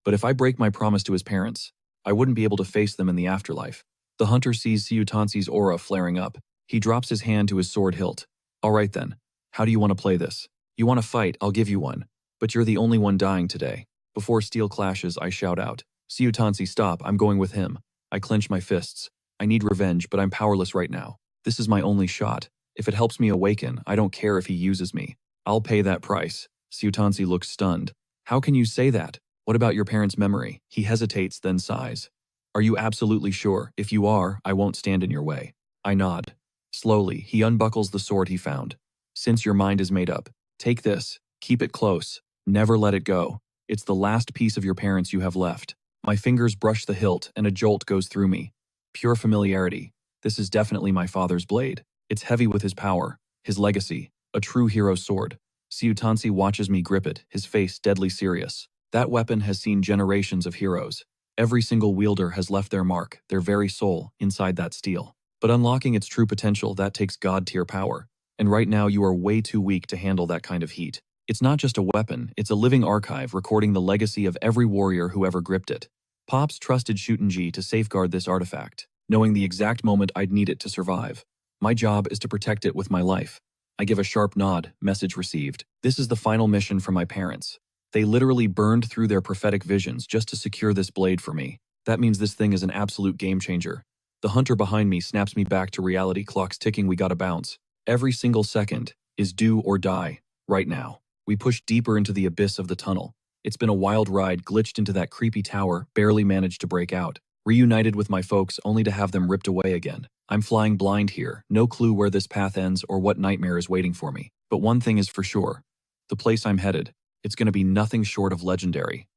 But if I break my promise to his parents, I wouldn't be able to face them in the afterlife. The hunter sees Ciutansi's aura flaring up. He drops his hand to his sword hilt. All right then, how do you want to play this? You want to fight, I'll give you one. But you're the only one dying today. Before steel clashes, I shout out. Ciutansi, stop, I'm going with him. I clench my fists. I need revenge, but I'm powerless right now. This is my only shot. If it helps me awaken, I don't care if he uses me. I'll pay that price. Ciutansi looks stunned. How can you say that? What about your parents' memory? He hesitates, then sighs. Are you absolutely sure? If you are, I won't stand in your way. I nod. Slowly, he unbuckles the sword he found. Since your mind is made up, take this. Keep it close. Never let it go. It's the last piece of your parents you have left. My fingers brush the hilt, and a jolt goes through me. Pure familiarity. This is definitely my father's blade. It's heavy with his power, his legacy, a true hero's sword. Ciutansi watches me grip it, his face deadly serious. That weapon has seen generations of heroes. Every single wielder has left their mark, their very soul, inside that steel. But unlocking its true potential, that takes god-tier power. And right now you are way too weak to handle that kind of heat. It's not just a weapon, it's a living archive recording the legacy of every warrior who ever gripped it. Pops trusted Shutenji to safeguard this artifact, knowing the exact moment I'd need it to survive. My job is to protect it with my life. I give a sharp nod, message received. This is the final mission from my parents. They literally burned through their prophetic visions just to secure this blade for me. That means this thing is an absolute game changer. The hunter behind me snaps me back to reality. Clock's ticking, we gotta bounce. Every single second is do or die, right now. We push deeper into the abyss of the tunnel. It's been a wild ride, glitched into that creepy tower, barely managed to break out. Reunited with my folks only to have them ripped away again. I'm flying blind here, no clue where this path ends or what nightmare is waiting for me. But one thing is for sure. The place I'm headed, it's gonna be nothing short of legendary.